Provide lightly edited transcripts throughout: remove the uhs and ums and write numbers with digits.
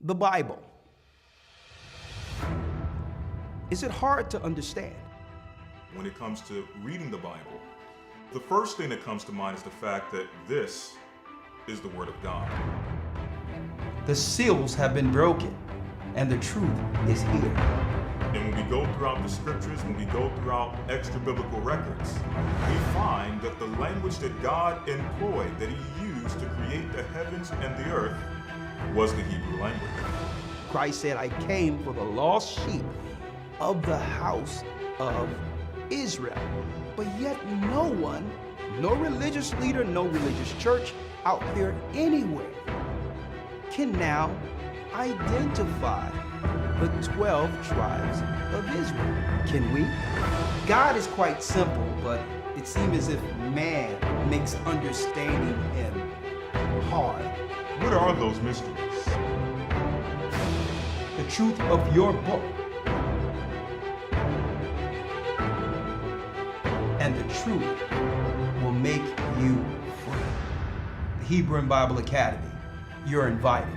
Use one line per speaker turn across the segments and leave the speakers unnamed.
The Bible. Is it hard to understand?
When it comes to reading the Bible, the first thing that comes to mind is the fact that this is the Word of God.
The seals have been broken, and the truth is here.
And when we go throughout the scriptures, when we go throughout extra biblical records, we find that the language that God employed, that He used to create the heavens and the earth, was the Hebrew language.
Christ said, I came for the lost sheep of the house of Israel. But yet no one, no religious leader, no religious church out there anywhere can now identify the 12 tribes of Israel. Can we? God is quite simple, but it seems as if man makes understanding Him hard.
What are those mysteries?
The truth of your book and the truth will make you free. The Hebrew and Bible Academy, you're invited.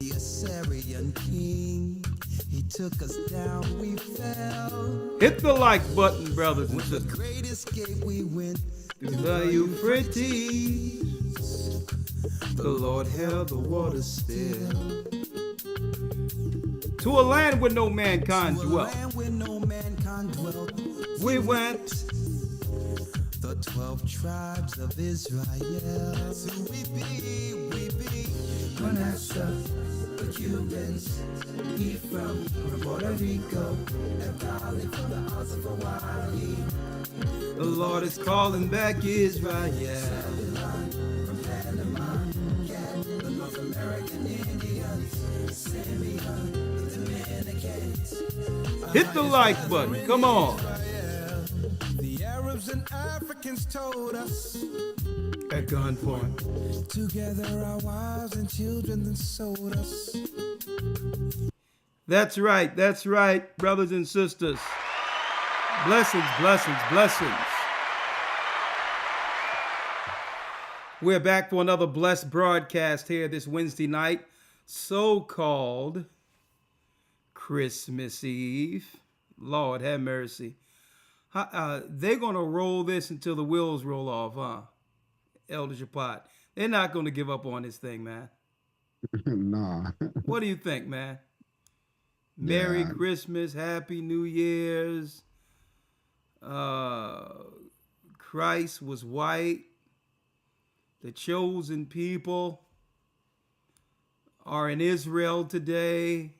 The Assyrian king, he took us down, we fell.
Hit the like button, brothers and
With the
sisters.
great escape we went
Through the Euphrates, the Lord held the waters still. To a land where no mankind
to a
dwelt,
land where no mankind dwelt.
we went.
The 12 tribes of Israel. Who we be Manasseh, the Cubans, Ephraim from Puerto Rico, and Valley from the Isles of Hawaii.
The Lord is calling back Israel.
From Panama, the North American Indians, Simeon, the Dominicans.
Hit the like button. Come on.
The Arabs and Africans told us,
At gunpoint.
together our wives and children then sold us.
That's right, brothers and sisters. Blessings, blessings, blessings. We're back for another blessed broadcast here this Wednesday night, so-called Christmas Eve. Lord have mercy. They're going to roll this until the wheels roll off, huh? Elder Shapat. They're not going to give up on this thing, man.
Nah.
What do you think, man? Merry
Yeah.
Christmas, Happy New Year's. Christ was white. The chosen people are in Israel today.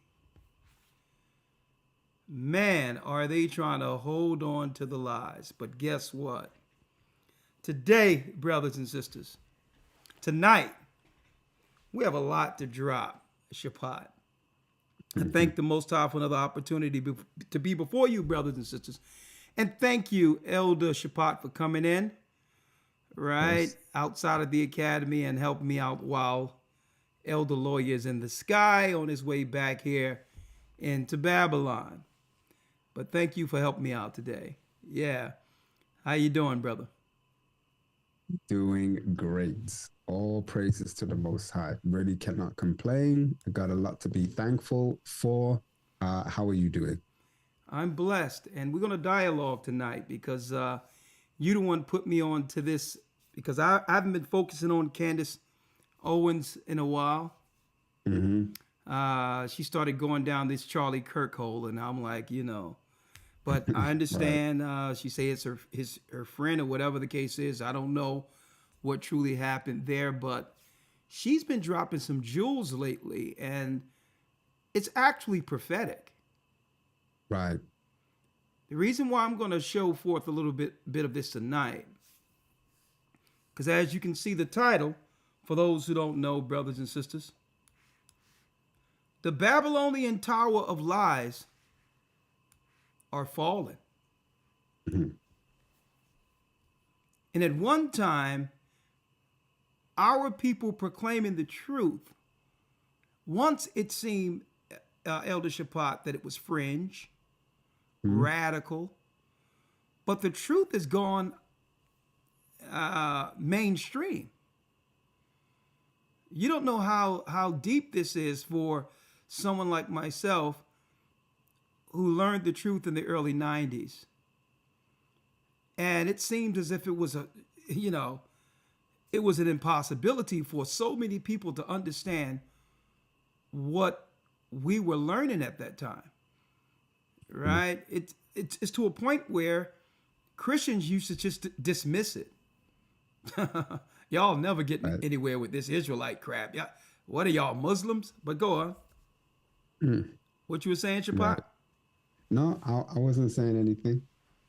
Man, are they trying to hold on to the lies. But guess what? Today, brothers and sisters, tonight, we have a lot to drop, Shapat. I thank the Most High for another opportunity to be before you, brothers and sisters. And thank you, Elder Shapat, for coming in, right,
Yes.
outside of the academy and helping me out while Elder Lawyer is in the sky on his way back here into Babylon. But thank you for helping me out today. Yeah. How you doing, brother?
Doing great. All praises to the Most High. Really cannot complain. I got a lot to be thankful for. How are you doing?
I'm blessed, and we're going to dialogue tonight because you the one put me on to this because I haven't been focusing on Candace Owens in a while. She started going down this Charlie Kirk hole, and I'm like, but I understand. She say it's her friend or whatever the case is. I don't know what truly happened there, but she's been dropping some jewels lately, and it's actually prophetic.
Right.
The reason why I'm going to show forth a little bit of this tonight, because as you can see the title, for those who don't know, brothers and sisters, the Babylonian Tower of Lies are fallen. And at one time, our people proclaiming the truth, once it seemed, Elder Shapat, that it was fringe, radical, but the truth has gone mainstream. You don't know how deep this is for someone like myself who learned the truth in the early 90s. And it seemed as if it was it was an impossibility for so many people to understand what we were learning at that time. Right? It's to a point where Christians used to just dismiss it. Y'all never get anywhere with this Israelite crap. Yeah, what are y'all, Muslims? But go on. What you were saying, Shapat?
Right. No, I wasn't saying anything.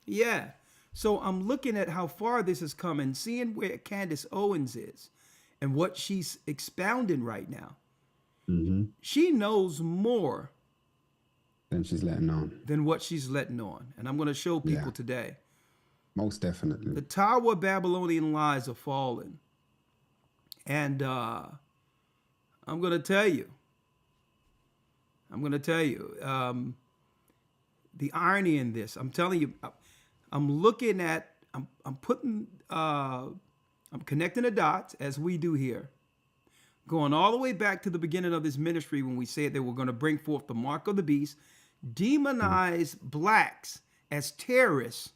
Yeah. So I'm looking at how far this has come and seeing where Candace Owens is and what she's expounding right now. She knows more
than she's letting on.
Than what she's letting on. And I'm going to show people today.
Most definitely.
The Tower of Babylonian Lies are fallen. And I'm going to tell you. The irony in this. I'm telling you, I'm looking at, I'm connecting the dots as we do here. Going all the way back to the beginning of this ministry when we said they were going to bring forth the mark of the beast, demonize blacks as terrorists,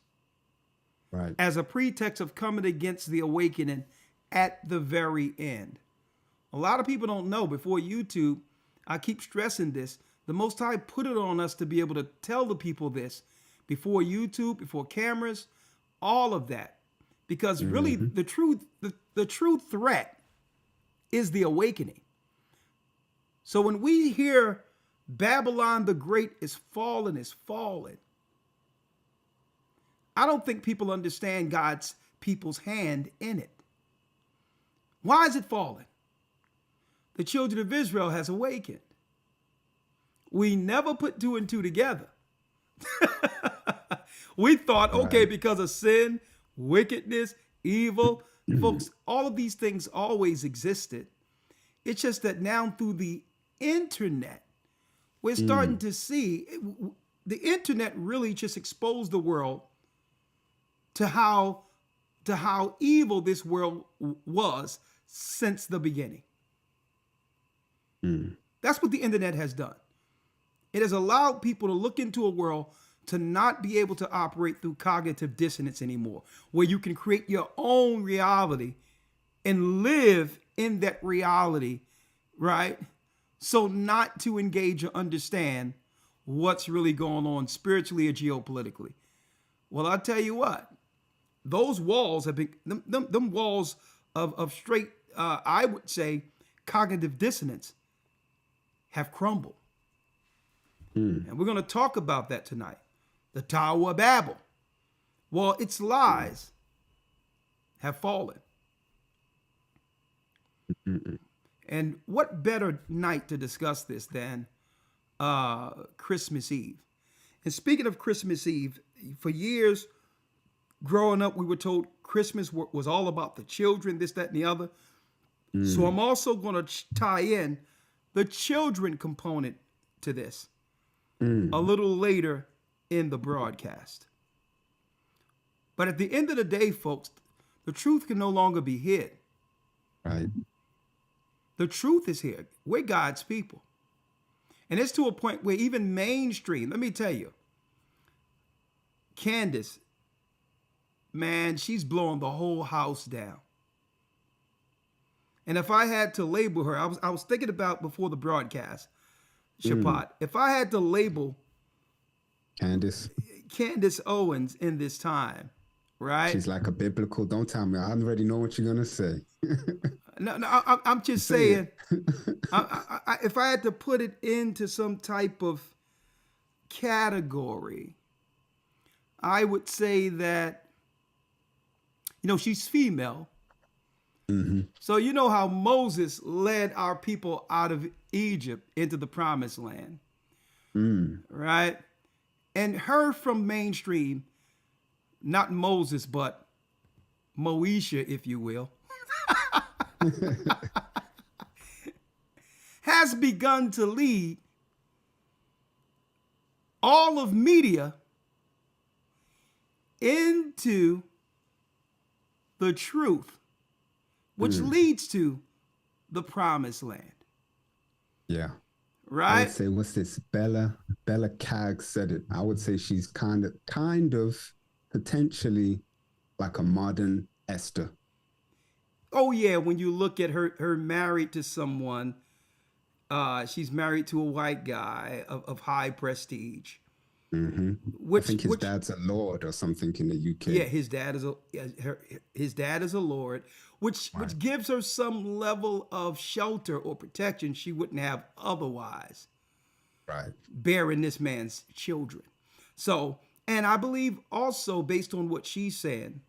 right,
as a pretext of coming against the awakening at the very end. A lot of people don't know. Before YouTube, I keep stressing this. The Most High put it on us to be able to tell the people this before YouTube, before cameras, all of that. Because really the true threat is the awakening. So when we hear Babylon the Great is fallen, I don't think people understand God's people's hand in it. Why is it fallen? The children of Israel has awakened. We never put two and two together. We thought, okay, because of sin, wickedness, evil, folks, all of these things always existed. It's just that now through the internet, we're starting to see the internet really just exposed the world to how evil this world was since the beginning. That's what the internet has done. It has allowed people to look into a world to not be able to operate through cognitive dissonance anymore, where you can create your own reality and live in that reality, right? So not to engage or understand what's really going on spiritually or geopolitically. Well, I'll tell you what, those walls have been, them walls of straight, I would say, cognitive dissonance have crumbled. And we're going to talk about that tonight. The Tower of Babel. Well, its lies have fallen. And what better night to discuss this than Christmas Eve? And speaking of Christmas Eve, for years growing up, we were told Christmas was all about the children, this, that, and the other. So I'm also going to tie in the children component to this a little later in the broadcast. But at the end of the day, folks, the truth can no longer be hid.
Right.
The truth is here. We're God's people. And it's to a point where even mainstream, let me tell you, Candace, man, she's blowing the whole house down. And if I had to label her, I was thinking about before the broadcast, Shapat, if I had to label Candace Owens in this time, right?
She's like a biblical, don't tell me, I already know what you're going to say.
I'm just
Say
saying,
it.
if I had to put it into some type of category, I would say that, she's female.
Hmm.
So you know how Moses led our people out of Egypt into the promised land,
Mm.
right? And her from mainstream, not Moses, but Moesha, if you will, has begun to lead all of media into the truth, which leads to the promised land,
Yeah. I would
right?
say, what's this? Bella Cag said it. I would say she's kind of potentially like a modern Esther.
Oh yeah, when you look at her married to someone, she's married to a white guy of high prestige,
Hmm. I
which
think his
which
dad's a lord or something in the
yeah,
UK.
his dad is a lord,
Right.
which gives her some level of shelter or protection she wouldn't have otherwise,
Right.
bearing this man's children. So, and I believe also based on what she's saying,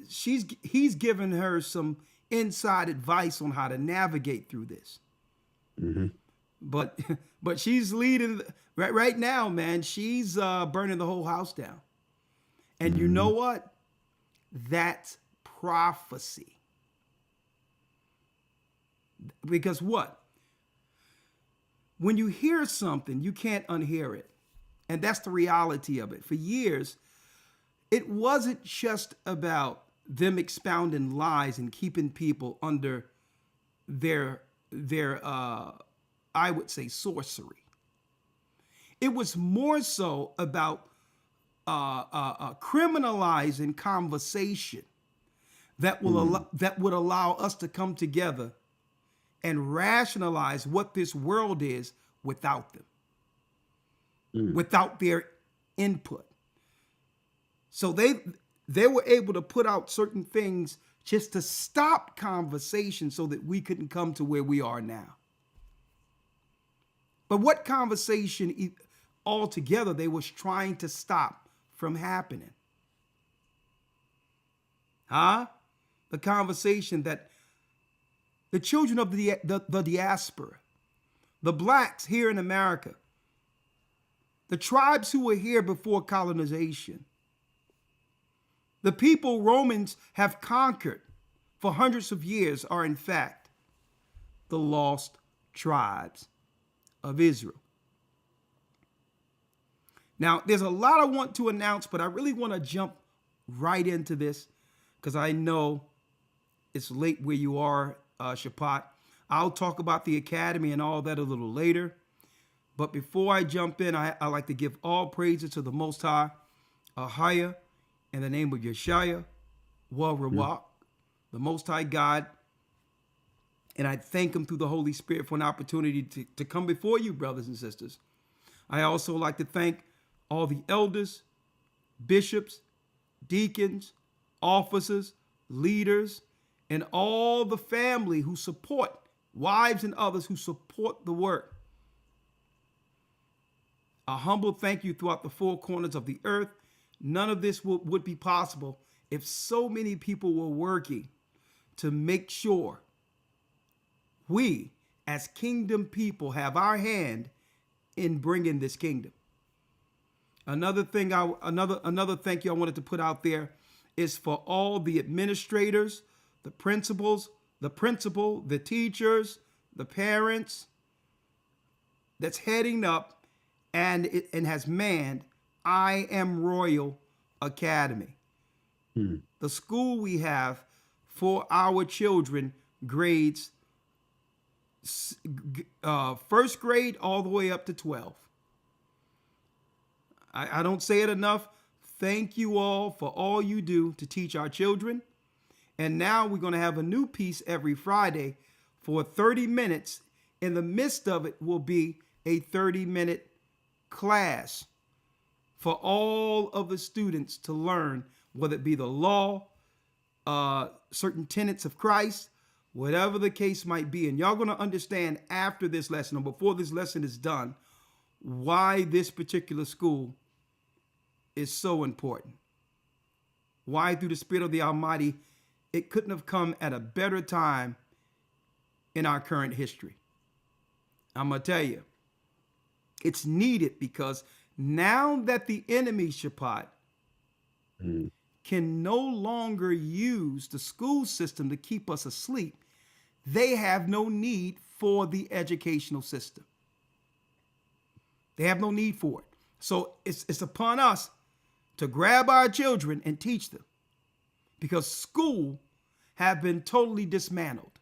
he's given her some inside advice on how to navigate through this.
Hmm.
But but she's leading right now, man. She's burning the whole house down. And you know
Hmm.
what? That's prophecy. Because what? When you hear something, you can't unhear it. And that's the reality of it. For years, it wasn't just about them expounding lies and keeping people under their I would say sorcery. It was more so about criminalizing conversation that would allow us to come together and rationalize what this world is without them, without their input. So they were able to put out certain things just to stop conversation so that we couldn't come to where we are now. But what conversation altogether they was trying to stop from happening? Huh? The conversation that the children of the diaspora, the blacks here in America, the tribes who were here before colonization, the people Romans have conquered for hundreds of years are in fact the lost tribes of Israel. Now, there's a lot I want to announce, but I really want to jump right into this because I know it's late where you are, Shapat. I'll talk about the academy and all that a little later. But before I jump in, I like to give all praises to the Most High, Ahaya, in the name of Yeshaya, Wa Rawak, the Most High God. And I thank him through the Holy Spirit for an opportunity to come before you, brothers and sisters. I also like to thank all the elders, bishops, deacons, officers, leaders, and all the family who support, wives and others who support the work. A humble thank you throughout the four corners of the earth. None of this would be possible if so many people were working to make sure we, as kingdom people, have our hand in bringing this kingdom. Another thank you I wanted to put out there is for all the administrators, the principals, the principal, the teachers, the parents that's heading up and has manned I Am Royal Academy. The school we have for our children, grades first grade all the way up to 12. I don't say it enough. Thank you all for all you do to teach our children. And now we're going to have a new piece every Friday for 30 minutes. In the midst of it will be a 30-minute class for all of the students to learn, whether it be the law, certain tenets of Christ, whatever the case might be. And y'all going to understand after this lesson or before this lesson is done why this particular school is so important. Why, through the Spirit of the Almighty, it couldn't have come at a better time in our current history. I'm going to tell you, it's needed because now that the enemy, Shaphat, can no longer use the school system to keep us asleep, they have no need for the educational system. They have no need for it. So it's upon us to grab our children and teach them, because school have been totally dismantled.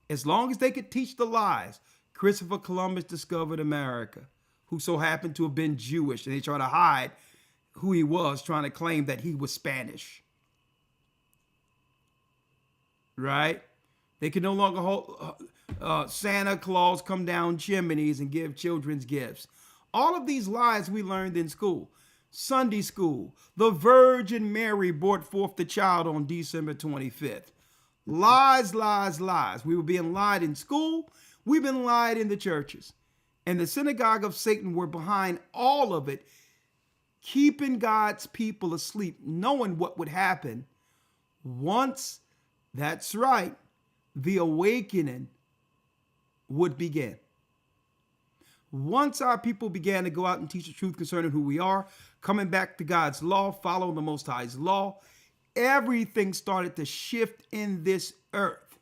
As long as they could teach the lies, Christopher Columbus discovered America, who so happened to have been Jewish, and they try to hide who he was, trying to claim that he was Spanish. Right? They can no longer hold Santa Claus come down chimneys and give children's gifts. All of these lies we learned in school. Sunday school, the Virgin Mary brought forth the child on December 25th. Lies, lies, lies. We were being lied in school. We've been lied in the churches. And the synagogue of Satan were behind all of it, keeping God's people asleep, knowing what would happen once, that's right, the awakening would begin. Once our people began to go out and teach the truth concerning who we are, coming back to God's law, following the Most High's law, everything started to shift in this earth.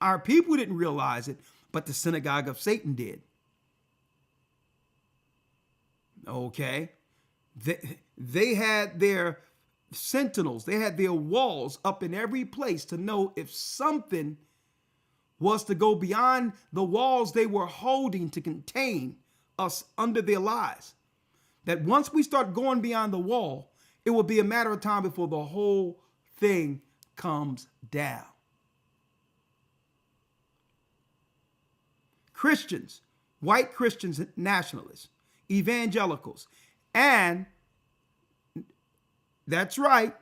Our people didn't realize it, but the synagogue of Satan did. Okay? They had their sentinels, they had their walls up in every place to know if something was to go beyond the walls they were holding to contain us under their lies. That once we start going beyond the wall, it will be a matter of time before the whole thing comes down. Christians, white Christians, nationalists, evangelicals, and that's right,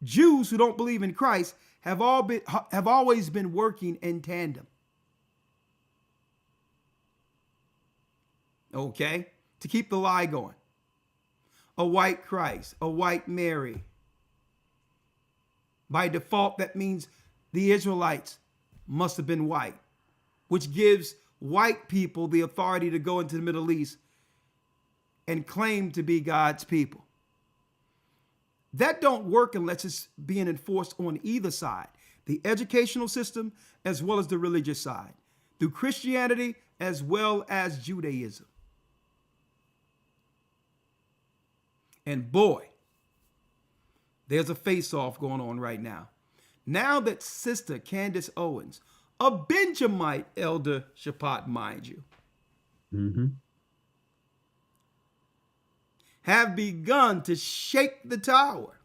Jews who don't believe in Christ have always been working in tandem. Okay? To keep the lie going. A white Christ, a white Mary. By default, that means the Israelites must have been white, which gives white people the authority to go into the Middle East and claim to be God's people. That don't work unless it's being enforced on either side, the educational system as well as the religious side, through Christianity as well as Judaism. And boy, there's a face-off going on right now. Now that Sister Candace Owens, a Benjamite, Elder Shaphat, mind you, have begun to shake the tower.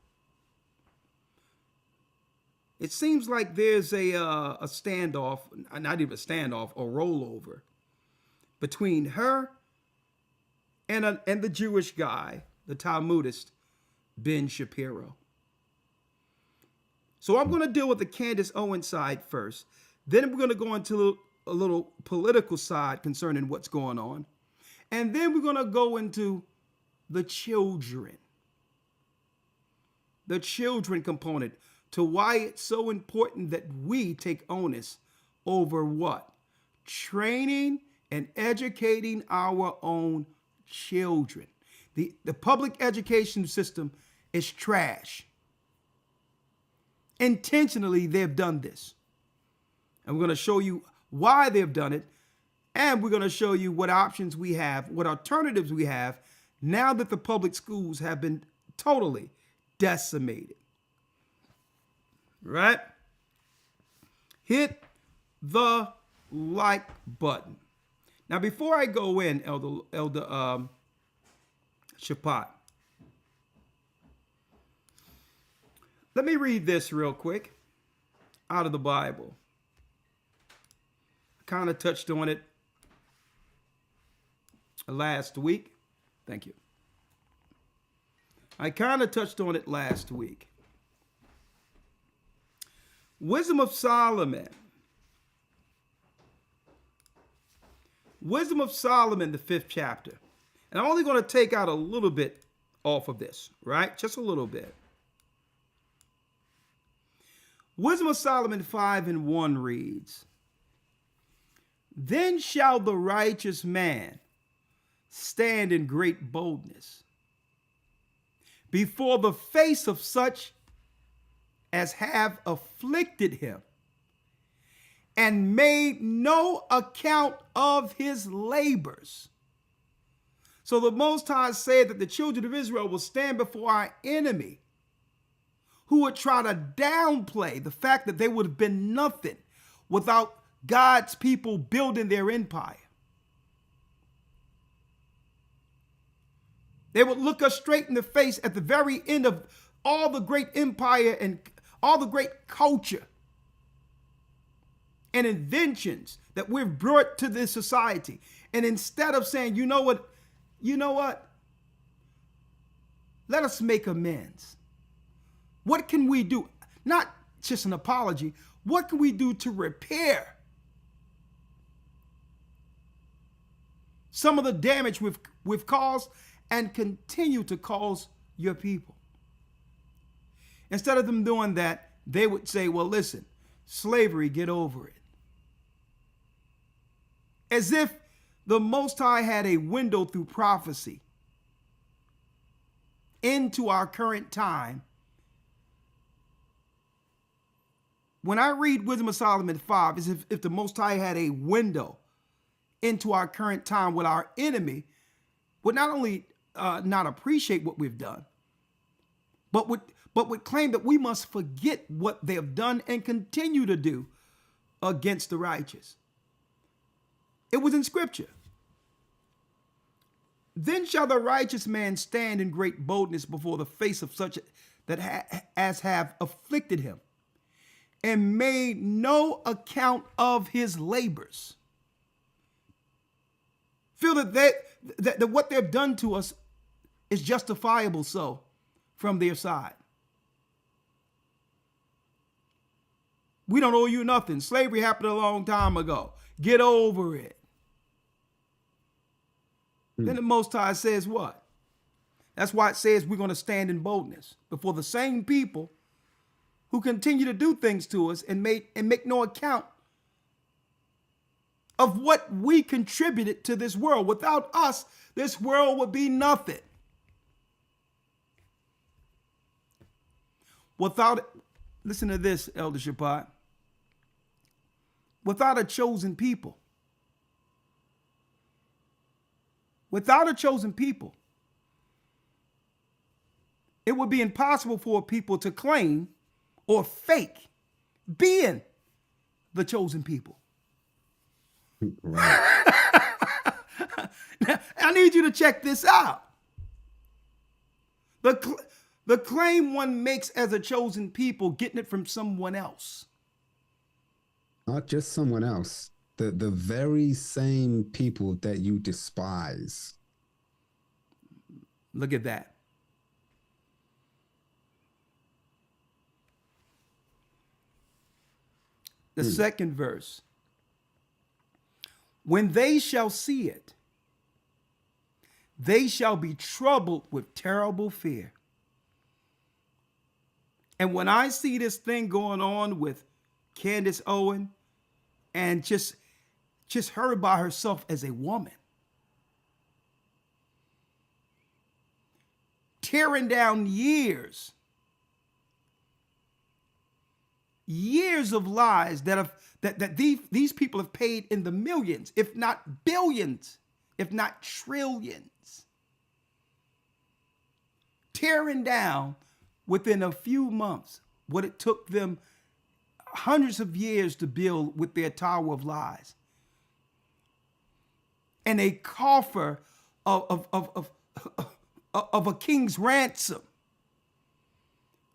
It seems like there's a standoff, not even a standoff, a rollover between her and the Jewish guy, the Talmudist, Ben Shapiro. So I'm going to deal with the Candace Owens side first. Then we're going to go into a little political side concerning what's going on. And then we're going to go into the children component, to why it's so important that we take onus over what? Training and educating our own children. The public education system is trash. Intentionally, they've done this. And we're going to show you why they've done it. And we're going to show you what options we have, what alternatives we have, now that the public schools have been totally decimated. Right? Hit the like button. Now, before I go in, Elder Shaphat, let me read this real quick out of the Bible. I kind of touched on it last week. Thank you. I kind of touched on it last week. Wisdom of Solomon. Wisdom of Solomon, the 5th chapter. And I'm only going to take out a little bit off of this, right? Just a little bit. Wisdom of Solomon 5:1 reads, "Then shall the righteous man stand in great boldness before the face of such as have afflicted him, and made no account of his labors." So the Most High said that the children of Israel will stand before our enemy, who would try to downplay the fact that they would have been nothing without God's people building their empire. They would look us straight in the face at the very end of all the great empire and all the great culture and inventions that we've brought to this society. And instead of saying, you know what, let us make amends. What can we do? Not just an apology. What can we do to repair some of the damage we've caused and continue to cause your people? Instead of them doing that, they would say, well, listen, slavery, get over it. As if the Most High had a window through prophecy into our current time. When I read Wisdom of Solomon 5, as if the Most High had a window into our current time, with our enemy would not only not appreciate what we've done, but would claim that we must forget what they have done and continue to do against the righteous. It was in Scripture. Then shall the righteous man stand in great boldness before the face of such as have afflicted him, and made no account of his labors. Feel that what they've done to us is justifiable so from their side. We don't owe you nothing. Slavery happened a long time ago. Get over it. Then the Most High says what? That's why it says we're going to stand in boldness before the same people who continue to do things to us and make no account of what we contributed to this world. Without us, this world would be nothing. Listen to this, Elder Shabbat. Without a chosen people, it would be impossible for a people to claim or fake being the chosen people. Right. Now, I need you to check this out. The claim one makes as a chosen people, getting it from someone else.
Not just someone else. The very same people that you despise.
Look at that. The second verse. When they shall see it, they shall be troubled with terrible fear. And when I see this thing going on with Candace Owen, and just her by herself as a woman, tearing down years of lies that these people have paid in the millions, if not billions, if not trillions, tearing down within a few months what it took them hundreds of years to build with their tower of lies, and a coffer of a king's ransom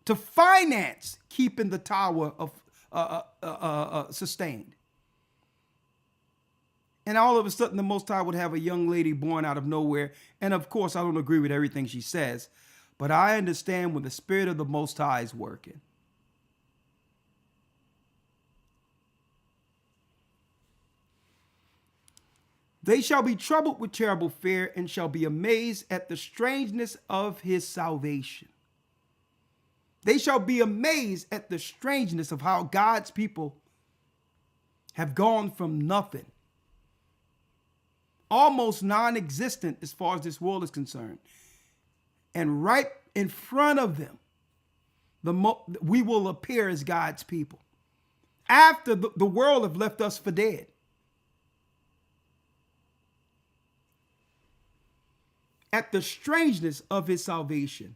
to finance keeping the tower of sustained. And all of a sudden, the Most High would have a young lady born out of nowhere. And of course, I don't agree with everything she says, But I understand when the Spirit of the Most High is working. They shall be troubled with terrible fear and shall be amazed at the strangeness of his salvation. They shall be amazed at the strangeness of how God's people have gone from nothing, almost non-existent as far as this world is concerned. And right in front of them, we will appear as God's people after the world have left us for dead. At the strangeness of his salvation,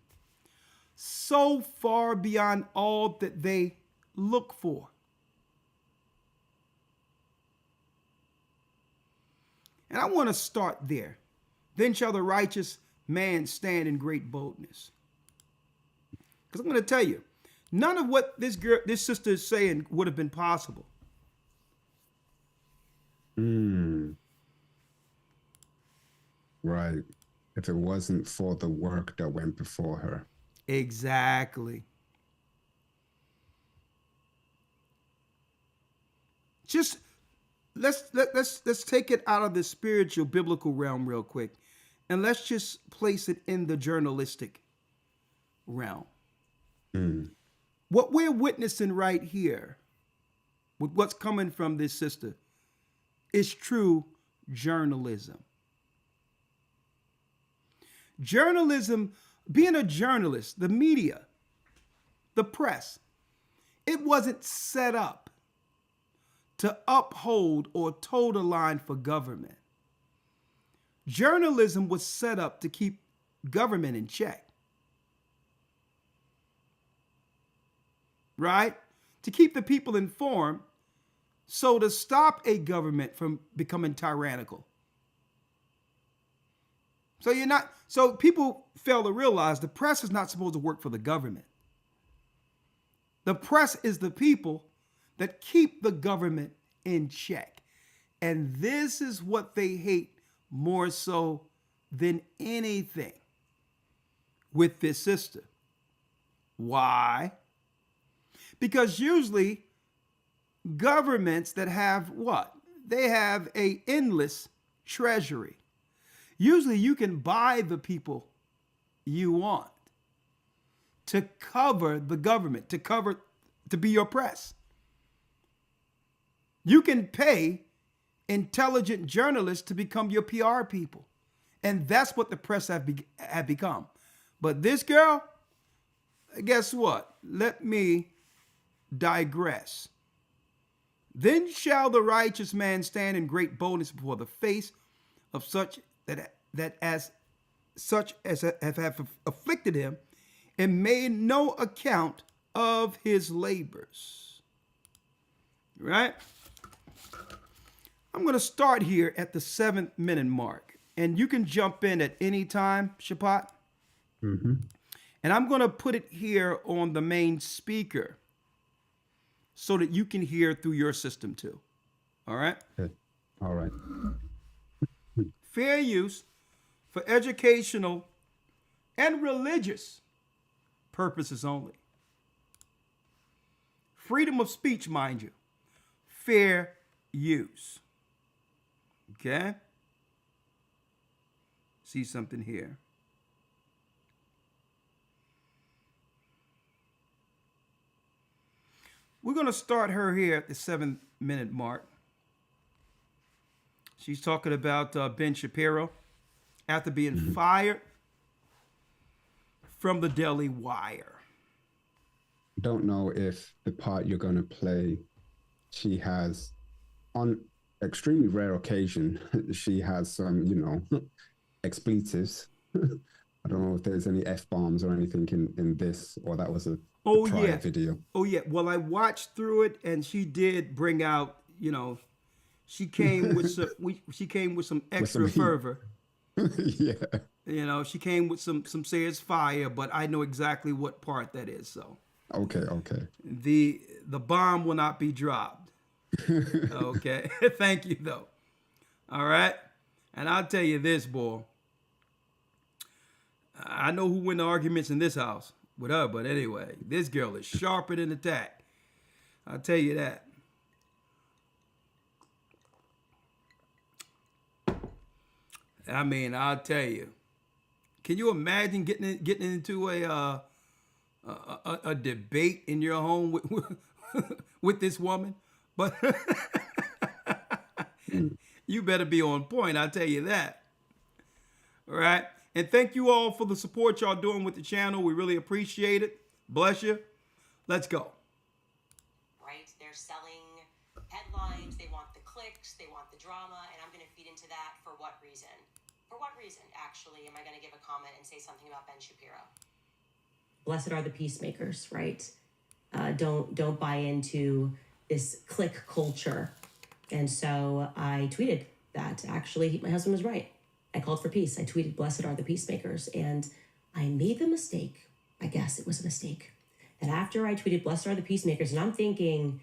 so far beyond all that they look for. And I want to start there. Then shall the righteous man stand in great boldness. Because I'm going to tell you, none of what this sister is saying would have been possible.
Right. If it wasn't for the work that went before her.
Exactly. Just let's take it out of the spiritual biblical realm real quick, and let's just place it in the journalistic realm. What we're witnessing right here with what's coming from this sister is true journalism. Journalism, being a journalist, the media, the press, it wasn't set up to uphold or toe the line for government. Journalism was set up to keep government in check. Right? To keep the people informed, so to stop a government from becoming tyrannical. So people fail to realize the press is not supposed to work for the government. The press is the people that keep the government in check. And this is what they hate more so than anything with this sister. Why? Because usually governments that have what? They have an endless treasury. Usually you can buy the people you want to cover the government, to be your press. You can pay intelligent journalists to become your PR people. And that's what the press have become. But this girl, guess what? Let me digress. Then shall the righteous man stand in great boldness before the face of such as have afflicted him, and made no account of his labors. Right? I'm going to start here at the 7-minute mark, and you can jump in at any time, Shapat.
Mm-hmm.
And I'm going to put it here on the main speaker so that you can hear through your system too. All right?
Okay. All right.
Fair use for educational and religious purposes only. Freedom of speech, mind you. Fair use. Okay? See something here. We're going to start her here at the 7-minute mark. She's talking about Ben Shapiro after being fired from the Daily Wire.
Don't know if the part you're going to play, she has, on extremely rare occasion, she has some, expletives. I don't know if there's any F-bombs or anything in this, or that was a prior video.
Oh, yeah. Well, I watched through it, and she did bring out, she came with some extra fervor.
Yeah.
She came with some serious fire, but I know exactly what part that is. So
okay.
The bomb will not be dropped. Okay. Thank you though. All right. And I'll tell you this, boy. I know who win the arguments in this house with her, but anyway, this girl is sharper than the tack. I'll tell you that. I mean, I'll tell you. Can you imagine getting into a debate in your home with this woman? But you better be on point, I'll tell you that. All right? And thank you all for the support y'all doing with the channel. We really appreciate it. Bless you. Let's go.
Right? They're selling headlines. They want the clicks. They want the drama. And I'm going to feed into that for what reason? For what reason, actually, am I going to give a comment and say something about Ben Shapiro? Blessed are the peacemakers, right? Don't buy into this click culture. And so I tweeted that actually my husband was right. I called for peace. I tweeted, blessed are the peacemakers. And I made the mistake, I guess it was a mistake, that after I tweeted, blessed are the peacemakers, and I'm thinking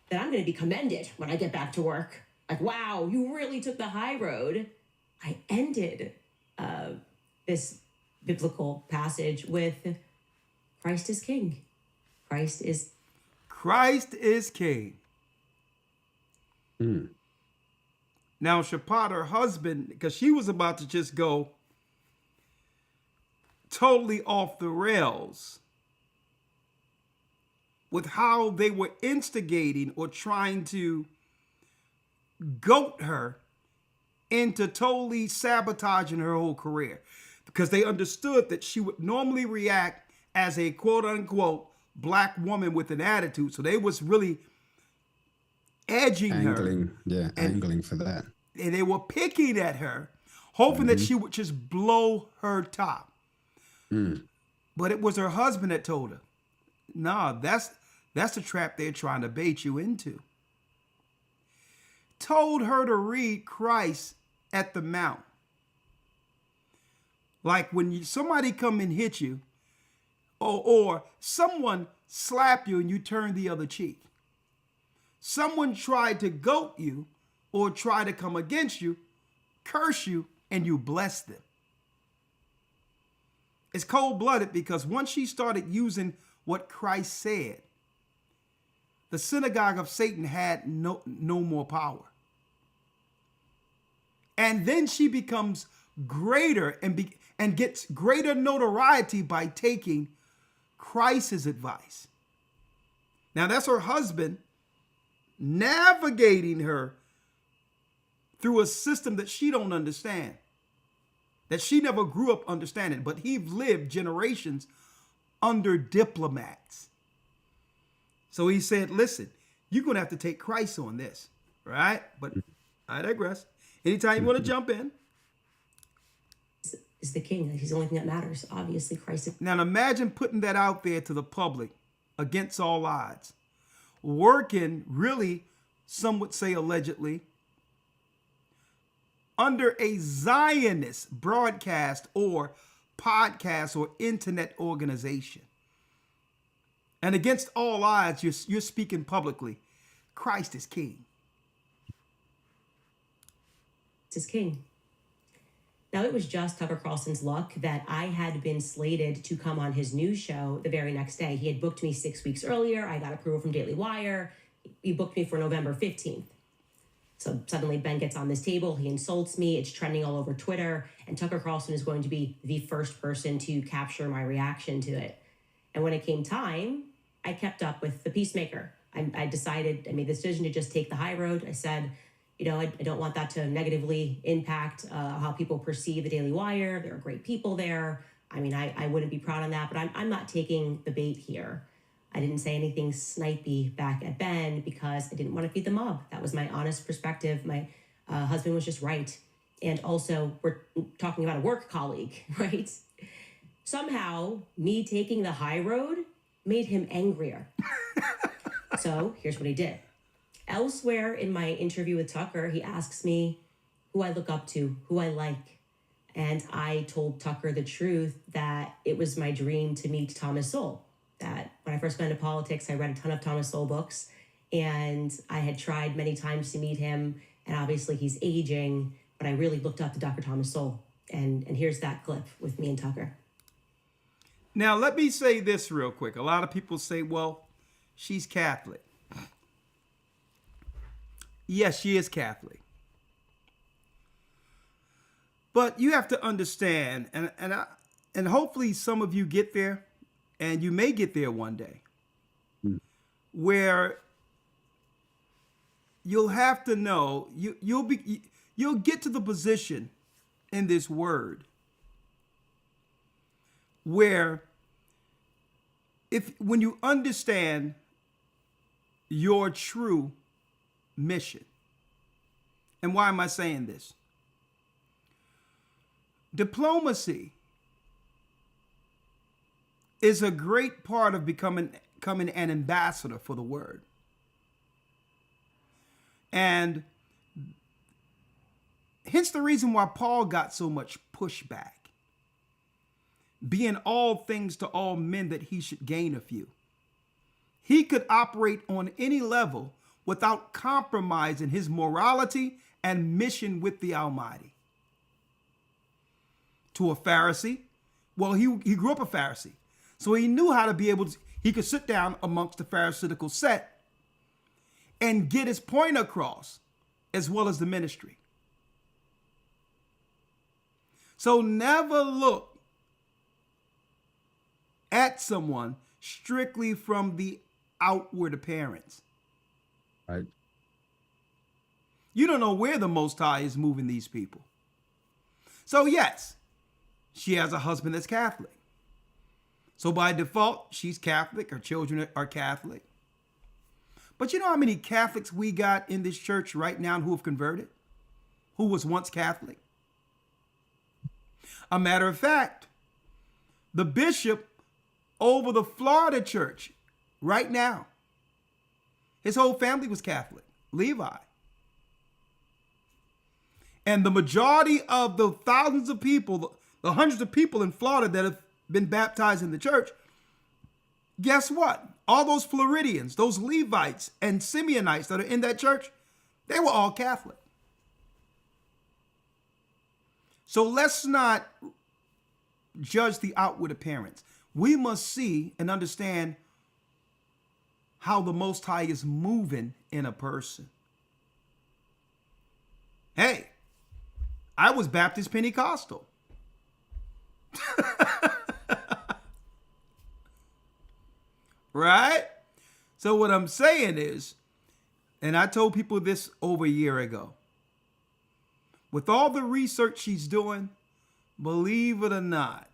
that I'm going to be commended when I get back to work. Like, wow, you really took the high road. I ended this biblical passage with Christ is king. Christ is
king. Now, Shaphat, her husband, because she was about to just go totally off the rails with how they were instigating or trying to goat her into totally sabotaging her whole career, because they understood that she would normally react as a quote unquote black woman with an attitude. So they was really edging her.
Yeah, angling for that.
And they were picking at her, hoping that she would just blow her top. But it was her husband that told her, nah, that's the trap they're trying to bait you into. Told her to read Christ at the Mount. Like when somebody come and hit you, or someone slap you and you turn the other cheek. Someone tried to goat you or try to come against you, curse you, and you bless them. It's cold-blooded, because once she started using what Christ said, the synagogue of Satan had no more power. And then she becomes greater and gets greater notoriety by taking Christ's advice. Now that's her husband navigating her through a system that she don't understand, that she never grew up understanding, but he lived generations under diplomats. So he said, listen, you're going to have to take Christ on this, right? But I digress. Anytime you want to jump in.
Is the king. He's the only thing that matters. Obviously, Christ.
Now imagine putting that out there to the public against all odds. Working, really, some would say allegedly, under a Zionist broadcast or podcast or internet organization. And against all odds, you're speaking publicly. Christ is king.
Is king. Now, it was just Tucker Carlson's luck that I had been slated to come on his news show the very next day. He had booked me 6 weeks earlier. I got approval from Daily Wire. He booked me for November 15th. So suddenly Ben gets on this table. He insults me. It's trending all over Twitter. And Tucker Carlson is going to be the first person to capture my reaction to it. And when it came time, I kept up with the peacemaker. I made the decision to just take the high road. I said, I don't want that to negatively impact how people perceive the Daily Wire. There are great people there. I mean, I wouldn't be proud on that, but I'm not taking the bait here. I didn't say anything snipey back at Ben because I didn't want to feed the mob. That was my honest perspective. My husband was just right. And also, we're talking about a work colleague, right? Somehow, me taking the high road made him angrier. So here's what he did. Elsewhere in my interview with Tucker, he asks me who I look up to, who I like. And I told Tucker the truth that it was my dream to meet Thomas Sowell. That when I first got into politics, I read a ton of Thomas Sowell books. And I had tried many times to meet him. And obviously he's aging, but I really looked up to Dr. Thomas Sowell. And here's that clip with me and Tucker.
Now, let me say this real quick. A lot of people say, well, she's Catholic. Yes, she is Catholic. But you have to understand, and hopefully some of you get there, and you may get there one day, where you'll have to know, you'll get to the position in this word where when you understand your true mission. And why am I saying this? Diplomacy is a great part of becoming an ambassador for the word. And hence the reason why Paul got so much pushback. Being all things to all men that he should gain a few. He could operate on any level without compromising his morality and mission with the Almighty. To a Pharisee, well, he grew up a Pharisee. So he knew how to be able to, he could sit down amongst the Pharisaical set and get his point across, as well as the ministry. So never look at someone strictly from the outward appearance.
Right.
You don't know where the Most High is moving these people. So yes, she has a husband that's Catholic. So by default, she's Catholic. Her children are Catholic. But you know how many Catholics we got in this church right now who have converted? Who was once Catholic? A matter of fact, the bishop over the Florida church right now, his whole family was Catholic, Levi. And the majority of the thousands of people, the hundreds of people in Florida that have been baptized in the church, guess what? All those Floridians, those Levites and Simeonites that are in that church, they were all Catholic. So let's not judge the outward appearance. We must see and understand how the Most High is moving in a person. Hey, I was Baptist Pentecostal. Right? So what I'm saying is, and I told people this over a year ago, with all the research she's doing, believe it or not,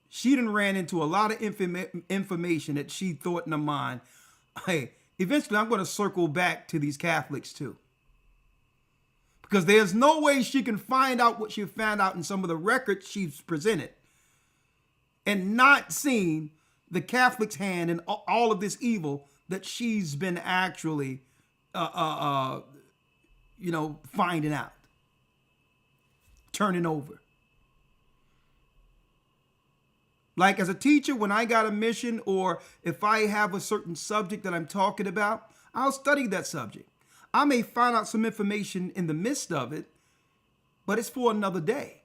she done ran into a lot of information that she thought in her mind, hey, eventually I'm going to circle back to these Catholics too. Because there's no way she can find out what she found out in some of the records she's presented and not seen the Catholics' hand in all of this evil that she's been actually, finding out, turning over. Like as a teacher, when I got a mission or if I have a certain subject that I'm talking about, I'll study that subject. I may find out some information in the midst of it, but it's for another day.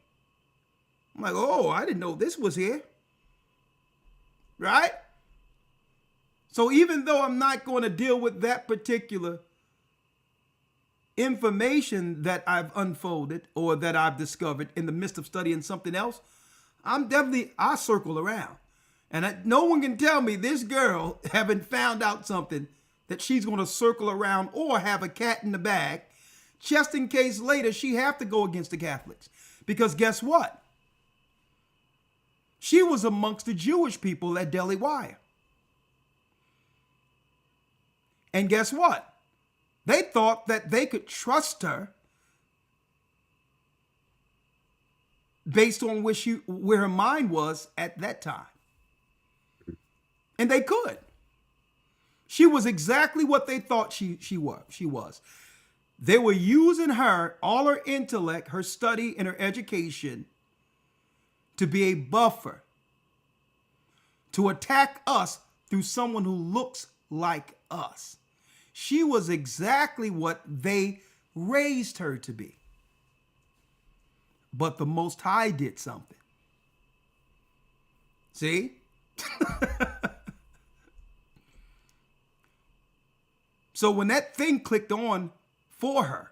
I'm like, oh, I didn't know this was here. Right? So even though I'm not going to deal with that particular information that I've unfolded or that I've discovered in the midst of studying something else, I circle around. And no one can tell me this girl haven't found out something that she's going to circle around or have a cat in the bag just in case later she have to go against the Catholics. Because guess what? She was amongst the Jewish people at Daily Wire. And guess what? They thought that they could trust her based on where her mind was at that time. And they could. She was exactly what they thought she was. They were using her, all her intellect, her study, and her education to be a buffer, to attack us through someone who looks like us. She was exactly what they raised her to be. But the Most High did something. See? So when that thing clicked on for her,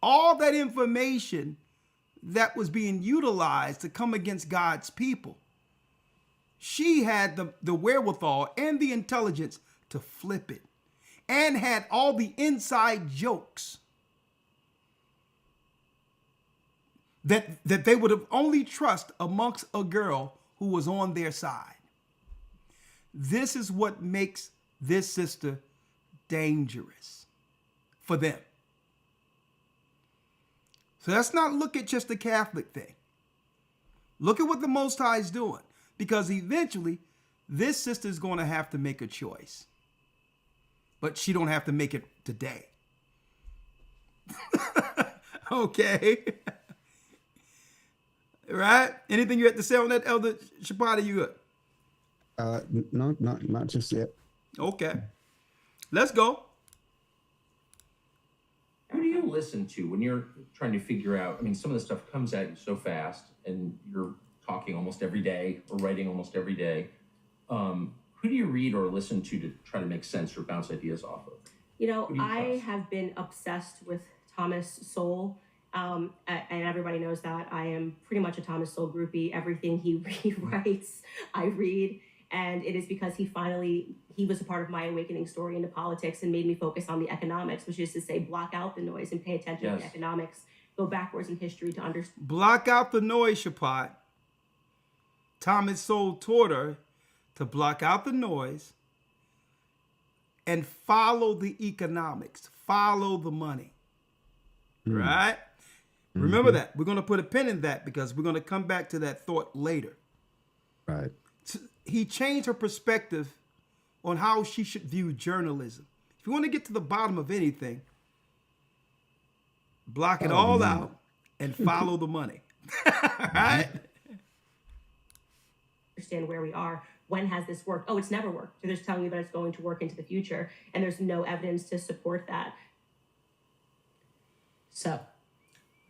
all that information that was being utilized to come against God's people, she had the wherewithal and the intelligence to flip it, and had all the inside jokes that they would have only trust amongst a girl who was on their side. This is what makes this sister dangerous for them. So let's not look at just the Catholic thing. Look at what the Most High is doing, because eventually this sister is going to have to make a choice, but she don't have to make it today. Okay. Right? Anything you have to say on that, Elder Shapati? You good?
No, not just yet.
Okay. Let's go.
Who do you listen to when you're trying to figure out? I mean, some of the stuff comes at you so fast, and you're talking almost every day or writing almost every day. Who do you read or listen to try to make sense or bounce ideas off of?
You know, I have been obsessed with Thomas Sowell, and everybody knows that. I am pretty much a Thomas Sowell groupie. Everything he writes, I read. And it is because he was a part of my awakening story into politics and made me focus on the economics, which is to say, block out the noise and pay attention to the economics, go backwards in history to understand.
Block out the noise, Shapat. Thomas Sowell taught her to block out the noise and follow the economics, follow the money, right? Remember that. We're going to put a pin in that because we're going to come back to that thought later.
Right.
He changed her perspective on how she should view journalism. If you want to get to the bottom of anything, block it all out and follow the money. Right?
Understand where we are. When has this worked? Oh, it's never worked. So they're just telling you that it's going to work into the future, and there's no evidence to support that. So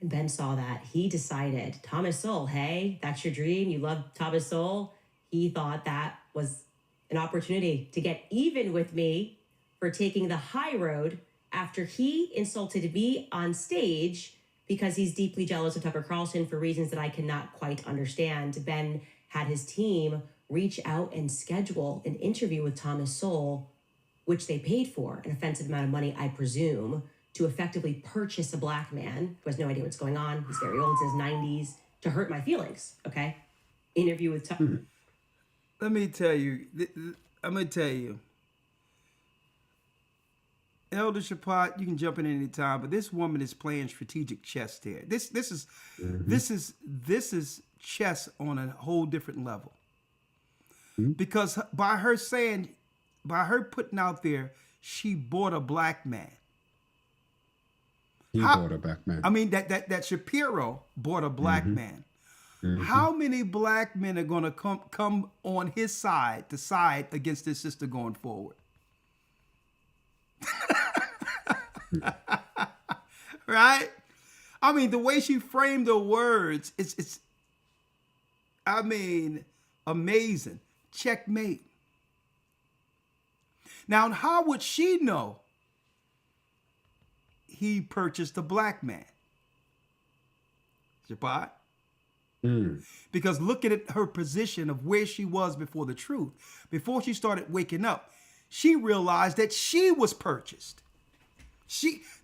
when Ben saw that, he decided, Thomas Sowell, hey, that's your dream. You love Thomas Sowell. He thought that was an opportunity to get even with me for taking the high road after he insulted me on stage because he's deeply jealous of Tucker Carlson for reasons that I cannot quite understand. Ben had his team reach out and schedule an interview with Thomas Sowell, which they paid for an offensive amount of money, I presume, to effectively purchase a black man who has no idea what's going on. He's very old, he's in his 90s, to hurt my feelings, okay? Interview with Tucker.
Let me tell you, I'm going to tell you, Elder Shapat, you can jump in any time, but this woman is playing strategic chess here. This is chess on a whole different level. Because by her putting out there, she bought a black man.
He bought a black man.
I mean, that Shapiro bought a black man. How many black men are going to come on his side to side against this sister going forward? Right? I mean, the way she framed the words, it's I mean, amazing. Checkmate. Now, how would she know he purchased a black man? Shapat? Because looking at her position of where she was before the truth, before she started waking up, she realized that she was purchased.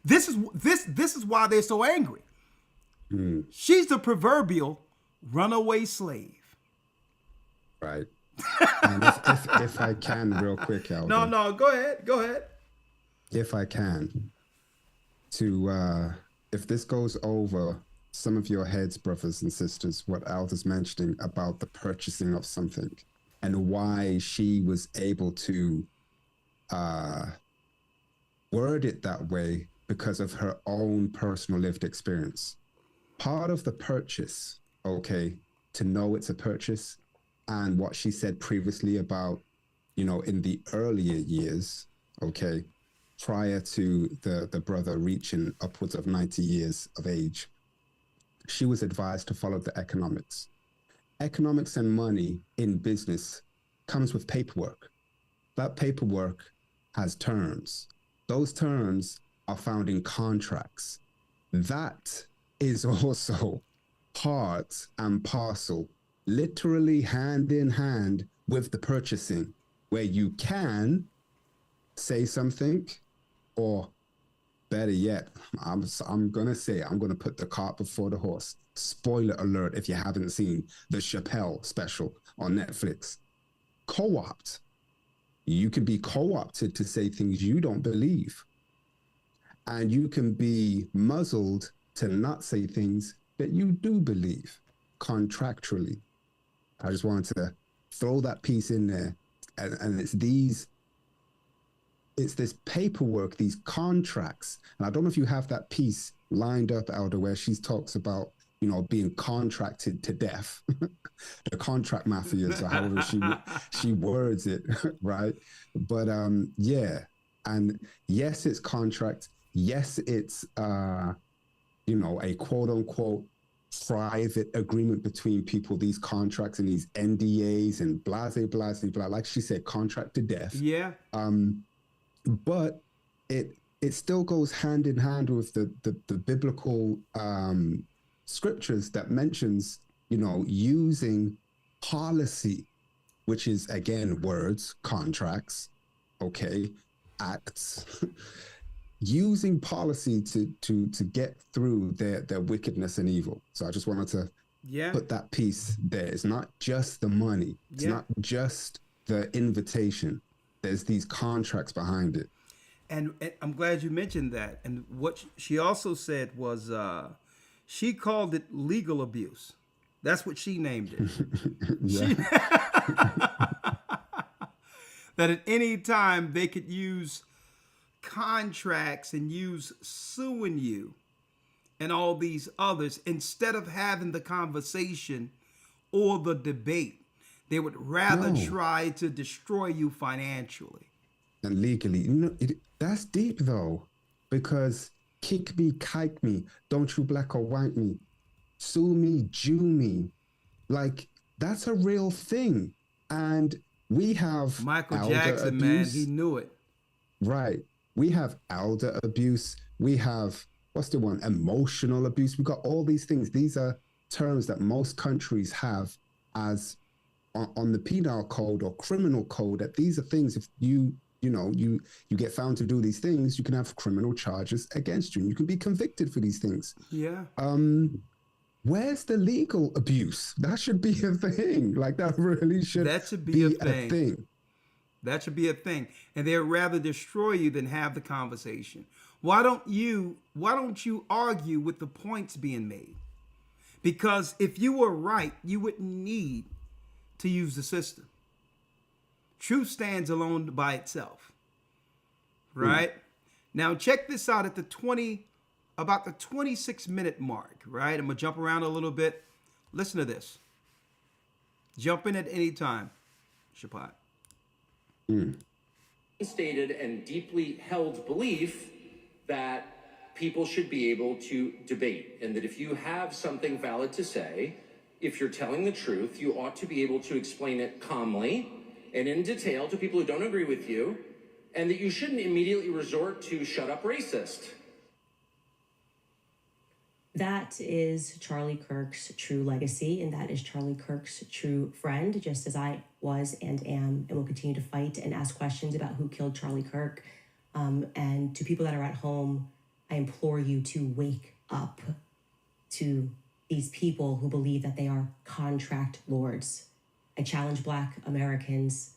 This is why they're so angry. She's the proverbial runaway slave.
Right. And if I can, real quick, Elder.
No, go ahead.
If I can, if this goes over some of your heads, brothers and sisters, what Alda's mentioning about the purchasing of something and why she was able to word it that way because of her own personal lived experience. Part of the purchase, okay, to know it's a purchase, and what she said previously about, in the earlier years, okay, prior to the brother reaching upwards of 90 years of age, she was advised to follow the economics. economics and money in business comes with paperwork. That paperwork has terms. Those terms are found in contracts. That is also part and parcel, literally hand in hand with the purchasing, where you can say something, or better yet, I'm gonna put the cart before the horse. Spoiler alert if you haven't seen the Chappelle special on Netflix. Co-opt. You can be co-opted to say things you don't believe. And you can be muzzled to not say things that you do believe contractually. I just wanted to throw that piece in there. And it's this paperwork, these contracts. And I don't know if you have that piece lined up, Elder, where she talks about, being contracted to death, the contract mafia, so however she words it, right? But yeah, and yes, it's contract. Yes, it's a quote unquote private agreement between people. These contracts and these NDAs and blah, like she said, contract to death.
Yeah.
But it still goes hand in hand with the biblical scriptures that mentions, using policy, which is again words, contracts, okay, acts, using policy to get through their wickedness and evil. So I just wanted to put that piece there. It's not just the money. It's not just the invitation. There's these contracts behind it.
And I'm glad you mentioned that. And what she also said was, she called it legal abuse. That's what she named it. That at any time they could use contracts and use suing you and all these others instead of having the conversation or the debate. They would rather try to destroy you financially.
And legally. That's deep though, because kick me, kike me, don't you black or white me, sue me, Jew me. Like, that's a real thing. And we have
Michael Jackson, abuse. Man, he knew it.
Right. We have elder abuse. We have, what's the one? Emotional abuse. We got all these things. These are terms that most countries have as on the penal code or criminal code, that these are things, if you get found to do these things, you can have criminal charges against you. You can be convicted for these things.
Yeah.
Where's the legal abuse? That should be a thing. Like, that really should be a thing.
That should be a thing. And they'd rather destroy you than have the conversation. Why don't you argue with the points being made? Because if you were right, you wouldn't need to use the system. Truth stands alone by itself. Right? Now check this out at about the 26-minute mark, right? I'm gonna jump around a little bit. Listen to this. Jump in at any time, Shapat.
Stated and deeply held belief that people should be able to debate, and that if you have something valid to say, if you're telling the truth, you ought to be able to explain it calmly and in detail to people who don't agree with you, and that you shouldn't immediately resort to shut up racist.
That is Charlie Kirk's true legacy, and that is Charlie Kirk's true friend, just as I was and am and will continue to fight and ask questions about who killed Charlie Kirk. And to people that are at home, I implore you to wake up to these people who believe that they are contract lords. I challenge Black Americans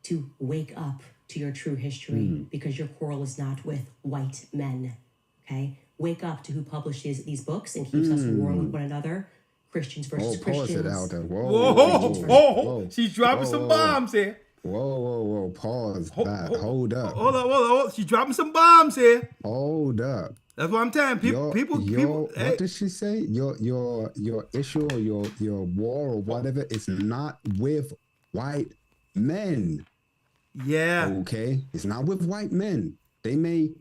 to wake up to your true history, because your quarrel is not with white men, okay? Wake up to who publishes these books and keeps us warring with one another. Christians versus Christians.
Pause it, Elder.
Whoa. She's dropping some bombs here.
Whoa. Pause that. Hold up.
Hold up. She's dropping some bombs here.
Hold up.
That's what I'm telling people.
What did she say? Your issue or your war or whatever is not with white men.
Yeah.
Okay. It's not with white men. They may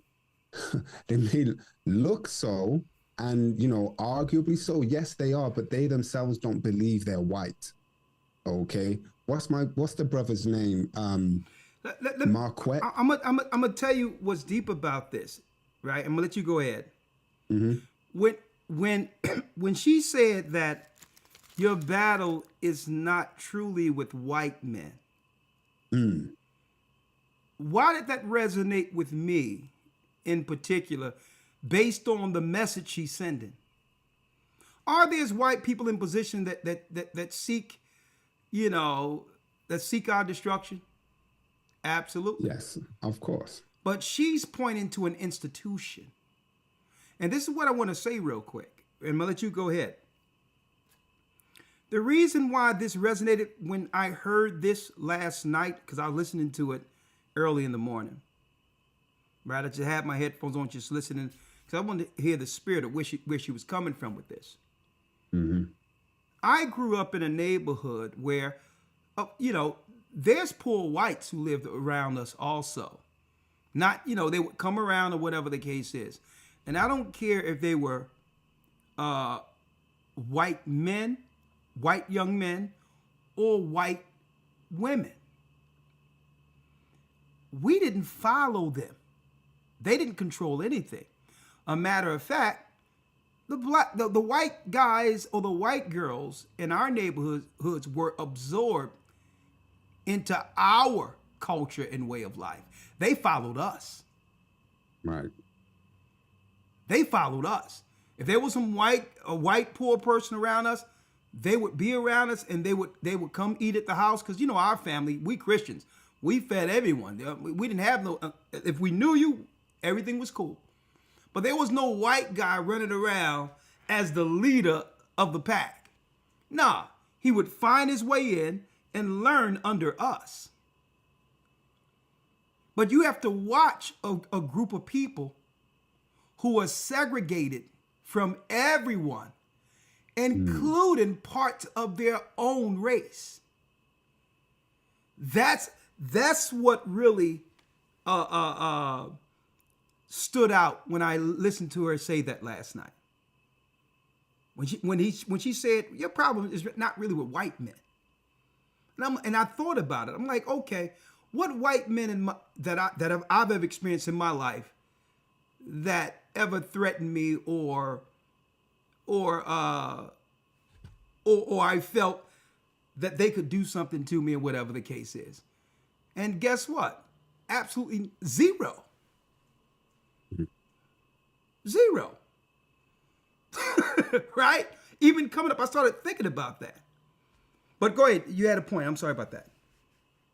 look so, and arguably so. Yes, they are, but they themselves don't believe they're white. Okay. What's the brother's name? Marquette.
I'm gonna tell you what's deep about this, right? I'm gonna let you go ahead. When when she said that your battle is not truly with white men, why did that resonate with me in particular, based on the message she's sending? Are there white people in position that seek, that seek our destruction? Absolutely.
Yes, of course.
But she's pointing to an institution. And this is what I want to say real quick. And I'm going to let you go ahead. The reason why this resonated when I heard this last night, because I was listening to it early in the morning, right? I just had my headphones on just listening, because I wanted to hear the spirit of where she was coming from with this. I grew up in a neighborhood where, there's poor whites who lived around us also. Not, they would come around or whatever the case is. And I don't care if they were white men, white young men, or white women. We didn't follow them. They didn't control anything. A matter of fact, the white guys or the white girls in our neighborhoods were absorbed into our culture and way of life. They followed us.
Right.
They followed us. If there was a white poor person around us, they would be around us, and they would come eat at the house, because our family, we Christians, we fed everyone. We didn't have no. If we knew you, everything was cool. But there was no white guy running around as the leader of the pack. Nah, he would find his way in and learn under us. But you have to watch a group of people who are segregated from everyone, including parts of their own race. That's what really stood out when I listened to her say that last night. When she said, your problem is not really with white men. And I thought about it. I'm like, okay, what white men that I've ever experienced in my life that ever threatened me or I felt that they could do something to me, or whatever the case is. And guess what? Absolutely zero. Zero. Right? Even coming up, I started thinking about that. But go ahead. You had a point. I'm sorry about that.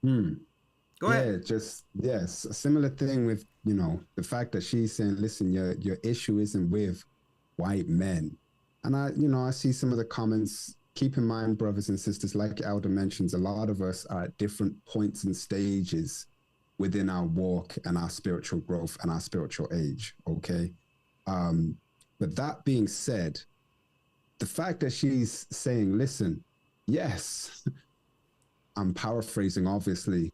Go ahead.
Yes, a similar thing with, the fact that she's saying, listen, your issue isn't with white men. And I see some of the comments. Keep in mind, brothers and sisters, like Elder mentions, a lot of us are at different points and stages within our walk and our spiritual growth and our spiritual age. Okay. But that being said, the fact that she's saying, listen, yes, I'm paraphrasing, obviously.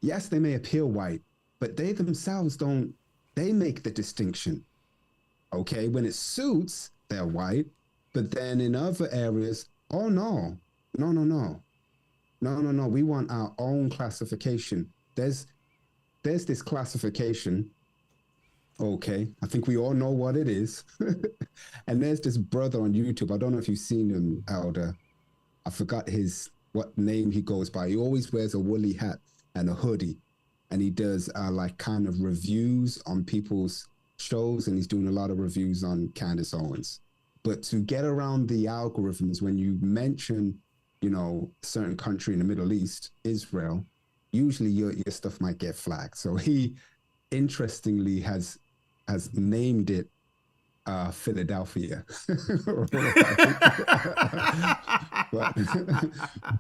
Yes, they may appear white, but they themselves they make the distinction. Okay, when it suits, they're white, but then in other areas, oh no, we want our own classification. There's this classification. Okay, I think we all know what it is. And there's this brother on YouTube. I don't know if you've seen him, Elder. I forgot what name he goes by. He always wears a woolly hat and a hoodie, and he does like kind of reviews on people's shows, and he's doing a lot of reviews on Candace Owens. But to get around the algorithms, when you mention, certain country in the Middle East, Israel, usually your stuff might get flagged. So he, interestingly, has named it Philadelphia.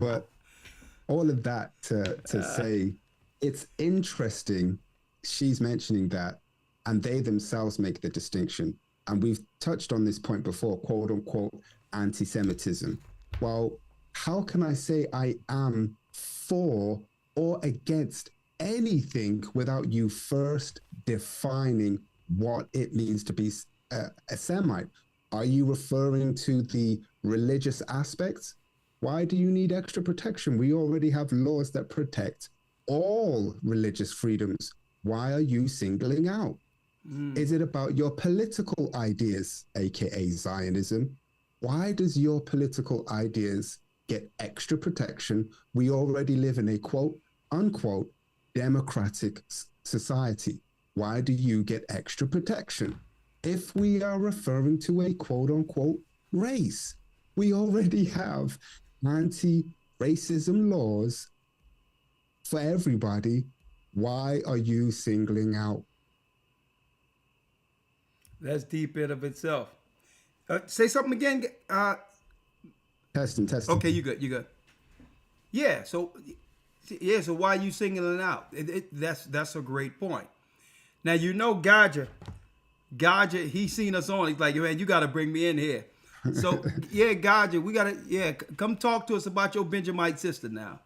but all of that to say, it's interesting she's mentioning that, and they themselves make the distinction. And we've touched on this point before, quote unquote, anti-Semitism. Well, how can I say I am for or against anything without you first defining what it means to be a Semite? Are you referring to the religious aspects? Why do you need extra protection? We already have laws that protect all religious freedoms. Why are you singling out? Is it about your political ideas, aka Zionism? Why does your political ideas get extra protection? We already live in a quote unquote democratic society. Why do you get extra protection? If we are referring to a quote unquote race, we already have anti-racism laws for everybody. Why are you singling out?
That's deep in of itself. Say something again.
Testing.
Okay, you good. Yeah. So why are you singling it out? That's a great point. Now Gocc, he seen us on. He's like, man, you got to bring me in here. So yeah, Gocc, come talk to us about your Benjamite sister now.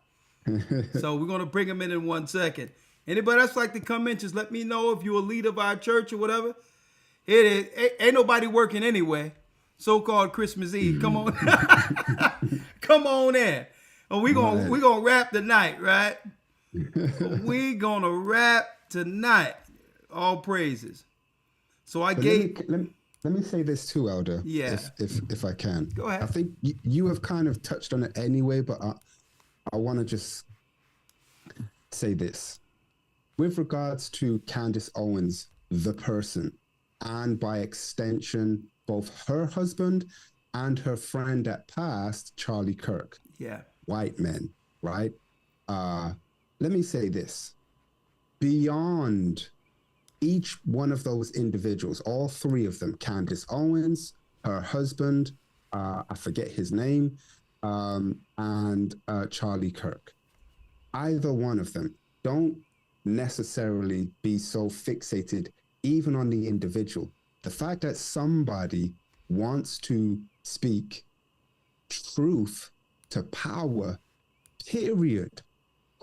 So we're gonna bring him in 1 second. Anybody else like to come in? Just let me know if you're a leader of our church or whatever. It is. Ain't nobody working anyway. So-called Christmas Eve. Come on, come on in. And we gonna wrap tonight, right? We gonna wrap tonight. All praises. So I gave.
Let me say this too, Elder.
Yeah.
If I can.
Go ahead.
I think you have kind of touched on it anyway, but I want to just say this. With regards to Candace Owens, the person, and by extension, both her husband and her friend at past, Charlie Kirk.
Yeah.
White men, right? Let me say this. Beyond each one of those individuals, all three of them, Candace Owens, her husband, I forget his name, and Charlie Kirk. Either one of them, don't necessarily be so fixated even on the individual. The fact that somebody wants to speak truth to power, period.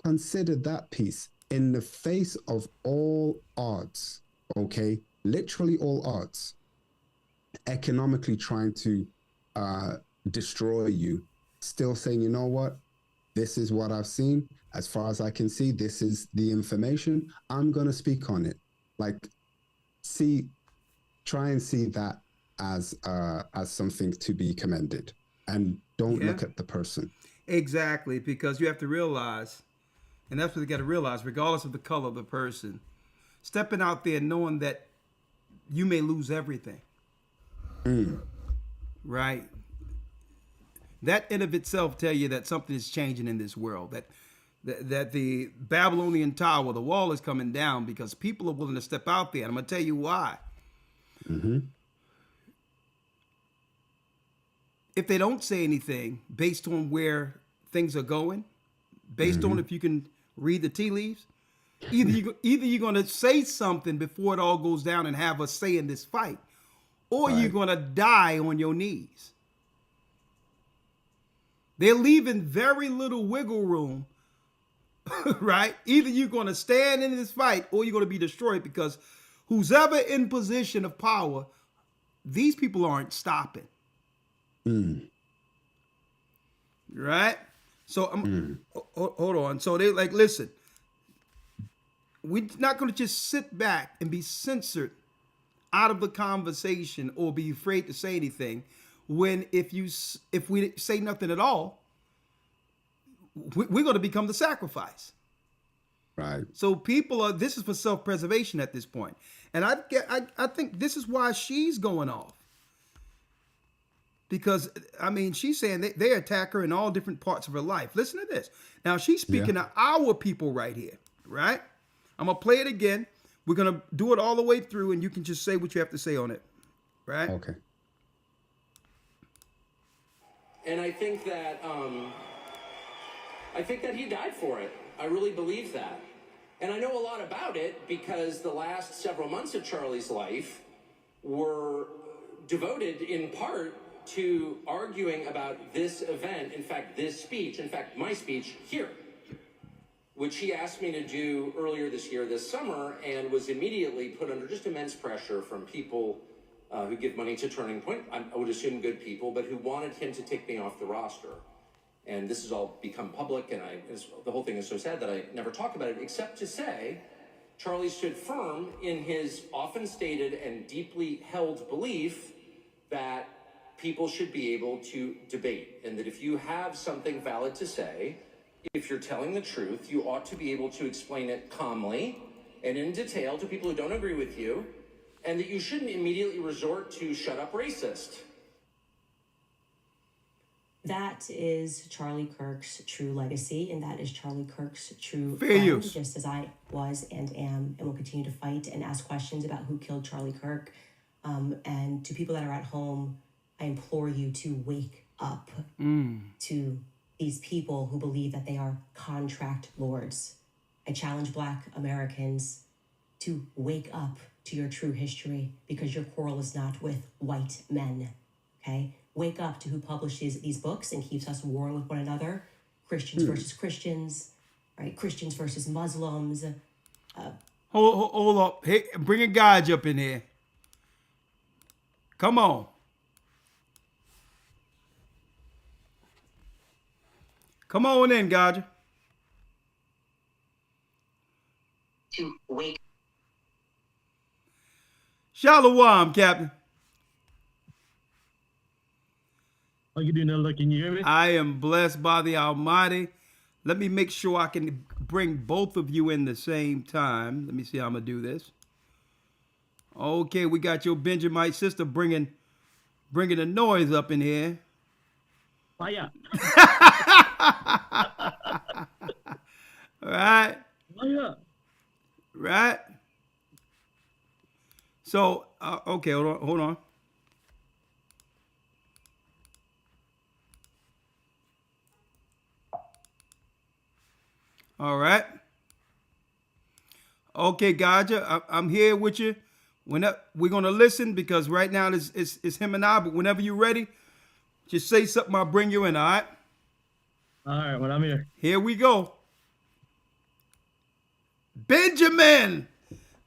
Consider that piece in the face of all odds, okay? Literally all odds. Economically trying to destroy you, still saying, you know what? This is what I've seen. As far as I can see, this is the information. I'm going to speak on it. Like, try and see that as something to be commended, and don't look at the person.
Exactly, because you have to realize, and that's what you got to realize, regardless of the color of the person, stepping out there knowing that you may lose everything. Right? That in of itself tell you that something is changing in this world, that the Babylonian tower, the wall is coming down because people are willing to step out there. And I'm going to tell you why. If they don't say anything based on where things are going, based on if you can read the tea leaves, either you're going to say something before it all goes down and have a say in this fight, or you're going to die on your knees. They're leaving very little wiggle room, right? Either you're going to stand in this fight or you're going to be destroyed, because who's ever in position of power, these people aren't stopping. Right? So hold on. So they're like, listen, we're not going to just sit back and be censored out of the conversation or be afraid to say anything, when if we say nothing at all, we're going to become the sacrifice.
Right.
So this is for self-preservation at this point. And I think this is why she's going off. Because, I mean, she's saying they attack her in all different parts of her life. Listen to this. Now, she's speaking to our people right here, right? I'm going to play it again. We're going to do it all the way through, and you can just say what you have to say on it, right?
Okay.
And I think that he died for it. I really believe that. And I know a lot about it because the last several months of Charlie's life were devoted in part to arguing about this event, in fact, this speech, in fact, my speech here, which he asked me to do earlier this year, this summer, and was immediately put under just immense pressure from people who give money to Turning Point. I would assume good people, but who wanted him to take me off the roster. And this has all become public, and the whole thing is so sad that I never talk about it, except to say Charlie stood firm in his often stated and deeply held belief that people should be able to debate, and that if you have something valid to say, if you're telling the truth, you ought to be able to explain it calmly and in detail to people who don't agree with you, and that you shouldn't immediately resort to shut up racist.
That is Charlie Kirk's true legacy, and that is Charlie Kirk's true
Fair
friend,
use.
just as I was and am and will continue to fight and ask questions about who killed Charlie Kirk. And to people that are at home, I implore you to wake up to these people who believe that they are contract lords. I challenge Black Americans to wake up to your true history, because your quarrel is not with white men, okay? Wake up to who publishes these books and keeps us warring with one another. Christians versus Christians, right? Christians versus Muslims.
Hold up. Hey, bring a Gocc up in here. Come on. Come on in, Gocc.
To wake.
Shalom, Captain.
How you doing, Elder? Can you hear me?
I am blessed by the Almighty. Let me make sure I can bring both of you in the same time. Let me see how I'm going to do this. Okay, we got your Benjamite sister bringing the noise up in here.
Fire.
Right?
Fire.
Right? So, okay, hold on. All right. Okay, Gocc, I'm here with you. We're going to listen, because right now it's him and I, but whenever you're ready, just say something, I'll bring you in, all right?
All right, well, I'm here.
Here we go. Benjamin,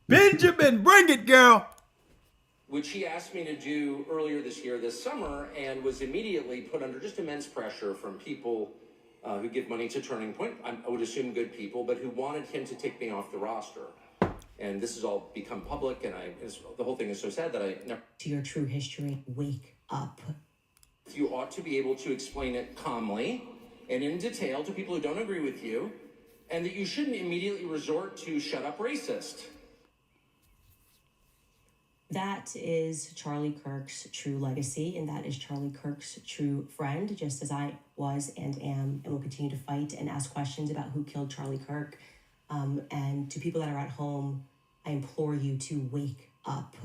bring it, girl.
Which he asked me to do earlier this summer, and was immediately put under just immense pressure from people who give money to Turning Point. I would assume good people, but who wanted him to take me off the roster. And this has all become public, and the whole thing is so sad that I never...
To your true history, wake up.
You ought to be able to explain it calmly and in detail to people who don't agree with you, and that you shouldn't immediately resort to shut up racist.
That is Charlie Kirk's true legacy, and that is Charlie Kirk's true friend, just as I was and am and will continue to fight and ask questions about who killed Charlie Kirk. And to people that are at home, I implore you to wake up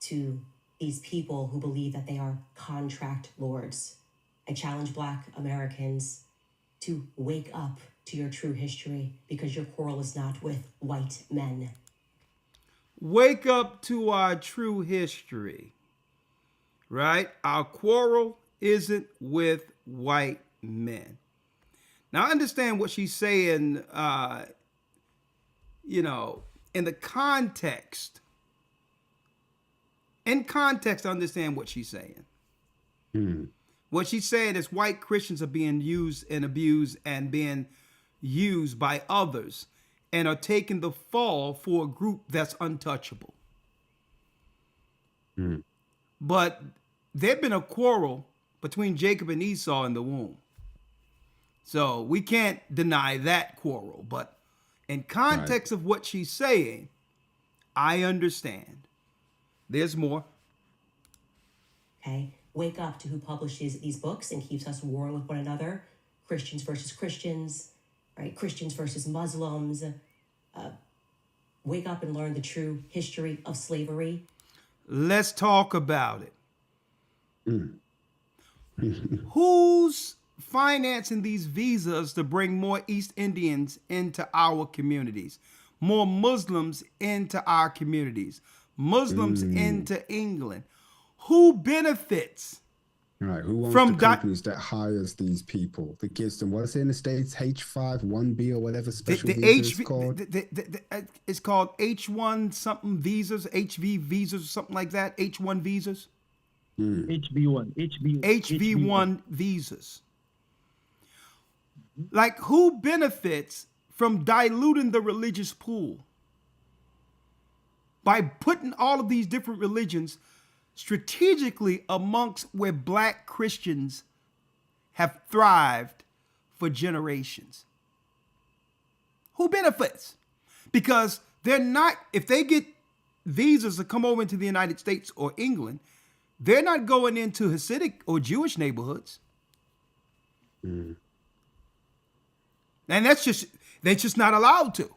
to these people who believe that they are contract lords. I challenge Black Americans to wake up to your true history, because your quarrel is not with white men.
Wake up to our true history, right? Our quarrel isn't with white men. Now, I understand what she's saying, in the context. In context, I understand what she's saying. What she's saying is white Christians are being used and abused and being used by others, and are taking the fall for a group that's untouchable. But there's been a quarrel between Jacob and Esau in the womb. So we can't deny that quarrel. But in context of what she's saying, I understand. There's more.
Okay, wake up to who publishes these books and keeps us warring with one another. Christians versus Christians, right? Christians versus Muslims. Wake up and learn the true history of slavery.
Let's talk about it. Who's financing these visas to bring more East Indians into our communities, more Muslims into our communities, Muslims into England? Who benefits?
Right, who owns
From
the companies that hires these people, that gives them, what is it in the States, H5, 1B or whatever special visa is called?
It's called H1 something visas, HV visas or something like that, H1 visas.
HB1.
HV1 visas. Like, who benefits from diluting the religious pool? By putting all of these different religions strategically amongst where black Christians have thrived for generations. Who benefits? Because they're not, if they get visas to come over into the United States or England, they're not going into Hasidic or Jewish neighborhoods. And they're just not allowed to.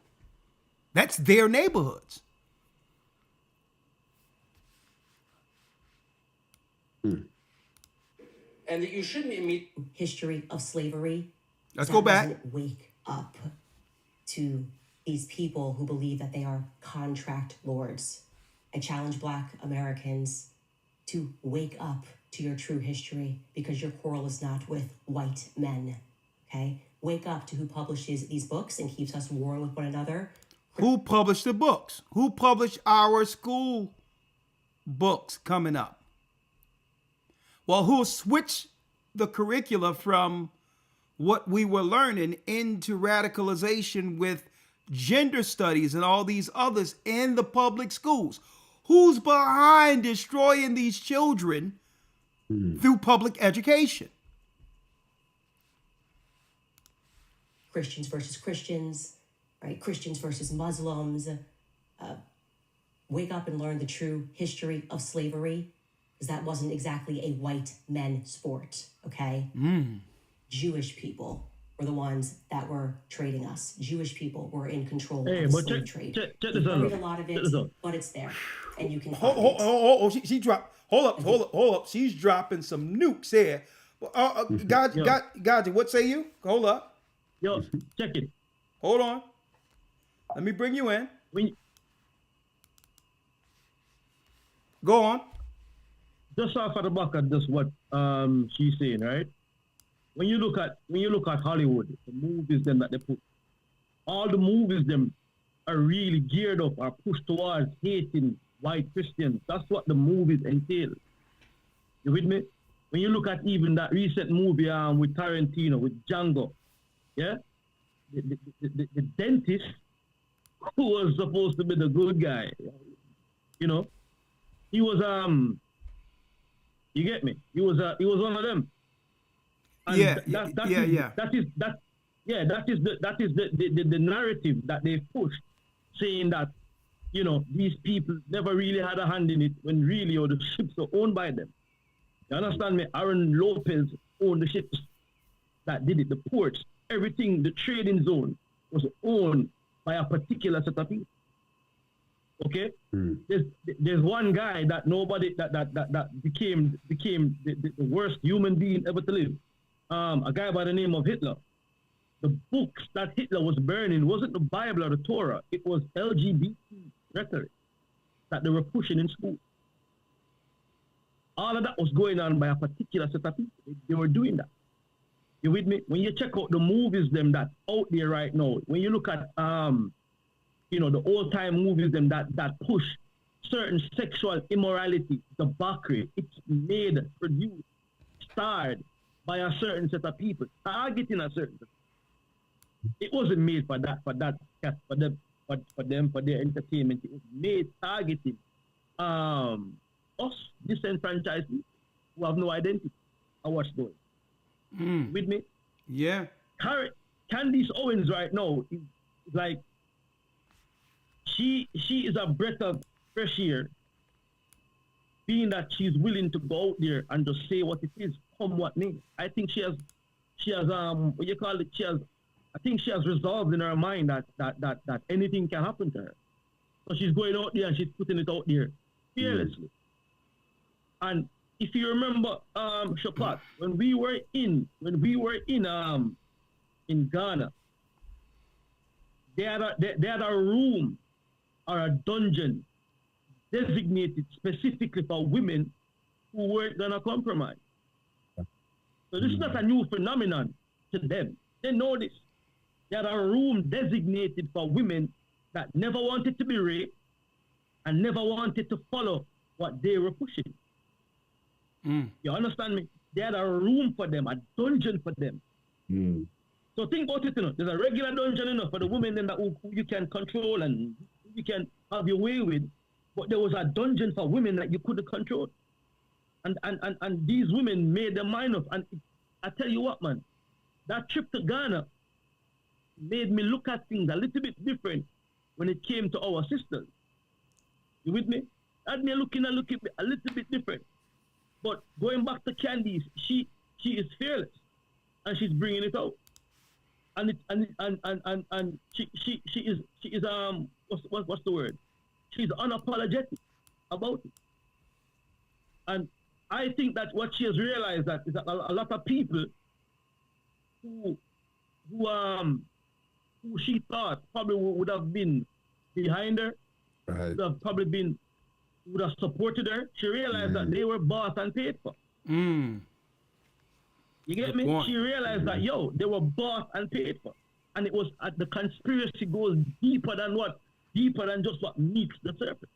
That's their neighborhoods.
And that you shouldn't meet
History of slavery.
Let's
that
go back.
doesn't wake up to these people who believe that they are contract lords. I challenge Black Americans to wake up to your true history, because your quarrel is not with white men, okay? Wake up to who publishes these books and keeps us warring with one another.
Who published the books? Who published our school books coming up? Well, who switched the curricula from what we were learning into radicalization with gender studies and all these others in the public schools? Who's behind destroying these children through public education?
Christians versus Christians, right? Christians versus Muslims. Wake up and learn the true history of slavery, because that wasn't exactly a white men sport, okay? Jewish people were the ones that were trading us. Jewish people were in control of the slave trade.
Check
You
this out.
buried a lot of it, but it's there, and you can find it.
She dropped. Hold up. She's dropping some nukes here. God, what say you? Hold up.
Yo, check it.
Hold on. Let me bring you in. Go on.
Just off of the back of just what she's saying, right? When you look at Hollywood, the movies them that they put, all the movies them are really geared up, are pushed towards hating white Christians. That's what the movies entail. You with me? When you look at even that recent movie with Tarantino, with Django, yeah, the dentist who was supposed to be the good guy, you know, he was you get me? He was one of them. And that is the narrative that they pushed, saying that, you know, these people never really had a hand in it, when really the ships are owned by them. You understand me? Aaron Lopez owned the ships that did it, the ports, everything, the trading zone was owned by a particular set of people. Okay? There's one guy that nobody that became the worst human being ever to live. A guy by the name of Hitler. The books that Hitler was burning wasn't the Bible or the Torah. It was LGBT rhetoric that they were pushing in school. All of that was going on by a particular set of people. They were doing that. You with me? When you check out the movies them that's out there right now, when you look at you know, the old time movies them that push certain sexual immorality, debauchery, it's made, produced, starred by a certain set of people, targeting a certain set. It wasn't made for their entertainment. It was made targeting us, disenfranchised people who have no identity. I watch those. With me?
Yeah.
Candice Owens right now is like, she is a breath of fresh air, being that she's willing to go out there and just say what it is, come what may. I think she has what you call it, I think she has resolved in her mind that anything can happen to her. So she's going out there and she's putting it out there fearlessly. And if you remember, Shapat, when we were in Ghana, they had a room or a dungeon designated specifically for women who weren't gonna compromise. So this is not a new phenomenon to them. They know this. They had a room designated for women that never wanted to be raped and never wanted to follow what they were pushing. You understand me? They had a room for them, a dungeon for them. So think about it, you know. There's a regular dungeon enough for the women then that who you can control and you can have your way with. But there was a dungeon for women that you couldn't control. And these women made their mind up. And I tell you what, man, that trip to Ghana made me look at things a little bit different when it came to our sisters. You with me? Had me looking a little bit different. But going back to Candice, she is fearless and she's bringing it out. And she is what's the word? She's unapologetic about it. And I think that what she has realized that is that a lot of people who she thought probably would have been behind her,
Right.
would have supported her. She realized that they were bought and paid for.
Mm.
You get
Good
me?
point.
She realized that they were bought and paid for, and it was the conspiracy goes deeper than just what meets the surface.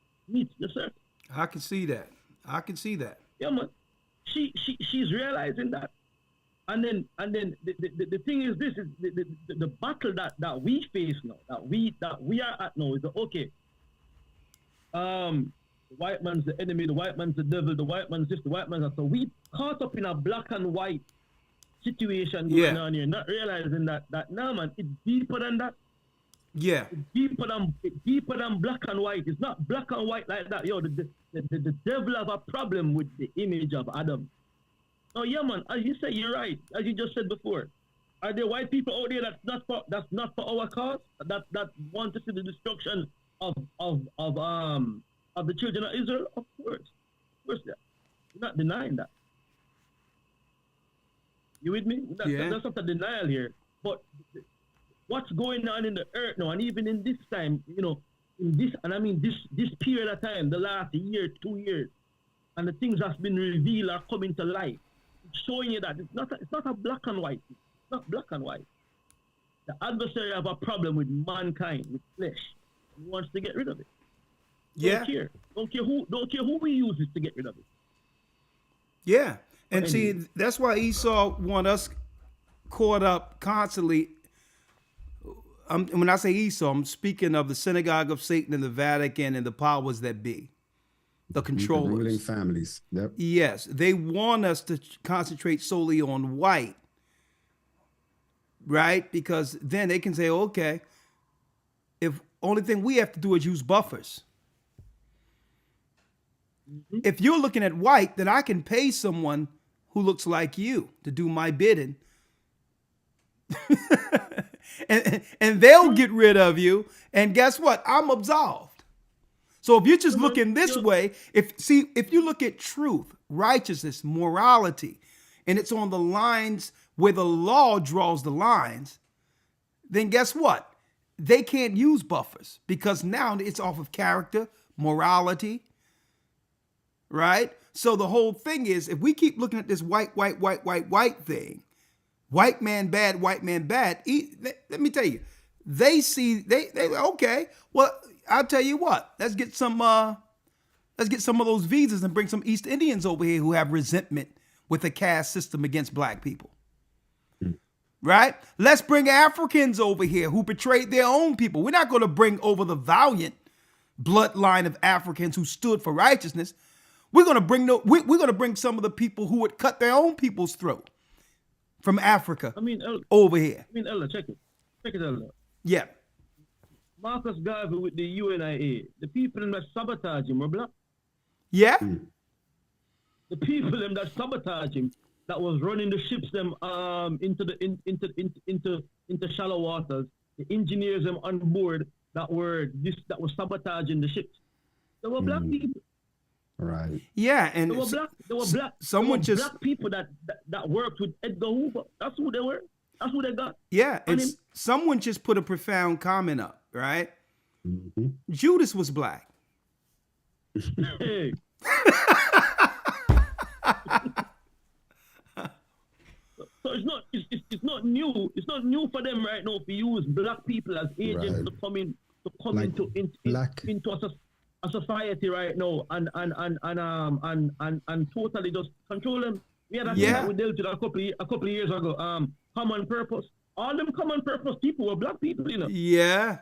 I can see that.
Yeah, man. She's realizing that, and then the thing is this is the battle that we face now, that we are at now is that, okay. The white man's the enemy, the white man's the devil, the white man's this, the white man's that. So we caught up in a black and white situation going on here, not realizing that nah, man, it's deeper than that.
Yeah.
It's deeper than black and white. It's not black and white like that. Yo, the devil have a problem with the image of Adam. Oh yeah, man. As you say, you're right. As you just said before, are there white people out there that's not for our cause? That want to see the destruction of the children of Israel? Of course, we're not denying that. You with me? That's not a denial here. But what's going on in the earth now, and even in this time, you know, in this, and I mean this period of time, the last year, 2 years, and the things that's been revealed are coming to light, it's showing you that it's not a black and white. It's not black and white. The adversary have a problem with mankind, with flesh. He wants to get rid of it. Don't care who he uses to get rid of it.
Yeah. And see, that's why Esau want us caught up constantly. When I say Esau, I'm speaking of the synagogue of Satan and the Vatican and the powers that be, the controllers.
The ruling families. Yep.
Yes. They want us to concentrate solely on white, right? Because then they can say, okay, if only thing we have to do is use buffers. Mm-hmm. If you're looking at white, then I can pay someone who looks like you to do my bidding. and they'll get rid of you. And guess what? I'm absolved. So if you're just looking this way, if you look at truth, righteousness, morality, and it's on the lines where the law draws the lines, then guess what? They can't use buffers because now it's off of character, morality, right? So the whole thing is, if we keep looking at this white thing, white man bad, let me tell you, they okay, well, I'll tell you what, let's get some of those visas and bring some East Indians over here who have resentment with the caste system against black people. Right? Let's bring Africans over here who betrayed their own people. We're not going to bring over the valiant bloodline of Africans who stood for righteousness. We're going to bring some of the people who would cut their own people's throat from Africa over here.
Ella, check it, Ella.
Yeah.
Marcus Garvey with the UNIA, the people that sabotage him were black.
Yeah.
The people that sabotage him, that was running the ships them into shallow waters, the engineers them on board that were sabotaging the ships. They were black people.
Right.
Yeah, and
they were black. Black people that worked with Edgar Hoover. That's who they were. That's who they got.
Yeah, and someone just put a profound comment up, right?
Mm-hmm.
Judas was black.
Hey. So it's not new. It's not new for them right now to use black people as agents to come into a society right now and totally just control them. We had a thing that we dealt with a couple of years ago. Common purpose, all them common purpose people were black people, you know.
Yeah.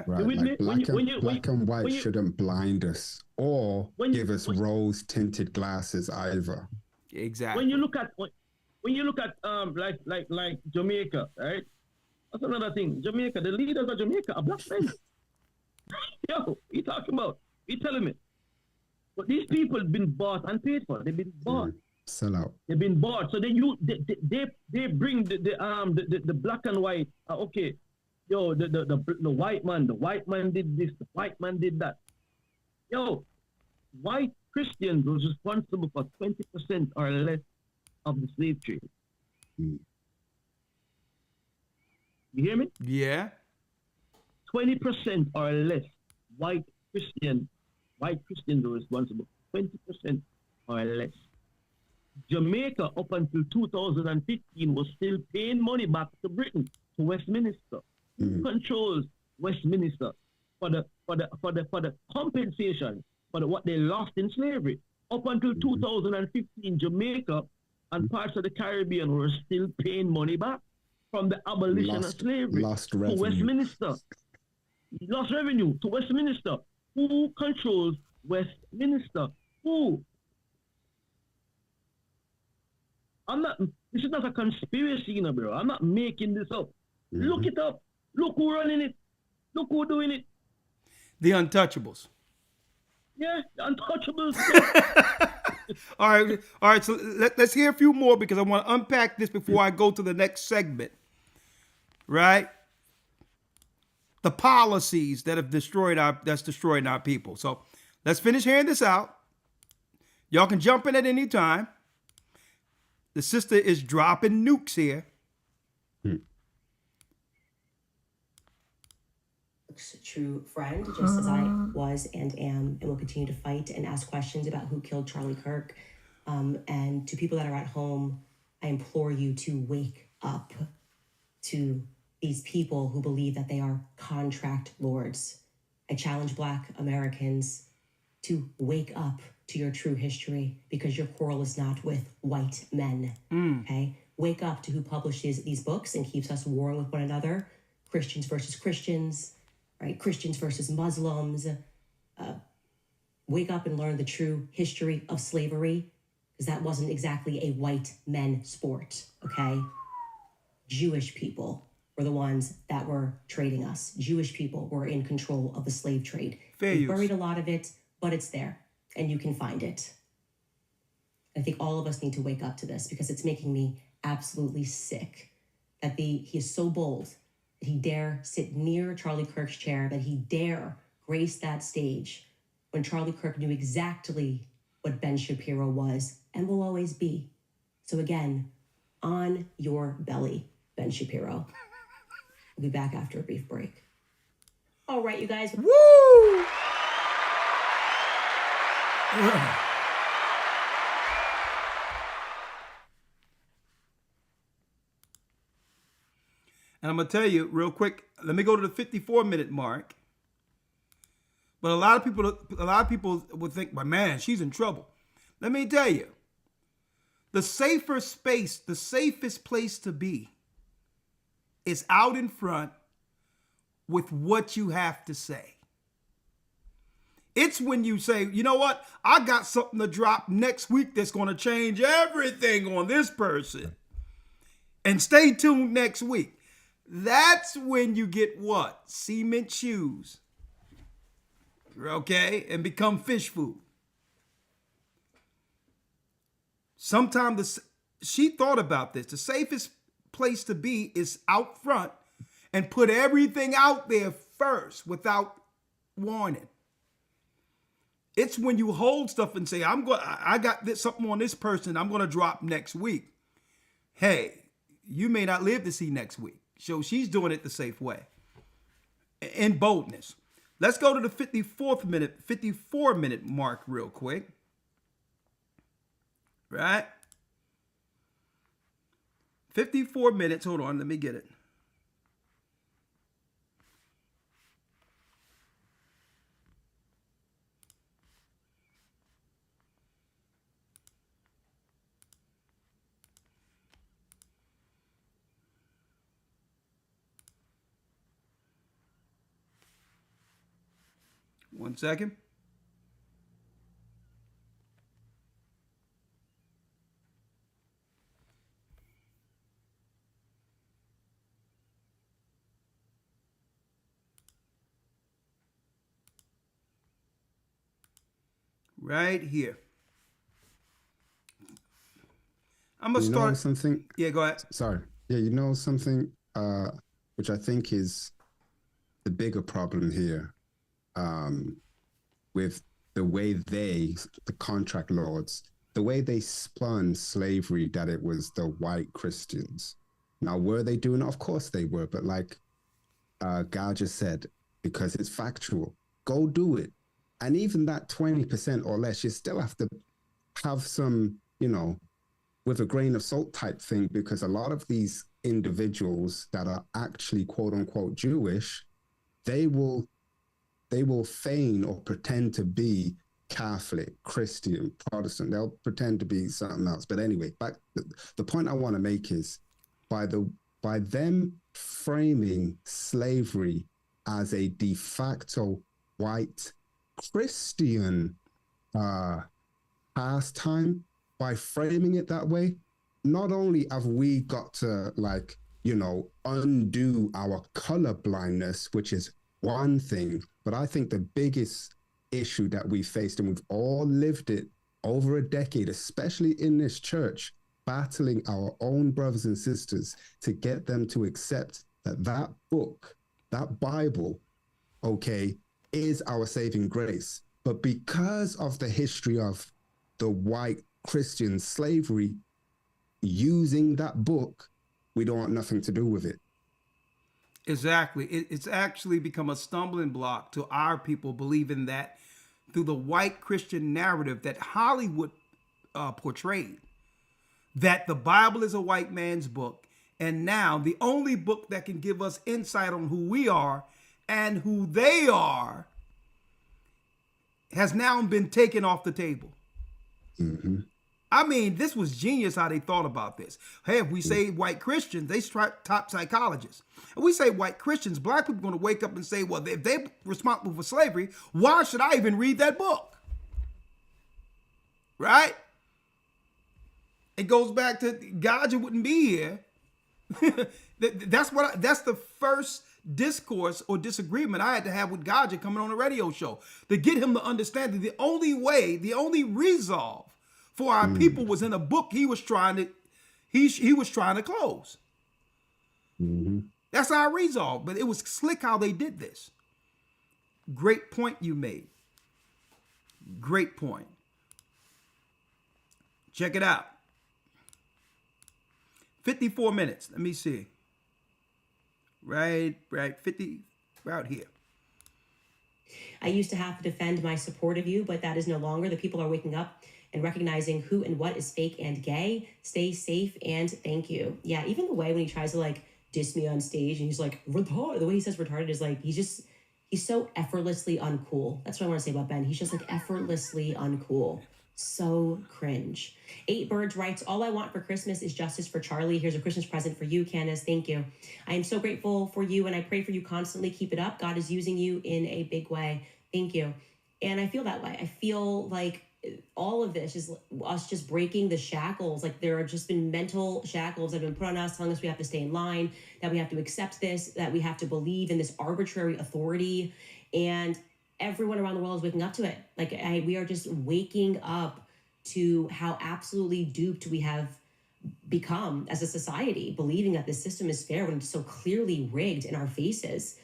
Right,
with me?
like
When
black and white
when you
shouldn't blind us or
when you
give us rose tinted glasses either.
Exactly.
when you look at like Jamaica, right? That's another thing. Jamaica, the leaders of Jamaica are black men. Yo, what you talking about? You telling me? But these people have been bought and paid for. They've been bought.
Sell out.
They've been bought. So they bring the black and white. Okay, yo, the white man. The white man did this. The white man did that. Yo, white Christians was responsible for 20% or less of the slave trade.
Mm.
You hear me?
Yeah.
20% or less white Christians were responsible. 20% or less. Jamaica up until 2015 was still paying money back to Britain, to Westminster. Who controls Westminster for the compensation for what they lost in slavery? Up until 2015, Jamaica and parts of the Caribbean were still paying money back from the abolition of slavery to Westminster. Lost revenue to Westminster. Who controls Westminster? Who? This is not a conspiracy, you know, bro. I'm not making this up. Look it up. Look who running it. Look who doing it.
The Untouchables.
Yeah, the Untouchables.
All right. So let's hear a few more because I want to unpack this before I go to the next segment. Right? The policies that have destroyed our people. So let's finish hearing this out. Y'all can jump in at any time. The sister is dropping nukes here.
A true friend, just as I was and am and will continue to fight and ask questions about who killed Charlie Kirk. And to people that are at home, I implore you to wake up to these people who believe that they are contract lords. I challenge Black Americans to wake up to your true history because your quarrel is not with white men, okay? Wake up to who publishes these books and keeps us warring with one another. Christians versus Christians, right? Christians versus Muslims. Wake up and learn the true history of slavery because that wasn't exactly a white men sport, okay? Jewish people were the ones that were trading us. Jewish people were in control of the slave trade. They buried a lot of it, but it's there and you can find it. I think all of us need to wake up to this because it's making me absolutely sick that he is so bold that he dare sit near Charlie Kirk's chair, that he dare grace that stage when Charlie Kirk knew exactly what Ben Shapiro was and will always be. So again, on your belly, Ben Shapiro. We'll be back after a brief break. All right, you guys.
Woo! And I'm going to tell you real quick, let me go to the 54-minute mark. But a lot of people would think, "My man, she's in trouble." Let me tell you, the safest place to be is out in front with what you have to say. It's when you say, "You know what? I got something to drop next week that's going to change everything on this person. And stay tuned next week." That's when you get what? Cement shoes. Okay? And become fish food. Sometimes she thought about this. The safest place to be is out front and put everything out there first without warning. It's when you hold stuff and say, I got something on this person I'm going to drop next week. Hey, you may not live to see next week. So she's doing it the safe way. In boldness. Let's go to the 54-minute mark real quick. Right? 54 minutes. Hold on, let me get it. 1 second. Right here. I'm gonna start
something.
Yeah, go ahead.
Sorry. Yeah, you know something, which I think is the bigger problem here, with the way the contract lords, the way they spun slavery, that it was the white Christians. Now, were they doing it? Of course they were, but like Gal just said, because it's factual, go do it. And even that 20% or less, you still have to have some, with a grain of salt type thing, because a lot of these individuals that are actually quote unquote Jewish, they will feign or pretend to be Catholic, Christian, Protestant. They'll pretend to be something else. But anyway, the point I want to make is by them framing slavery as a de facto white Christian pastime, by framing it that way, not only have we got to undo our color blindness, which is one thing, but I think the biggest issue that we faced, and we've all lived it over a decade, especially in this church, battling our own brothers and sisters to get them to accept that book, that Bible, okay, is our saving grace. But because of the history of the white Christian slavery using that book, we don't want nothing to do with it.
Exactly. It's actually become a stumbling block to our people believing that through the white Christian narrative that Hollywood portrayed, that the Bible is a white man's book. And now the only book that can give us insight on who we are and who they are has now been taken off the table.
Mm-hmm.
I mean, this was genius how they thought about this. Hey, if we say white Christians, they top psychologists. And we say white Christians, black people are going to wake up and say, well, if they're responsible for slavery, why should I even read that book? Right? It goes back to God, you wouldn't be here. That's the first discourse or disagreement I had to have with Gocc coming on a radio show, to get him to understand that the only way, the only resolve for our people was in a book he was trying to close.
Mm-hmm.
That's our resolve. But it was slick how they did this. Great point you made. Great point. Check it out. 54 minutes. Let me see. Right, 50, right here.
I used to have to defend my support of you, but that is no longer. The people are waking up and recognizing who and what is fake and gay. Stay safe and thank you. Yeah, even the way when he tries to diss me on stage and he's like, retarded. The way he says retarded is he's so effortlessly uncool. That's what I want to say about Ben. He's just effortlessly uncool. So cringe. 8 Birds writes, all I want for Christmas is justice for Charlie. Here's a Christmas present for you, Candace. Thank you. I am so grateful for you and I pray for you constantly. Keep it up. God is using you in a big way. Thank you. And I feel that way. I feel like all of this is us just breaking the shackles. There have just been mental shackles that have been put on us, telling us we have to stay in line, that we have to accept this, that we have to believe in this arbitrary authority. And everyone around the world is waking up to it. We are just waking up to how absolutely duped we have become as a society, believing that the system is fair when it's so clearly rigged in our faces.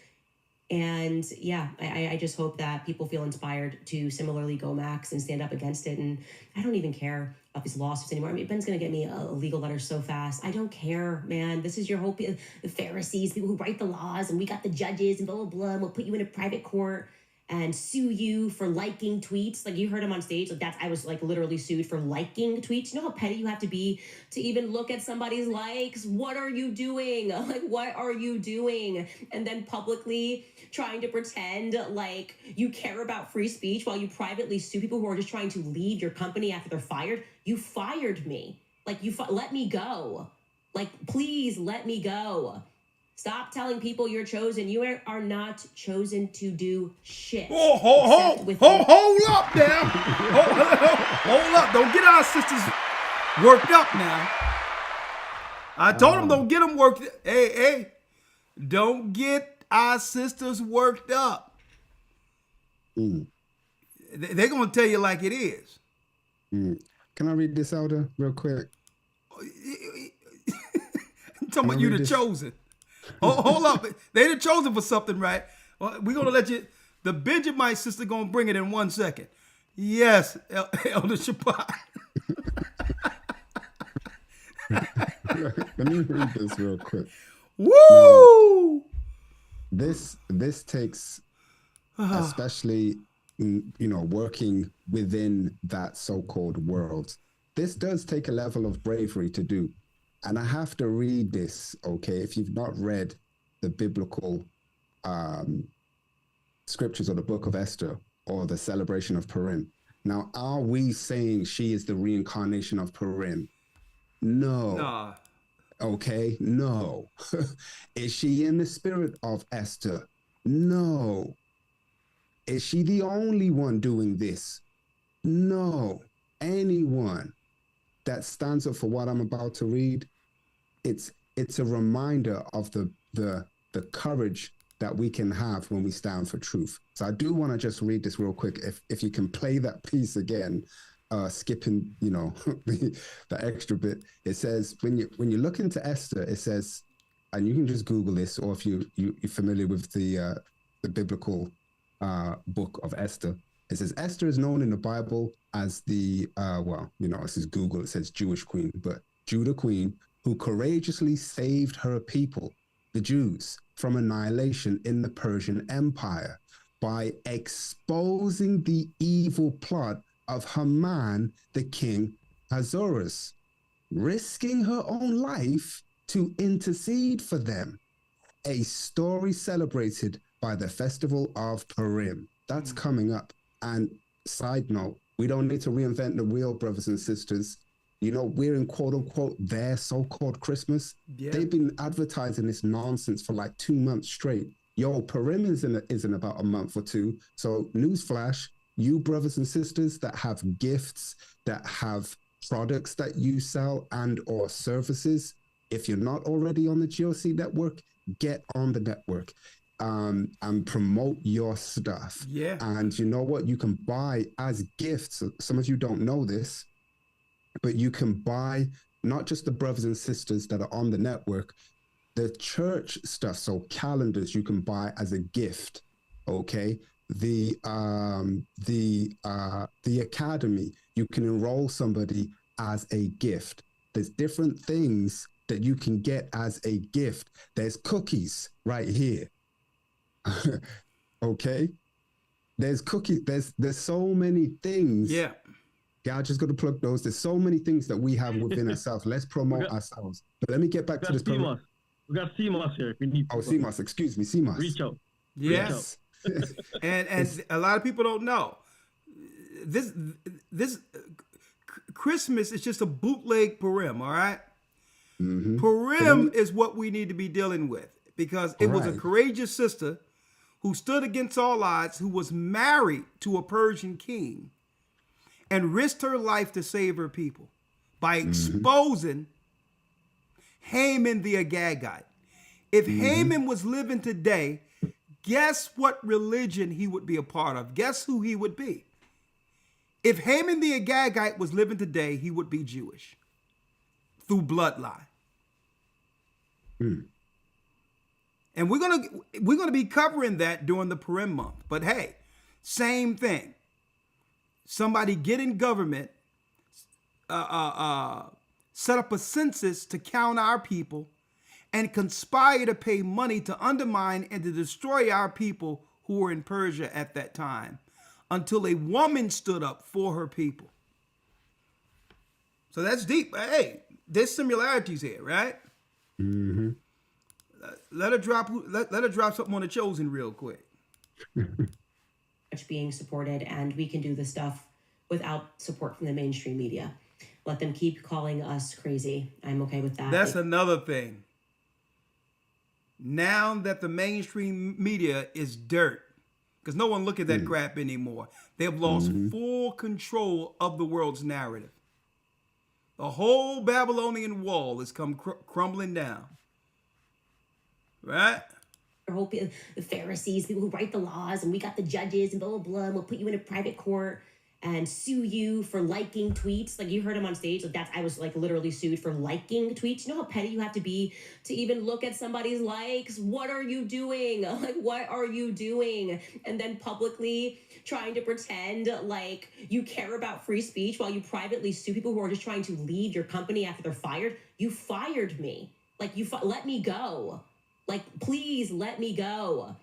And yeah, I just hope that people feel inspired to similarly go max and stand up against it. And I don't even care about these lawsuits anymore. I mean, Ben's going to get me a legal letter so fast. I don't care, man. This is your hope. The Pharisees, people who write the laws, and we got the judges and blah, blah, blah. And we'll put you in a private court and sue you for liking tweets. You heard him on stage. I was literally sued for liking tweets. You know how petty you have to be to even look at somebody's likes? What are you doing? What are you doing? And then publicly trying to pretend you care about free speech while you privately sue people who are just trying to leave your company after they're fired. You fired me. Let me go. Please let me go. Stop telling people you're chosen. You are not chosen to do shit.
Hold up now. Hold up. Don't get our sisters worked up now. I told them don't get them worked. Hey, don't get our sisters worked up. They're going to tell you like it is.
Can I read this out real quick?
I'm talking about you the chosen. Hold up. They the chosen for something, right? Well, we're going to let you. The Benjamite sister going to bring it in 1 second. Yes, Elder Shabbat.
Let me read this real quick.
Woo!
Now, this takes, especially, working within that so-called world. This does take a level of bravery to do. And I have to read this, okay? If you've not read the biblical scriptures or the book of Esther or the celebration of Purim. Now, are we saying she is the reincarnation of Purim? No.
Nah.
Okay, no. Is she in the spirit of Esther? No. Is she the only one doing this? No. Anyone that stands up for what I'm about to read, it's a reminder of the courage that we can have when we stand for truth. So I do want to just read this real quick. If you can play that piece again, skipping, the extra bit. It says when you look into Esther, it says, and you can just Google this, or if you're familiar with the biblical book of Esther, it says Esther is known in the Bible as the this is Google. It says Jewish queen, but Judah queen who courageously saved her people, the Jews, from annihilation in the Persian Empire by exposing the evil plot of Haman, the king Ahasuerus, risking her own life to intercede for them. A story celebrated by the festival of Purim. That's coming up. And side note, we don't need to reinvent the wheel, brothers and sisters. We're in quote unquote their so-called Christmas. Yeah. They've been advertising this nonsense for like 2 months straight. Purim isn't about a month or two. So newsflash, you brothers and sisters that have gifts, that have products that you sell and or services, if you're not already on the GOC network, get on the network and promote your stuff.
Yeah.
And you know what? You can buy as gifts. Some of you don't know this, but you can buy not just the brothers and sisters that are on the network, the church stuff. So calendars you can buy as a gift. Okay. The academy, you can enroll somebody as a gift. There's different things that you can get as a gift. There's cookies right here. Okay. There's cookies. There's so many things.
Yeah.
God just got to plug those. There's so many things that we have within ourselves. Let's promote ourselves. But let me get back to this.
We got CMOS here. If we need.
Oh, CMOS. Excuse me, CMOS.
Reach out.
Yes. and a lot of people don't know this Christmas is just a bootleg Purim. All right. Mm-hmm. Purim is what we need to be dealing with, because it was a courageous sister who stood against all odds, who was married to a Persian king and risked her life to save her people by exposing Haman the Agagite. If Haman was living today, guess what religion he would be a part of? Guess who he would be? If Haman the Agagite was living today, he would be Jewish through bloodline. And we're gonna be covering that during the Purim month. But hey, same thing. Somebody get in government, set up a census to count our people, and conspire to pay money to undermine and to destroy our people who were in Persia at that time, until a woman stood up for her people. So that's deep. Hey, there's similarities here, right? Mm-hmm. Let her drop something on the chosen real quick.
Being supported, and we can do this stuff without support from the mainstream media. Let them keep calling us crazy. I'm okay with that.
That's another thing. now that the mainstream media is dirt, because no one look at that crap anymore. They have lost full control of the world's narrative. The whole Babylonian wall has come crumbling down. Right?
The Pharisees, people who write the laws, and we got the judges and blah, blah, blah, and we'll put you in a private court and sue you for liking tweets. Like, you heard him on stage. Like, I was like literally sued for liking tweets. You know how petty you have to be to even look at somebody's likes? What are you doing? Like, what are you doing? And then publicly trying to pretend like you care about free speech while you privately sue people who are just trying to leave your company after they're fired. You fired me. Like, let me go. Like, please let me go.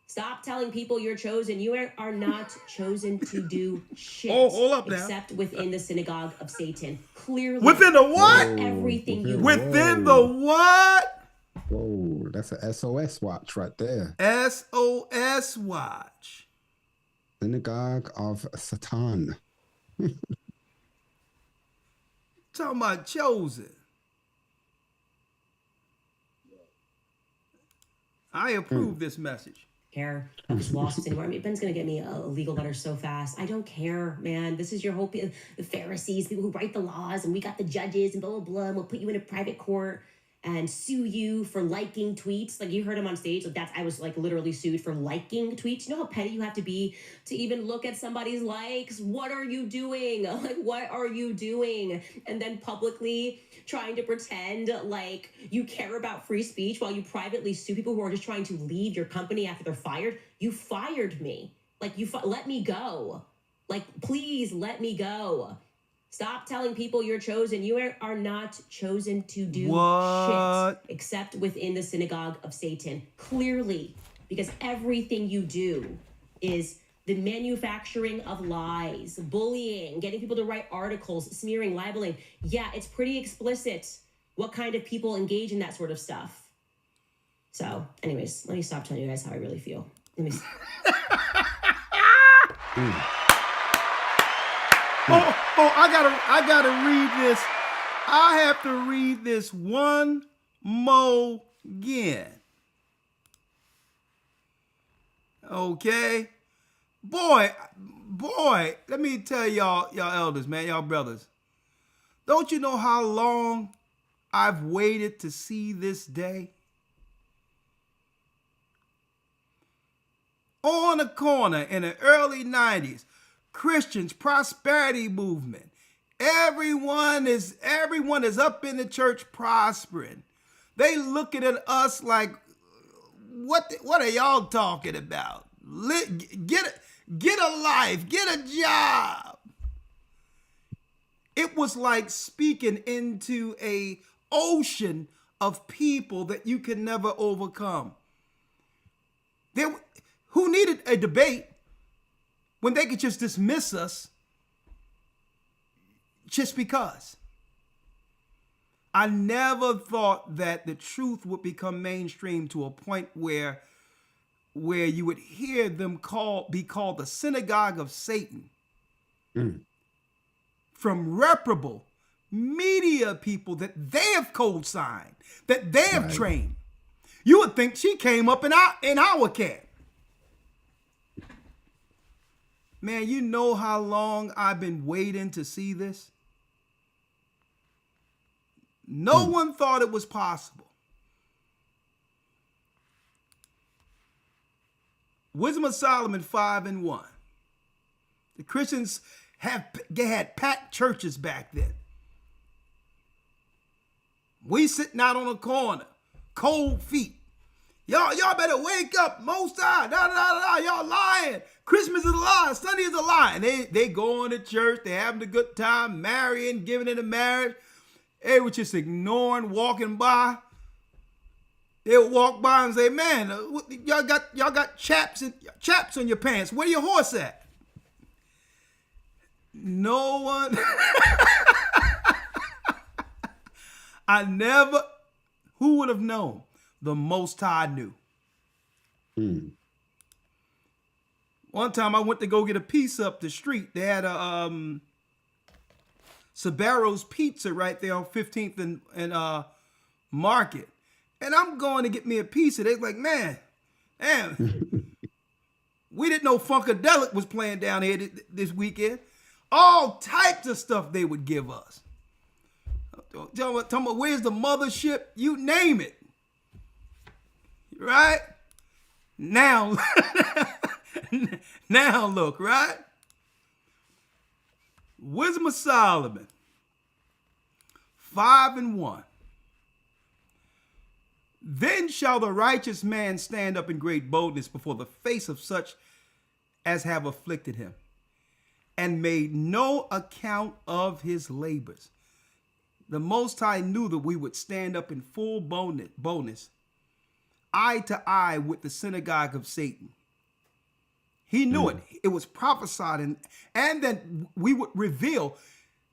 Stop telling people you're chosen. You are not chosen to do shit.
Oh, hold up now.
Except within the synagogue of Satan. Clearly.
Within the what?
Everything you
Within the what?
Whoa, that's a SOS watch right there.
SOS watch.
Synagogue of Satan.
Talking about chosen. I approve this message.
Care of this lawsuits anymore. I mean, Ben's gonna get me a legal letter so fast. I don't care, man. This is your whole the Pharisees, people who write the laws, and we got the judges and blah blah blah. And we'll put you in a private court and sue you for liking tweets. Like, you heard him on stage. Like, I was like literally sued for liking tweets. You know how petty you have to be to even look at somebody's likes? What are you doing? Like, what are you doing? And then publicly trying to pretend like you care about free speech while you privately sue people who are just trying to leave your company after they're fired. You fired me. Like, let me go. Like, please let me go. Stop telling people you're chosen. You are not chosen to do shit except within the synagogue of Satan. Clearly, because everything you do is the manufacturing of lies, bullying, getting people to write articles, smearing, libeling. Yeah, it's pretty explicit what kind of people engage in that sort of stuff. So, anyways, let me stop telling you guys how I really feel. Let me.
I gotta read this. I have to read this one more again. Okay? Boy, let me tell y'all elders, man, y'all brothers. Don't you know how long I've waited to see this day? On the corner in the early 90s, Christians, prosperity movement. Everyone is up in the church prospering. They looking at us like, what are y'all talking about? Get a life, get a job. It was like speaking into a ocean of people that you could never overcome. Who needed a debate when they could just dismiss us just because? I never thought that the truth would become mainstream to a point where you would hear them be called the synagogue of Satan. From reputable media people that they have co-signed, that they have trained. You would think she came up in our camp. Man, you know how long I've been waiting to see this? No one thought it was possible. Wisdom of Solomon 5:1. The Christians had packed churches back then. We sitting out on a corner, cold feet. Y'all better wake up, Most High. Y'all lying. Christmas is a lie. Sunday is a lie. And they going to church. They having a good time, marrying, giving into marriage. They were just ignoring, walking by. They would walk by and say, "Man, y'all got chaps on your pants. Where your horse at?" No one. Who would have known? The Most High knew. One time I went to go get a pizza up the street. They had a Sabaro's Pizza right there on 15th and Market. And I'm going to get me a piece of it. Like, man, we didn't know Funkadelic was playing down here this weekend. All types of stuff they would give us. Talking about where's the mothership? You name it. Right? Now, now look, right? Wisdom of Solomon, 5:1. Then shall the righteous man stand up in great boldness before the face of such as have afflicted him, and made no account of his labors. The Most High knew that we would stand up in full boldness, eye to eye with the synagogue of Satan. He knew it. It was prophesied, and then we would reveal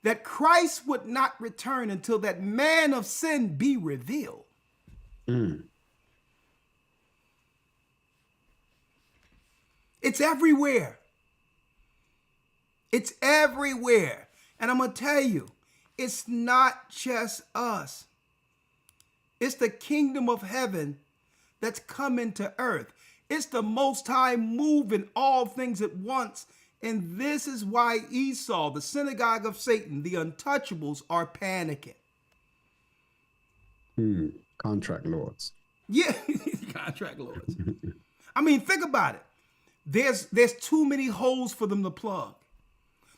that Christ would not return until that man of sin be revealed. It's everywhere. It's everywhere. And I'm going to tell you, it's not just us. It's the kingdom of heaven that's coming to earth. It's the Most High moving all things at once. And this is why Esau, the synagogue of Satan, the untouchables are panicking.
Contract lords.
Yeah, contract lords. I mean, think about it. There's too many holes for them to plug.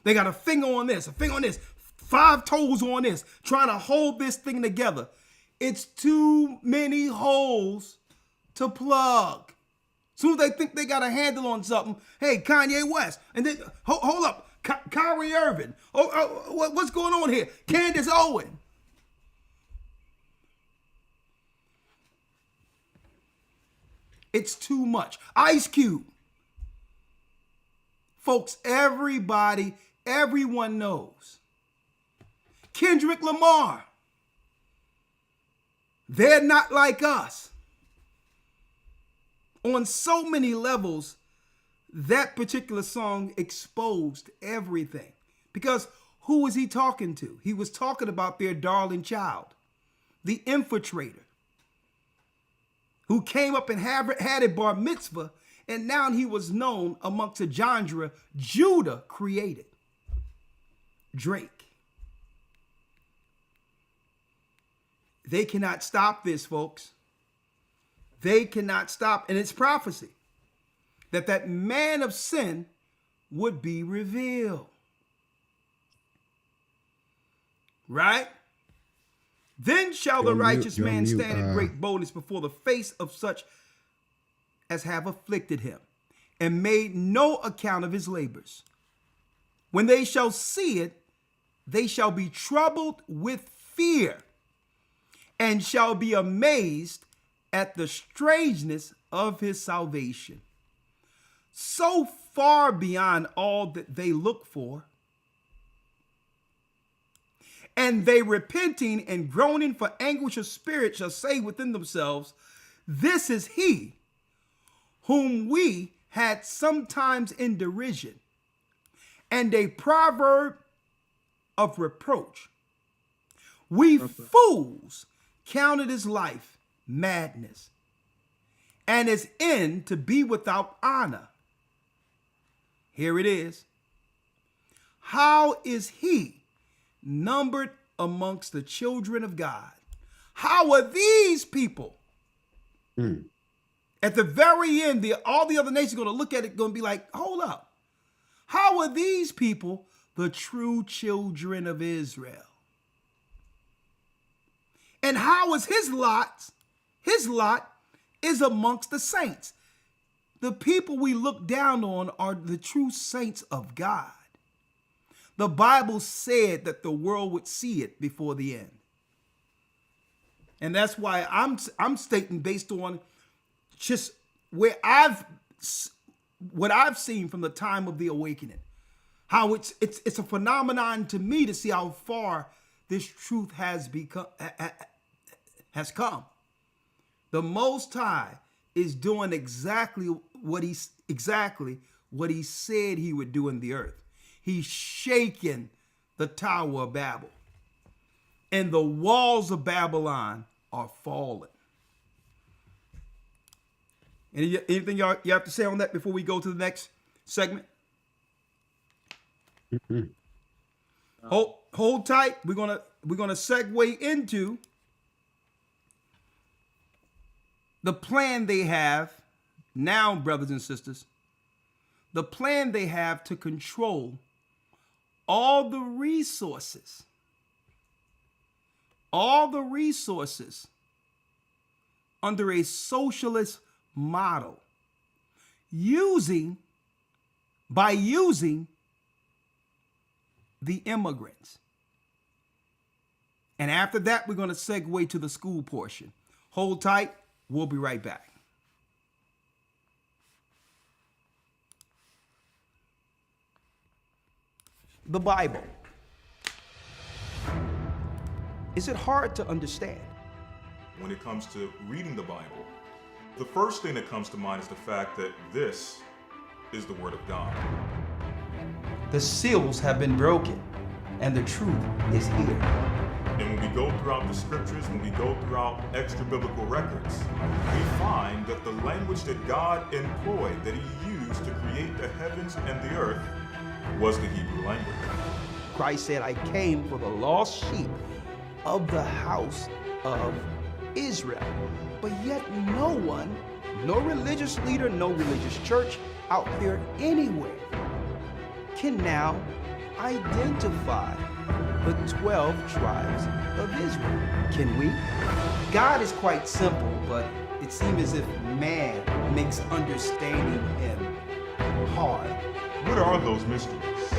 They got a finger on this, a finger on this, 5 toes on this, trying to hold this thing together. It's too many holes to plug. As soon as they think they got a handle on something, hey, Kanye West, and then hold up, Kyrie Irving. What's going on here? Candace Owen. It's too much. Ice Cube. Folks, everyone knows. Kendrick Lamar. They're not like us. On so many levels, that particular song exposed everything. Because who was he talking to? He was talking about their darling child, the infiltrator, who came up and had a bar mitzvah, and now he was known amongst the genre Judah created. Drake. They cannot stop this, folks. They cannot stop. And it's prophecy that man of sin would be revealed. Right? Then shall the righteous man stand in great boldness before the face of such as have afflicted him, and made no account of his labors. When they shall see it, they shall be troubled with fear, and shall be amazed at the strangeness of his salvation. So far beyond all that they look for. And they repenting and groaning for anguish of spirit shall say within themselves, this is he whom we had sometimes in derision, and a proverb of reproach. We fools counted his life madness, and his end to be without honor. Here it is. How is he numbered amongst the children of God? How are these people? At the very end, all the other nations are going to look at it, going to be like, hold up. How are these people the true children of Israel? And how is his lot? His lot is amongst the saints. The people we look down on are the true saints of God. The Bible said that the world would see it before the end. And that's why I'm stating based on just what I've seen from the time of the awakening. How it's a phenomenon to me to see how far this truth has come. The Most High is doing exactly what he said he would do in the earth. He's shaking the Tower of Babel, and the walls of Babylon are falling. Anything you have to say on that before we go to the next segment? Hold tight. We're gonna segue into the plan they have now, brothers and sisters. The plan they have to control all the resources under a socialist model, by using the immigrants. And after that, we're going to segue to the school portion. Hold tight. We'll be right back. The Bible. Is it hard to understand?
When it comes to reading the Bible, the first thing that comes to mind is the fact that this is the Word of God.
The seals have been broken, and the truth is here.
And when we go throughout the scriptures, when we go throughout extra biblical records, we find that the language that God employed, that He used to create the heavens and the earth, was the Hebrew language.
Christ said, I came for the lost sheep of the house of Israel. But yet no one, no religious leader, no religious church out there anywhere can now identify the 12 tribes of Israel. Can we? God is quite simple, but it seems as if man makes understanding Him hard.
What are those mysteries?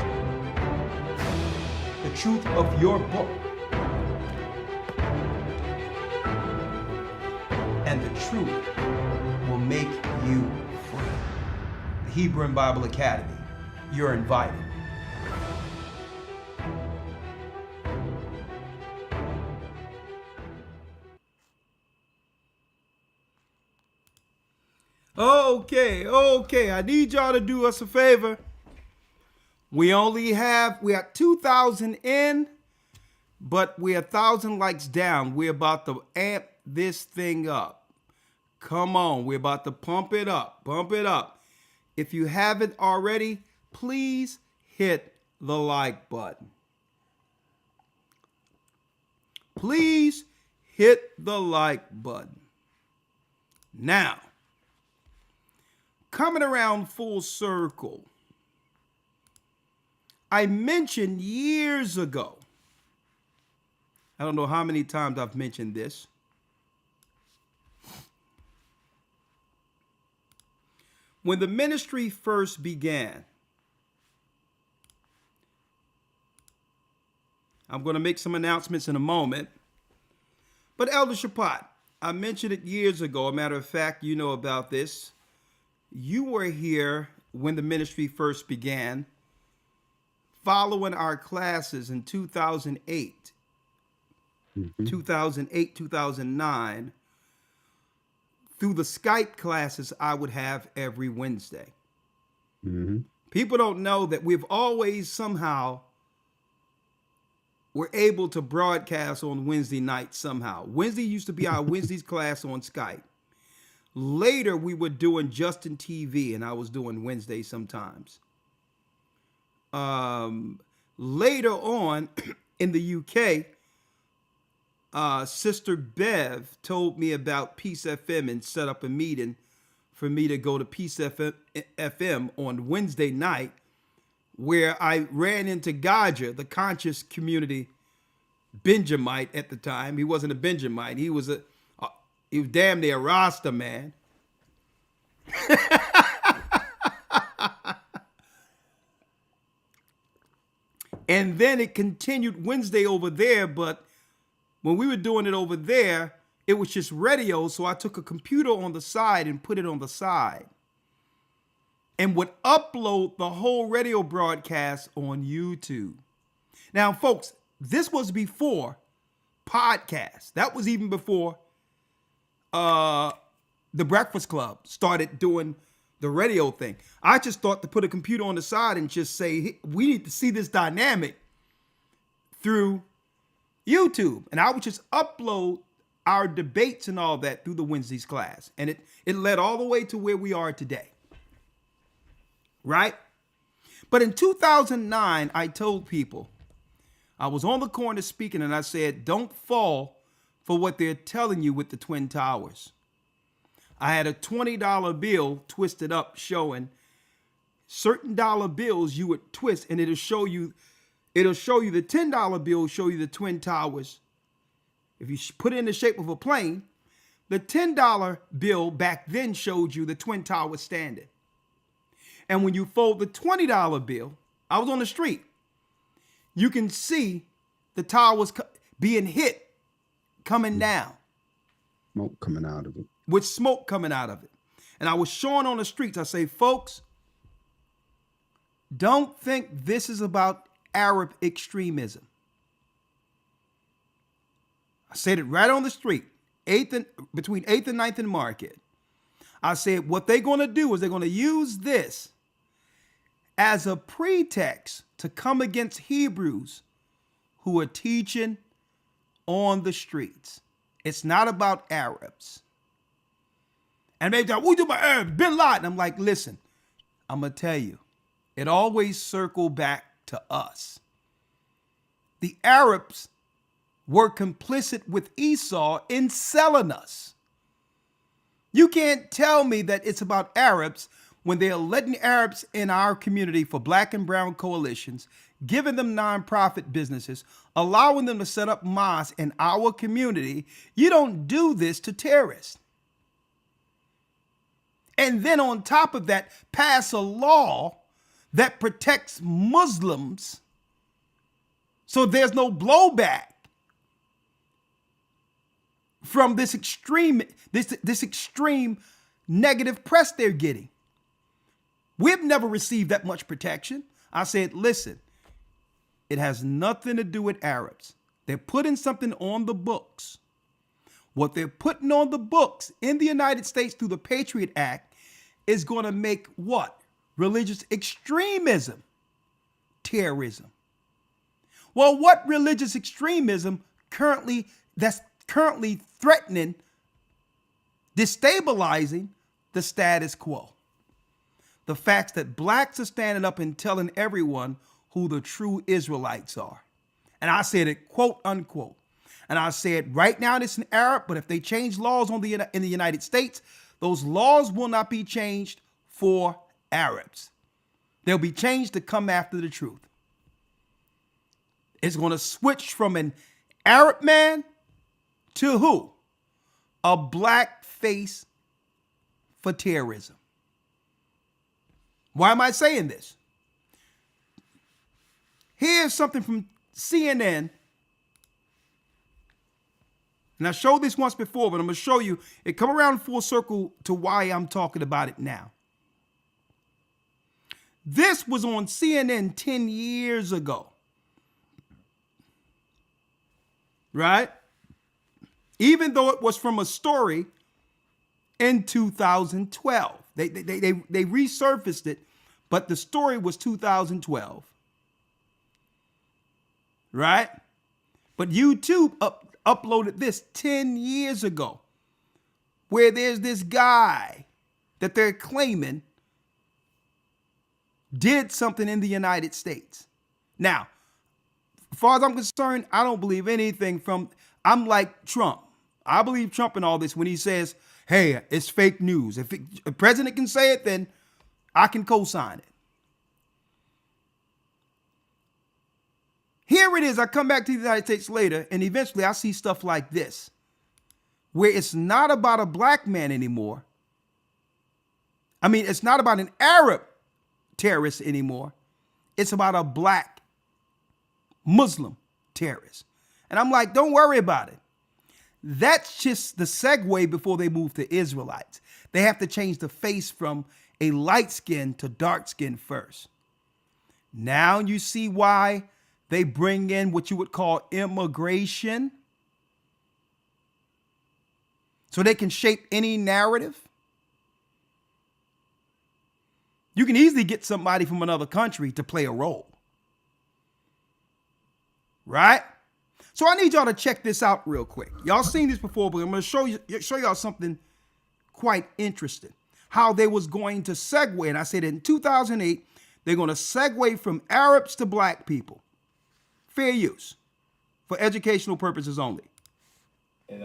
The truth of your book and the truth will make you free. The Hebrew and Bible Academy. You're invited. Okay. I need y'all to do us a favor. We are 2,000 in, but we're 1,000 likes down. We're about to amp this thing up. Come on, we're about to pump it up. If you haven't already, please hit the like button. Please hit the like button. Now, coming around full circle, I mentioned years ago, I don't know how many times I've mentioned this, when the ministry first began. I'm going to make some announcements in a moment. But Elder Shapat, I mentioned it years ago. A matter of fact, you know about this. You were here when the ministry first began, following our classes in 2008, 2009, through the Skype classes I would have every Wednesday. People don't know that we've always somehow were able to broadcast on Wednesday nights somehow. Wednesday used to be our Wednesday's class on Skype. Later, we were doing Justin TV, and I was doing Wednesday sometimes. Later on, in the UK, Sister Bev told me about Peace FM and set up a meeting for me to go to Peace FM on Wednesday night, where I ran into Gocc, the conscious community Benjamite at the time. He wasn't a Benjamite. He was damn near a Rasta man. And then it continued Wednesday over there, but when we were doing it over there, it was just radio, so I took a computer on the side and put it on the side and would upload the whole radio broadcast on YouTube. Now, folks, this was before podcasts. That was even before the Breakfast Club started doing the radio thing. I just thought to put a computer on the side and just say, hey, we need to see this dynamic through YouTube. And I would just upload our debates and all that through the Wednesdays class. And it led all the way to where we are today. Right? But in 2009, I told people, I was on the corner speaking and I said, don't fall for what they're telling you with the Twin Towers. I had a $20 bill twisted up showing certain dollar bills you would twist and it'll show you the $10 bill, show you the Twin Towers. If you put it in the shape of a plane, the $10 bill back then showed you the Twin Towers standing. And when you fold the $20 bill, I was on the street, you can see the towers being hit, coming down.
Smoke coming out of it.
With smoke coming out of it. And I was showing on the streets, I say, folks, don't think this is about Arab extremism. I said it right on the street, between 8th and 9th and Market. I said, what they're going to do is they're going to use this as a pretext to come against Hebrews who are teaching on the streets. It's not about Arabs. And maybe we do about Arabs, Bin Laden. I'm like, listen, I'm going to tell you, it always circled back to us. The Arabs were complicit with Esau in selling us. You can't tell me that it's about Arabs when they're letting Arabs in our community for black and brown coalitions, giving them nonprofit businesses, allowing them to set up mosques in our community. You don't do this to terrorists. And then on top of that, pass a law that protects Muslims so there's no blowback from this extreme negative press they're getting. We've never received that much protection. I said, listen, it has nothing to do with Arabs. They're putting something on the books. What they're putting on the books in the United States through the Patriot Act is going to make what? Religious extremism terrorism. Well, what religious extremism that's currently threatening, destabilizing the status quo? The facts that blacks are standing up and telling everyone who the true Israelites are. And I said it, quote unquote. And I said, right now it's an Arab, but if they change laws in the United States, those laws will not be changed for Arabs. They'll be changed to come after the truth. It's going to switch from an Arab man to who? A black face for terrorism. Why am I saying this? Here's something from CNN. And I showed this once before, but I'm going to show you. It come around full circle to why I'm talking about it now. This was on CNN 10 years ago. Right? Even though it was from a story in 2012. They resurfaced it, but the story was 2012. Right? But YouTube uploaded this 10 years ago, where there's this guy that they're claiming did something in the United States. Now, as far as I'm concerned, I don't believe anything I'm like Trump. I believe Trump in all this when he says, hey, it's fake news. If a president can say it, then I can co-sign it. Here it is. I come back to the United States later, and eventually I see stuff like this, where it's not about a black man anymore. I mean, it's not about an Arab terrorist anymore. It's about a black Muslim terrorist. And I'm like, don't worry about it. That's just the segue before they move to Israelites. They have to change the face from a light skin to dark skin first. Now you see why they bring in what you would call immigration, so they can shape any narrative. You can easily get somebody from another country to play a role. Right? So I need y'all to check this out real quick. Y'all seen this before, but I'm going to show y'all something quite interesting. How they was going to segue, and I said in 2008, they're going to segue from Arabs to black people. Fair use for educational purposes only.
It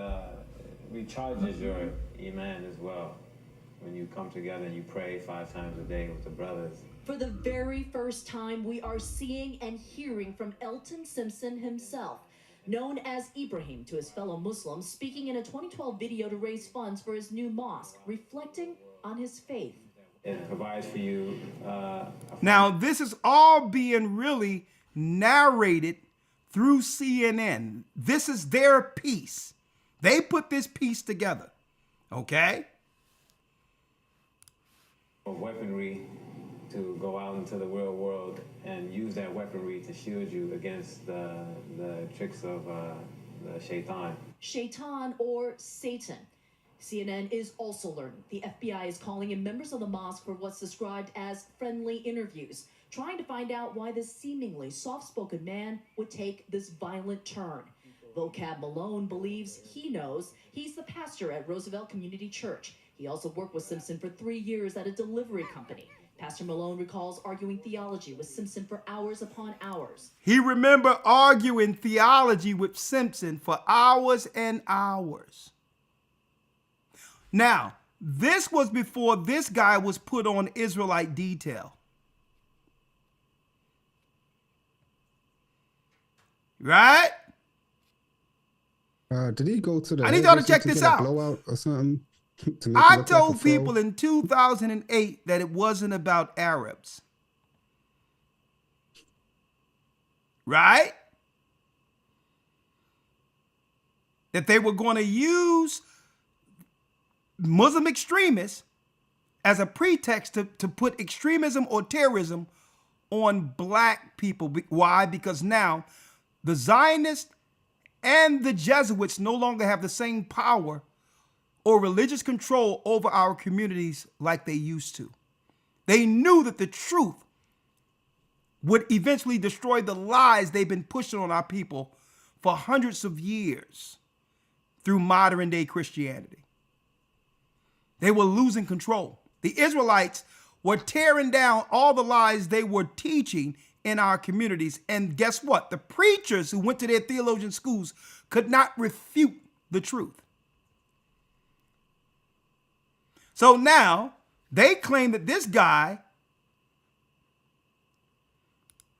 recharges your iman as well when you come together and you pray 5 times a day with the brothers.
For the very first time, we are seeing and hearing from Elton Simpson himself, known as Ibrahim to his fellow Muslims, speaking in a 2012 video to raise funds for his new mosque, reflecting on his faith.
It provides for you.
Now, this is all being really narrated through CNN. This is their piece. They put this piece together. Okay?
Weaponry to go out into the real world and use that weaponry to shield you against the tricks of the shaitan.
Shaitan or Satan. CNN is also learning the FBI is calling in members of the mosque for what's described as friendly interviews, trying to find out why this seemingly soft-spoken man would take this violent turn. Vocab Malone believes he knows. He's the pastor at Roosevelt Community Church. He also worked with Simpson for 3 years at a delivery company. Pastor Malone recalls arguing theology with Simpson for hours upon hours.
He remembered arguing theology with Simpson for hours and hours. Now, this was before this guy was put on Israelite detail. Right?
Did he go to the...
I need y'all to check this out.
Blowout or something? To make it
I
look
told
like a fro?
people in 2008 that it wasn't about Arabs. Right? That they were going to use Muslim extremists as a pretext to put extremism or terrorism on black people. Why? Because now the Zionists and the Jesuits no longer have the same power or religious control over our communities like they used to. They knew that the truth would eventually destroy the lies they've been pushing on our people for hundreds of years through modern day Christianity. They were losing control. The Israelites were tearing down all the lies they were teaching in our communities. And guess what? The preachers who went to their theologian schools could not refute the truth. So now they claim that this guy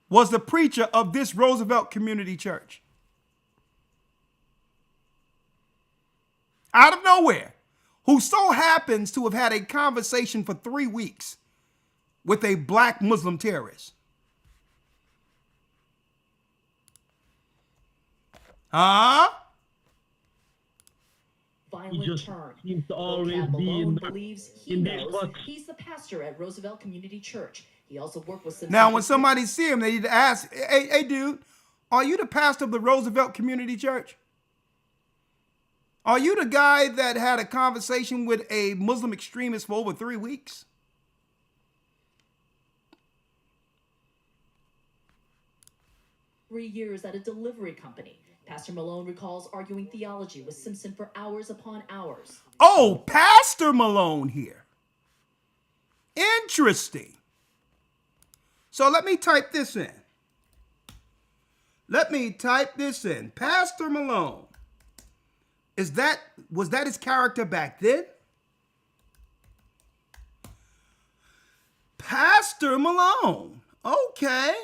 was the preacher of this Roosevelt Community Church. Out of nowhere, who so happens to have had a conversation for 3 weeks with a black Muslim terrorist. Huh?
Violent
just
turn.
seems to always
Vocab
be
Malone
in the-
believes he
in this
knows.
box.
He's the pastor at Roosevelt Community Church. He also worked with Simpson.
Now, when somebody see him, they need to ask, hey, dude, are you the pastor of the Roosevelt Community Church? Are you the guy that had a conversation with a Muslim extremist for over 3 weeks?
Years at a delivery company. Pastor Malone recalls arguing theology with Simpson for hours upon hours.
Oh, Pastor Malone here. Interesting. So let me type this in. Pastor Malone. Was that his character back then? Pastor Malone. Okay.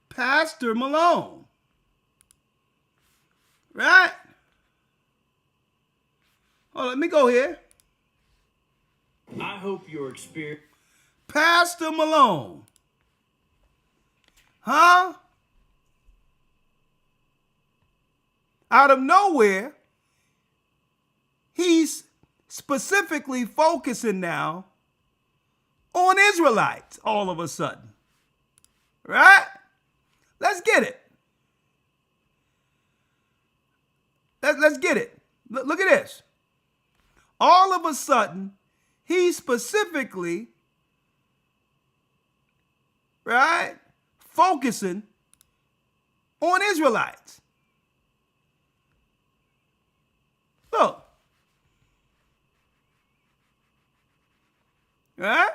Pastor Malone. Right? Oh, let me go here.
I hope your experience.
Pastor Malone. Huh? Out of nowhere, he's specifically focusing now on Israelites all of a sudden. Right? Let's get it. Let's get it. Look at this. All of a sudden, he's specifically, right, focusing on Israelites. Look. Right?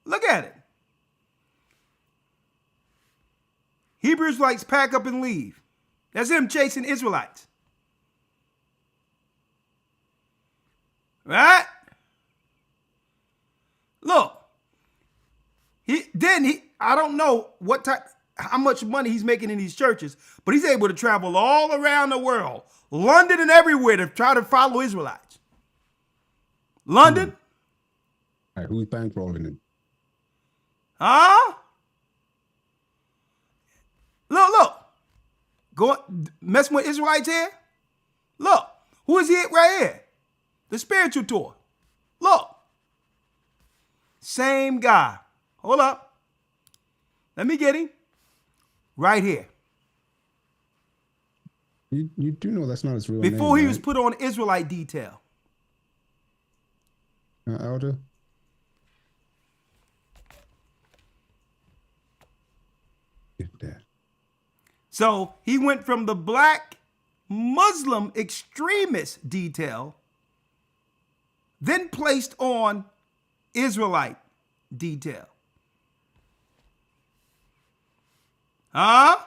Look at it. Hebrew Israelites pack up and leave. That's him chasing Israelites. Right? Look. I don't know how much money he's making in these churches, but he's able to travel all around the world, London and everywhere, to try to follow Israelites. London?
All right, who's bankrolling him?
Huh? Look. Go messing with Israelites here? Look. Who is he right here? The spiritual tour. Look. Same guy. Hold up. Let me get him. Right here.
You do know that's not his real name.
Before he
right?
was put on Israelite detail.
Elder? That.
So he went from the black Muslim extremist detail, then placed on Israelite detail. Huh?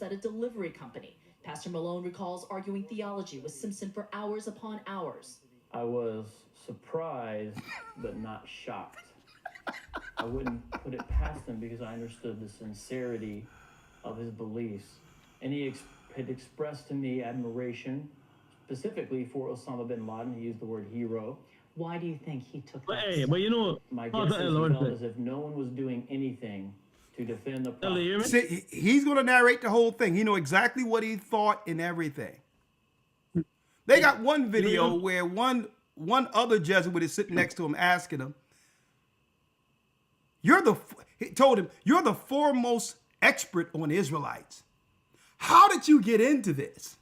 At a delivery company. Pastor Malone recalls arguing theology with Simpson for hours upon hours.
I was surprised, but not shocked. I wouldn't put it past him because I understood the sincerity of his beliefs. And he had expressed to me admiration, specifically for Osama bin Laden. He used the word hero.
Why do you think he took that?
Hey, but you know,
My guess is he felt as if no one was doing anything to defend the prophet.
See, he's going to narrate the whole thing. He know exactly what he thought and everything. They got one video where one other Jesuit is sitting next to him asking him, he told him, you're the foremost expert on Israelites. How did you get into this?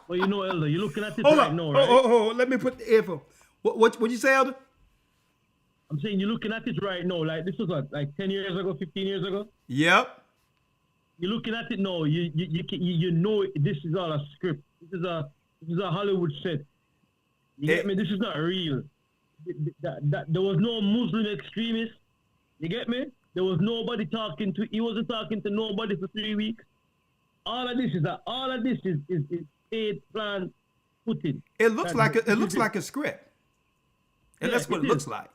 Well, you know, Elder, you're looking at it
Hold
right
on.
now, right?
Oh, let me put the earphone. What you say, Elder?
I'm saying you're looking at it right now. Like this was like 10 years ago, 15 years ago.
Yep.
You're looking at it now. You know this is all a script. This is a Hollywood set. You get me? This is not real. There was no Muslim extremist. You get me? There was nobody talking to. He wasn't talking to nobody for 3 weeks. All of this is paid, plan, put in.
It looks like a script. And that's what it looks like.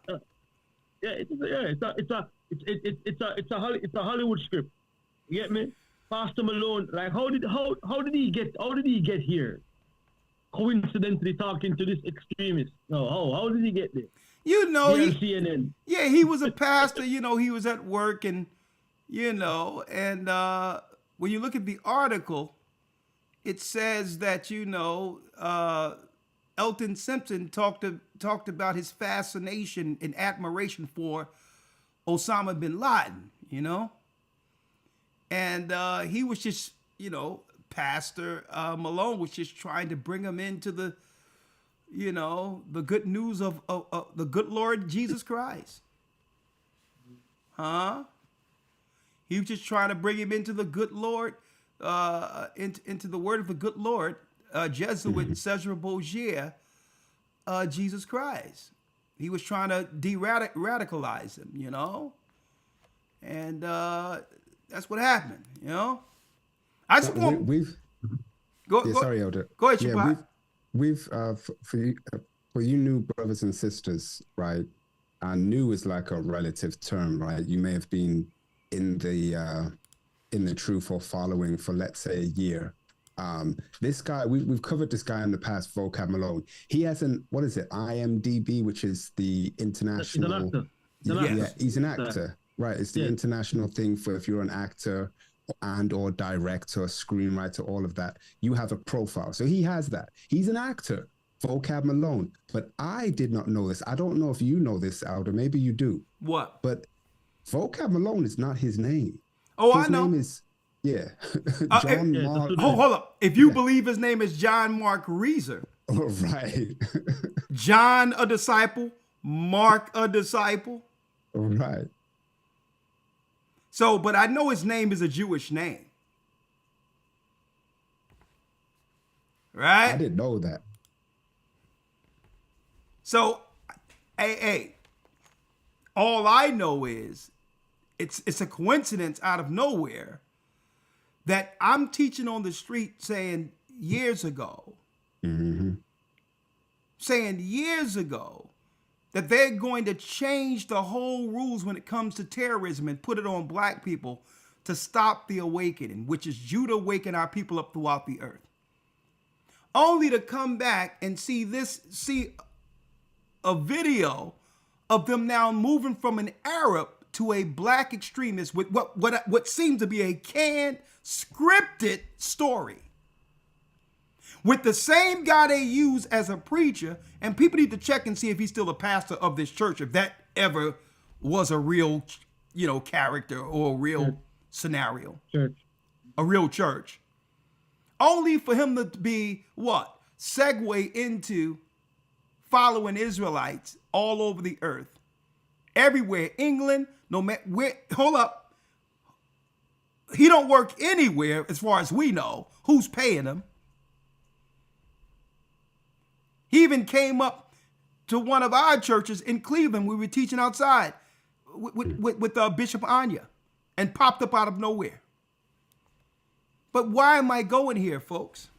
It's a Hollywood script. You get me? Pastor Malone, like how did he get here? Coincidentally talking to this extremist. No, how did he get there?
You know,
CNN.
Yeah, he was a pastor. You know, he was at work, and when you look at the article, it says that Elton Simpson talked about his fascination and admiration for Osama bin Laden, and he was just, Pastor Malone was just trying to bring him into the good news of the good Lord Jesus Christ. Huh? He was just trying to bring him into the good Lord, into the word of the good Lord, Jesuit Cesar Borgia, Jesus Christ. He was trying to radicalize him, and that's what happened, I just want
sorry, Elder.
Go ahead, Shabbat.
We've for you new brothers and sisters, right? New is like a relative term, right? You may have been in the truth or following for, let's say, a year. This guy, we've covered this guy in the past, Vocab Malone. He has what is it, IMDb, which is the international. He's an actor, right? It's the international thing for if you're an actor or director, screenwriter, all of that. You have a profile. So he has that. He's an actor, Vocab Malone. But I did not know this. I don't know if you know this, Alder. Maybe you do.
What?
But Vocab Malone is not his name.
Oh,
his
I know.
Name is, John Mark.
Hold up. If you believe his name is John Mark Reeser,
Oh, right.
John a disciple, Mark a disciple.
Oh, right.
So, but I know his name is a Jewish name. Right?
I didn't know that.
So, hey, all I know is it's a coincidence out of nowhere that I'm teaching on the street saying years ago that they're going to change the whole rules when it comes to terrorism and put it on black people to stop the awakening, which is Judah waking our people up throughout the earth. Only to come back and see a video of them now moving from an Arab to a black extremist with what seems to be a canned, scripted story. With the same guy they use as a preacher, and people need to check and see if he's still a pastor of this church, if that ever was a real, character or a real scenario.
Church.
A real church. Only for him to be what? Segue into following Israelites all over the earth. Everywhere. England, no matter where. Hold up. He don't work anywhere as far as we know. Who's paying him? He even came up to one of our churches in Cleveland. We were teaching outside with Bishop Anya and popped up out of nowhere. But why am I going here, folks?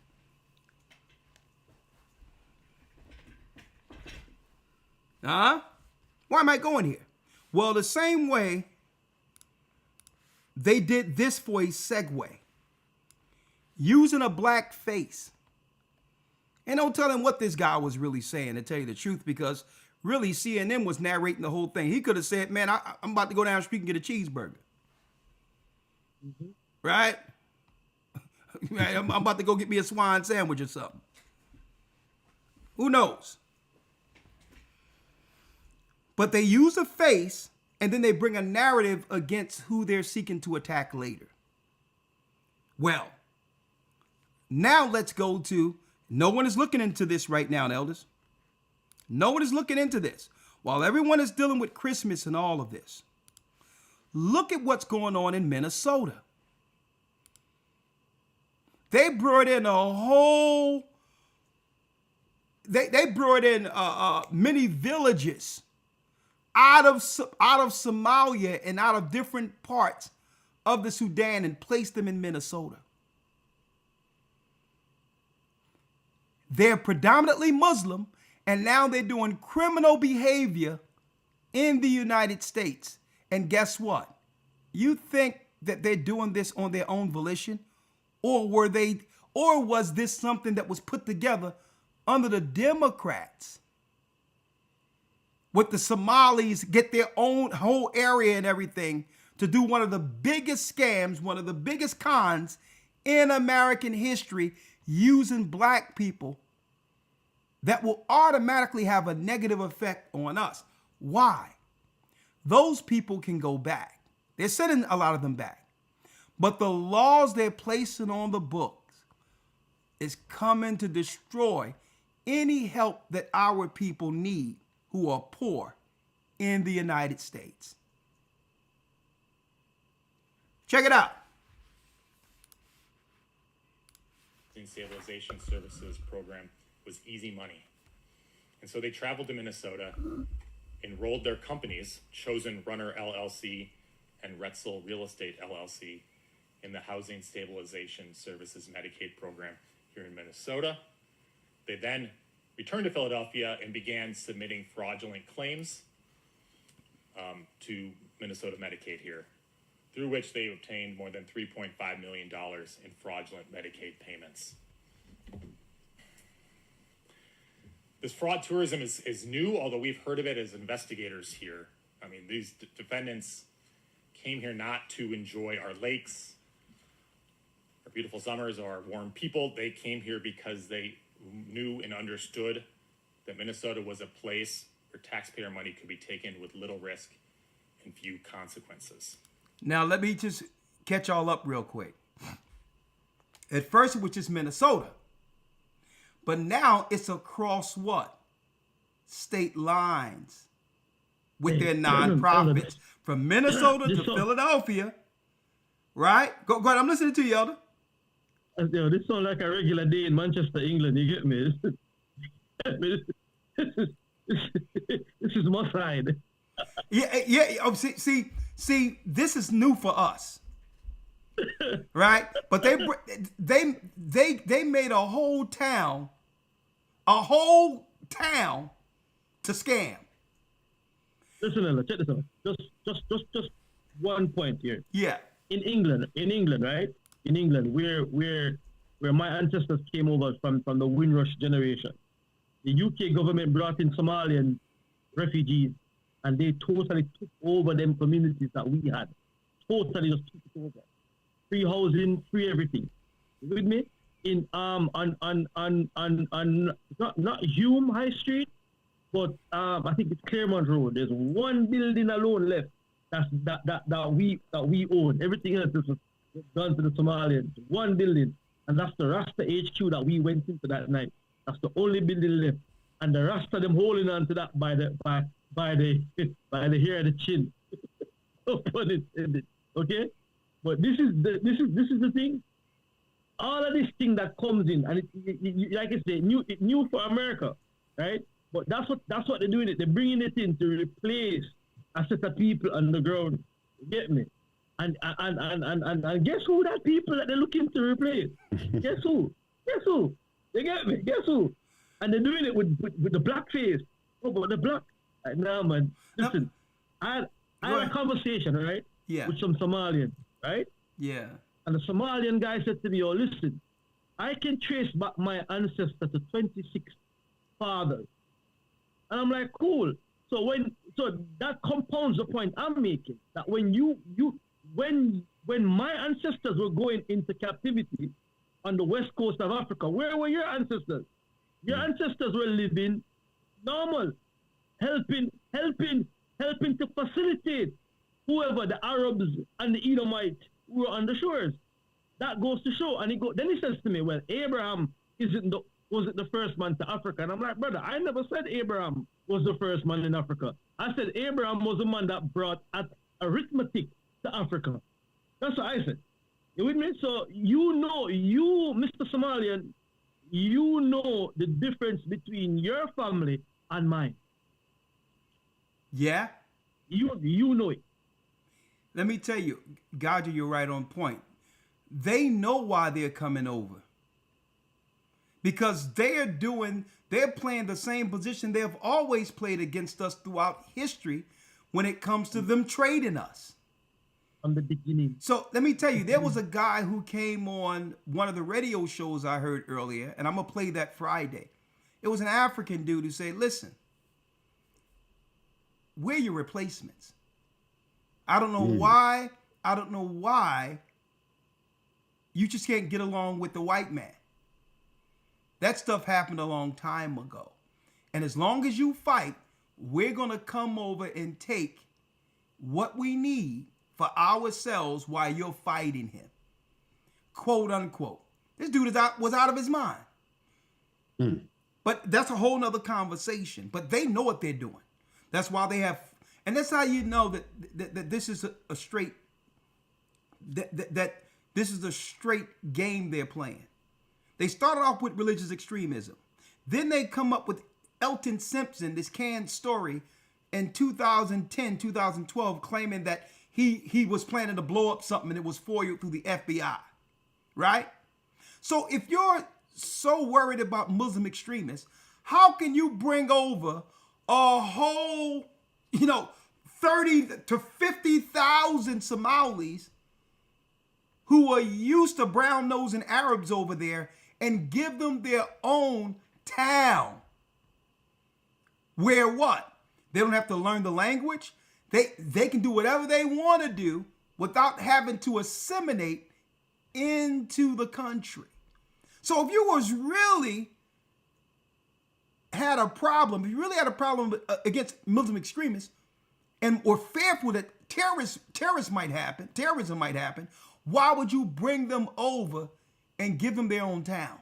Why am I going here? Well, the same way they did this for a segue. Using a black face. And don't tell him what this guy was really saying, to tell you the truth, because really CNN was narrating the whole thing. He could have said, man, I'm about to go down the street and get a cheeseburger. Right? Right? I'm about to go get me a swine sandwich or something. Who knows? But they use a face, and then they bring a narrative against who they're seeking to attack later. Well, now let's go to, no one is looking into this right now, elders. No one is looking into this. While everyone is dealing with Christmas and all of this, look at what's going on in Minnesota. They brought in a whole, they brought in many villages out of Somalia and out of different parts of the Sudan and placed them in Minnesota. They're predominantly Muslim, and now they're doing criminal behavior in the United States. And guess what? You think that they're doing this on their own volition? Or was this something that was put together under the Democrats? With the Somalis get their own whole area and everything to do one of the biggest scams, one of the biggest cons in American history, using black people that will automatically have a negative effect on us. Why? Those people can go back. They're sending a lot of them back. But the laws they're placing on the books is coming to destroy any help that our people need who are poor in the United States. Check it out.
Stabilization Services program was easy money. And so they traveled to Minnesota, enrolled their companies, Chosen Runner LLC and Retzel Real Estate LLC, in the Housing Stabilization Services Medicaid program here in Minnesota. They then returned to Philadelphia and began submitting fraudulent claims to Minnesota Medicaid here, through which they obtained more than $3.5 million in fraudulent Medicaid payments. This fraud tourism is new, although we've heard of it as investigators here. I mean, these defendants came here not to enjoy our lakes, our beautiful summers, our warm people. They came here because they knew and understood that Minnesota was a place where taxpayer money could be taken with little risk and few consequences.
Now, let me just catch y'all up real quick. At first, it was just Minnesota. But now it's across what? State lines with their nonprofits from Minnesota to Philadelphia, right? Go ahead. I'm listening to you, Elder.
This sounds like a regular day in Manchester, England. You get me? This is my side.
Yeah. Oh, see, this is new for us, right? But they made a whole town to scam.
Listen, Ella, check this out. Just one point here.
Yeah.
In England, right? In England, where my ancestors came over from the Windrush generation, the UK government brought in Somalian refugees, and they totally took over them communities that we had. Totally just took it over. Free housing, free everything. You with me? In not Hume High Street, but I think it's Claremont Road. There's one building alone left that we own. Everything else is done to the Somalians. One building, and that's the Rasta HQ that we went into that night. That's the only building left, and the Rasta them holding on to that by the hair of the chin. Okay, but this is the thing. All of this thing that comes in, and like I say, new for America, right? But that's what they're doing. They're bringing it in to replace a set of people on the ground. You get me? And guess who that people that they're looking to replace? Guess who? You get me? Guess who? And they're doing it with the black face. Oh, but the black. Nah, man. Listen, I had a conversation, right?
Yeah.
With some Somalians, right?
Yeah.
And the Somalian guy said to me, "Oh, listen, I can trace back my ancestor to 26 fathers." And I'm like, cool. So that compounds the point I'm making, that when my ancestors were going into captivity on the west coast of Africa, where were your ancestors? Your ancestors were living normal, helping to facilitate whoever, the Arabs and the Edomites who were on the shores. That goes to show. And then he says to me, well, Abraham wasn't the first man to Africa. And I'm like, brother, I never said Abraham was the first man in Africa. I said Abraham was the man that brought arithmetic to Africa. That's what I said. You with me? So you, Mr. Somalian, you know the difference between your family and mine.
Yeah?
You know it.
Let me tell you, Gocc, you're right on point. They know why they're coming over. Because they're playing the same position they have always played against us throughout history when it comes to them trading us.
From the beginning.
So let me tell you, there was a guy who came on one of the radio shows I heard earlier, and I'm going to play that Friday. It was an African dude who said, listen, we're your replacements. I don't know why you just can't get along with the white man. That stuff happened a long time ago. And as long as you fight, we're going to come over and take what we need for ourselves while you're fighting him. Quote unquote. This dude was out of his mind. But that's a whole nother conversation. But they know what they're doing. That's why they have, and that's how you know that this is a straight, that this is a straight game they're playing. They started off with religious extremism. Then they come up with Elton Simpson, this canned story in 2010, 2012, claiming that he was planning to blow up something and it was foiled through the FBI, right? So if you're so worried about Muslim extremists, how can you bring over a whole, 30 to 50,000 Somalis who are used to brown-nosing Arabs over there and give them their own town? Where what? They don't have to learn the language. They can do whatever they want to do without having to assimilate into the country. So if you was really had a problem, against Muslim extremists or fearful that terrorism might happen, why would you bring them over and give them their own town?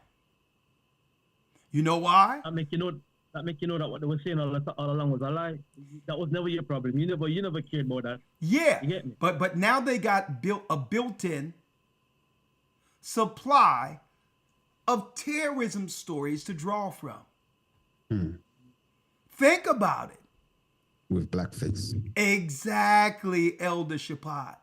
You know why?
That make you know that what they were saying all along was a lie. That was never your problem. You never cared about that.
Yeah.
You get me?
But now they got built-in supply of terrorism stories to draw from. Think about it.
With blackface.
Exactly, Elder Shapat.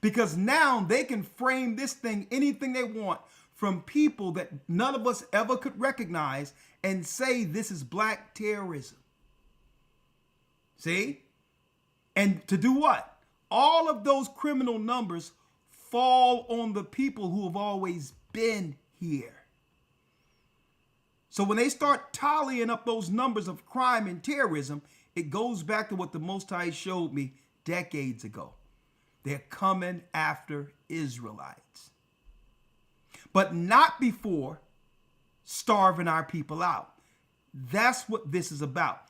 Because now they can frame this thing anything they want from people that none of us ever could recognize and say this is black terrorism. See? And to do what? All of those criminal numbers fall on the people who have always been here. So when they start tallying up those numbers of crime and terrorism, it goes back to what the Most High showed me decades ago. They're coming after Israelites. But not before starving our people out. That's what this is about.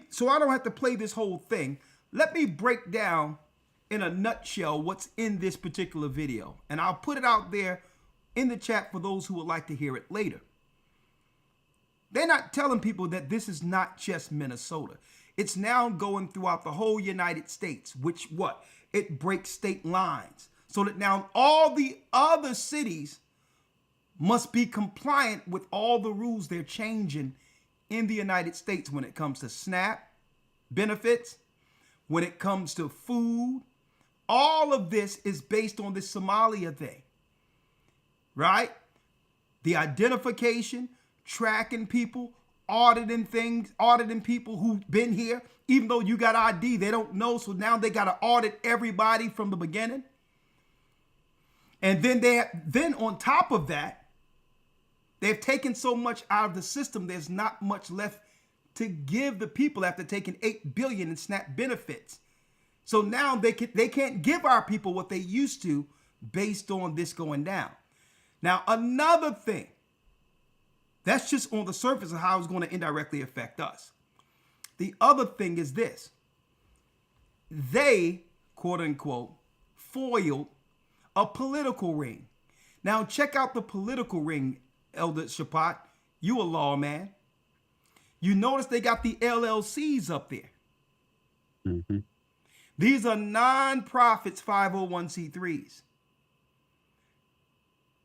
So I don't have to play this whole thing. Let me break down in a nutshell what's in this particular video. And I'll put it out there in the chat for those who would like to hear it later. They're not telling people that this is not just Minnesota. It's now going throughout the whole United States, which what? It breaks state lines. So that now all the other cities must be compliant with all the rules they're changing in the United States when it comes to SNAP benefits, when it comes to food. All of this is based on this Somalia thing, right? The identification, tracking people, auditing things, auditing people who've been here. Even though you got ID, they don't know. So now they got to audit everybody from the beginning. And then on top of that, they've taken so much out of the system, there's not much left to give the people after taking $8 billion in SNAP benefits. So now they can't give our people what they used to based on this going down. Now, another thing, that's just on the surface of how it's going to indirectly affect us. The other thing is this. They, quote unquote, foiled a political ring. Now, check out the political ring, Elder Shapat. You a lawman. You notice they got the LLCs up there.
Mm-hmm.
These are non-profits, 501c3s.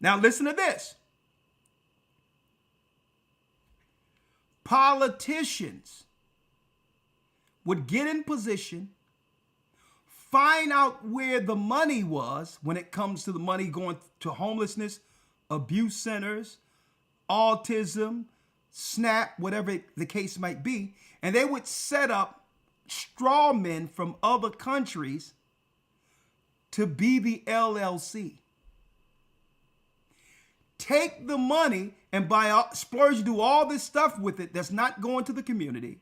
Now, listen to this. Politicians would get in position, find out where the money was when it comes to the money going to homelessness, abuse centers, autism, SNAP, whatever the case might be, and they would set up straw men from other countries to be the LLC. Take the money and splurge, do all this stuff with it that's not going to the community.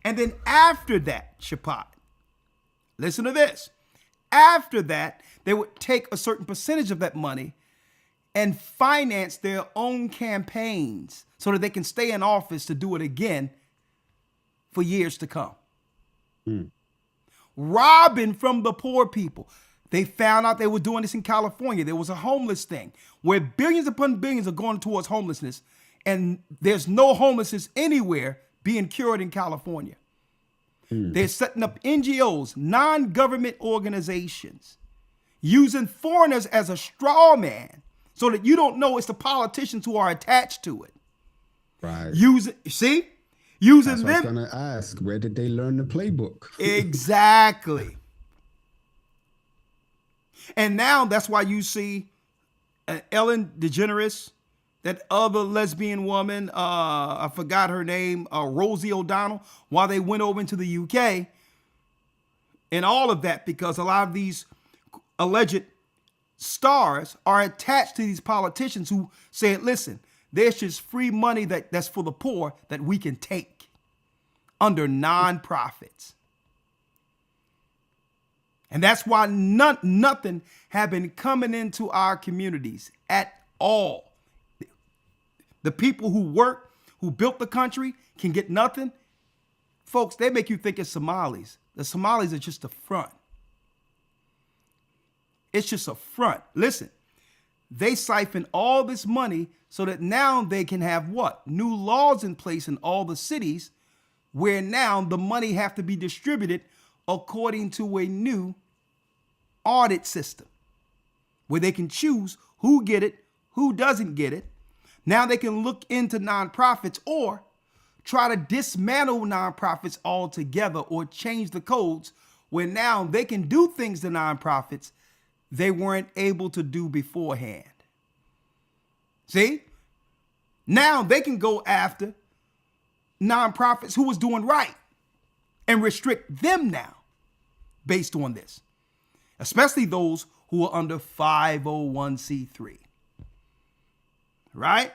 And then after that, Shapat, listen to this. After that, they would take a certain percentage of that money and finance their own campaigns so that they can stay in office to do it again for years to come. Robbing from the poor people. They found out they were doing this in California. There was a homeless thing where billions upon billions are going towards homelessness, and there's no homelessness anywhere being cured in California. They're setting up NGOs, non-government organizations, using foreigners as a straw man so that you don't know it's the politicians who are attached to it.
Right.
Using
That's
them.
what I was going to ask. Where did they learn the playbook?
Exactly. And now that's why you see Ellen DeGeneres, that other lesbian woman, I forgot her name, Rosie O'Donnell, while they went over into the UK and all of that, because a lot of these alleged stars are attached to these politicians who say, listen, there's just free money that's for the poor that we can take under nonprofits. And that's why nothing have been coming into our communities at all. The people who work, who built the country, can get nothing. Folks, they make you think it's Somalis. The Somalis are just a front. It's just a front. Listen, they siphon all this money so that now they can have what? New laws in place in all the cities where now the money have to be distributed according to a new audit system where they can choose who get it, who doesn't get it. Now they can look into nonprofits or try to dismantle nonprofits altogether or change the codes where now they can do things to nonprofits they weren't able to do beforehand. See? Now they can go after nonprofits who was doing right and restrict them now based on this, especially those who are under 501c3. Right?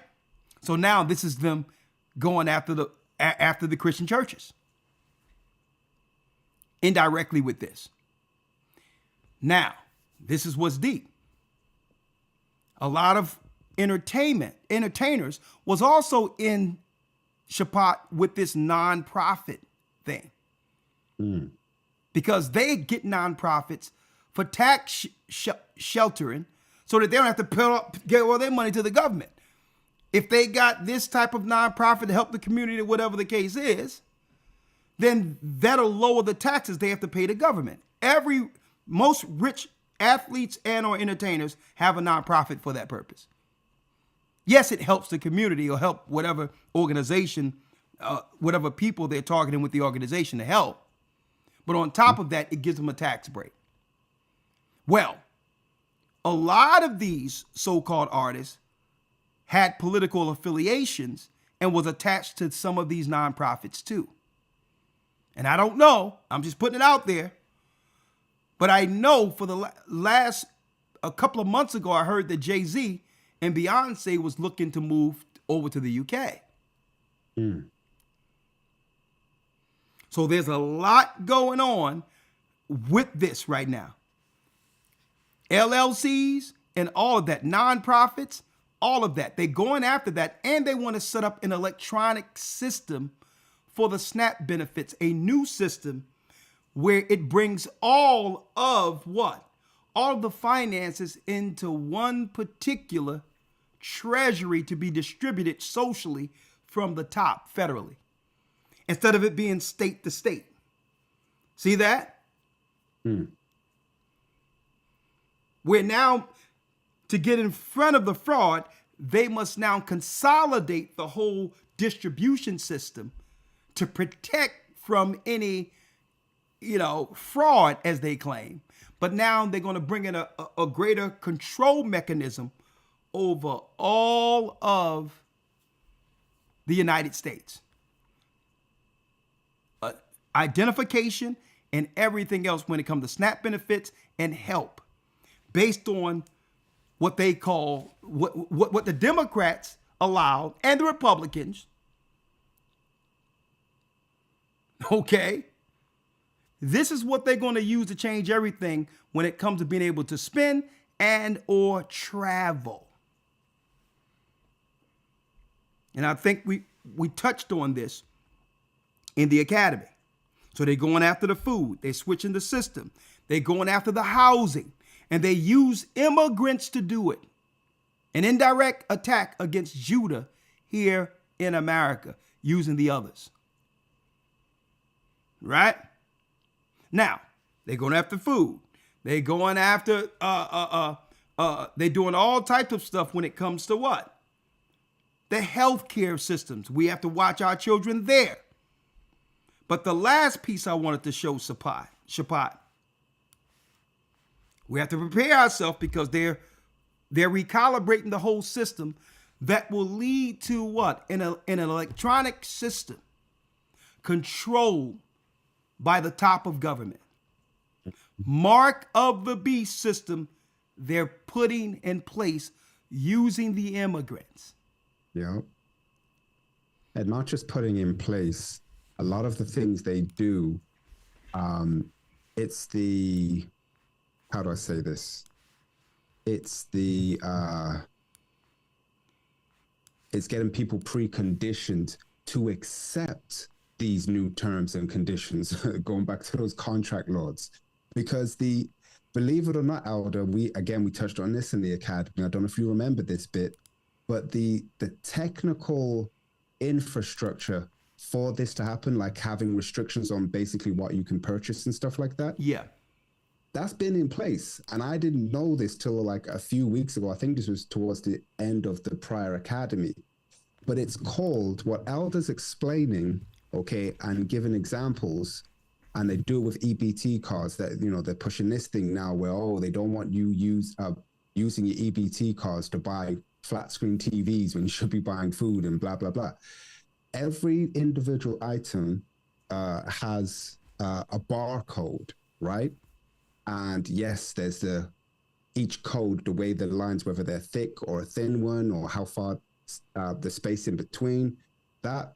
So now this is them going after the Christian churches indirectly with this. Now, this is what's deep. A lot of entertainers was also in Shabbat with this nonprofit thing. Because they get nonprofits for tax sheltering so that they don't have to get all their money to the government. If they got this type of nonprofit to help the community, whatever the case is, then that'll lower the taxes they have to pay the government. Most rich athletes and or entertainers have a nonprofit for that purpose. Yes, it helps the community or help whatever organization, whatever people they're targeting with the organization to help. But on top of that, it gives them a tax break. Well, a lot of these so-called artists had political affiliations and was attached to some of these nonprofits too. And I don't know, I'm just putting it out there, but I know for the last a couple of months ago, I heard that Jay-Z and Beyonce was looking to move over to the UK. So there's a lot going on with this right now. LLCs and all of that, nonprofits, all of that. They're going after that, and they want to set up an electronic system for the SNAP benefits, a new system where it brings all of what? All of the finances into one particular treasury to be distributed socially from the top federally, instead of it being state to state. See that? Where now, to get in front of the fraud, they must now consolidate the whole distribution system to protect from any, fraud, as they claim. But now they're going to bring in a greater control mechanism over all of the United States. Identification and everything else when it comes to SNAP benefits and help, based on what they call, what the Democrats allowed and the Republicans. Okay. This is what they're going to use to change everything when it comes to being able to spend and or travel. And I think we touched on this in the academy. So they're going after the food. They're switching the system. They're going after the housing. And they use immigrants to do it. An indirect attack against Judah here in America, using the others. Right? Now, they're going after food. They're going after, they're doing all types of stuff when it comes to what? The healthcare systems. We have to watch our children there. But the last piece I wanted to show Shabbat, we have to prepare ourselves because they're recalibrating the whole system that will lead to what? An electronic system controlled by the top of government. Mark of the beast system they're putting in place using the immigrants.
Yeah. And not just putting in place, a lot of the things they do, it's the, how do I say this? It's the, it's getting people preconditioned to accept these new terms and conditions, going back to those contract laws, because the believe it or not, Elder, we touched on this in the academy. I don't know if you remember this bit, but the technical infrastructure for this to happen, like having restrictions on basically what you can purchase and stuff like that.
Yeah.
That's been in place. And I didn't know this till like a few weeks ago. I think this was towards the end of the prior academy. But it's called, what Elder's explaining, okay, and giving examples, and they do it with EBT cards that, you know, they're pushing this thing now where, oh, they don't want you using your EBT cards to buy flat screen TVs when you should be buying food and blah, blah, blah. Every individual item has a barcode, right? And yes, there's each code, the way the lines, whether they're thick or a thin one, or how far the space in between, that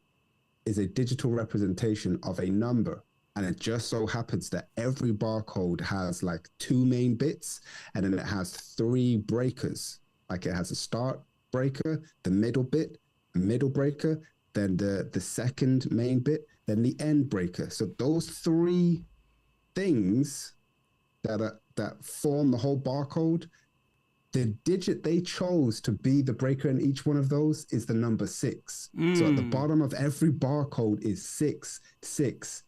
is a digital representation of a number. And it just so happens that every barcode has like 2 main bits, and then it has 3 breakers. Like it has a start breaker, the middle bit, a middle breaker, then the second main bit, then the end breaker. So those 3 things that form the whole barcode, the digit they chose to be the breaker in each one of those is the number 6. So at the bottom of every barcode is 666.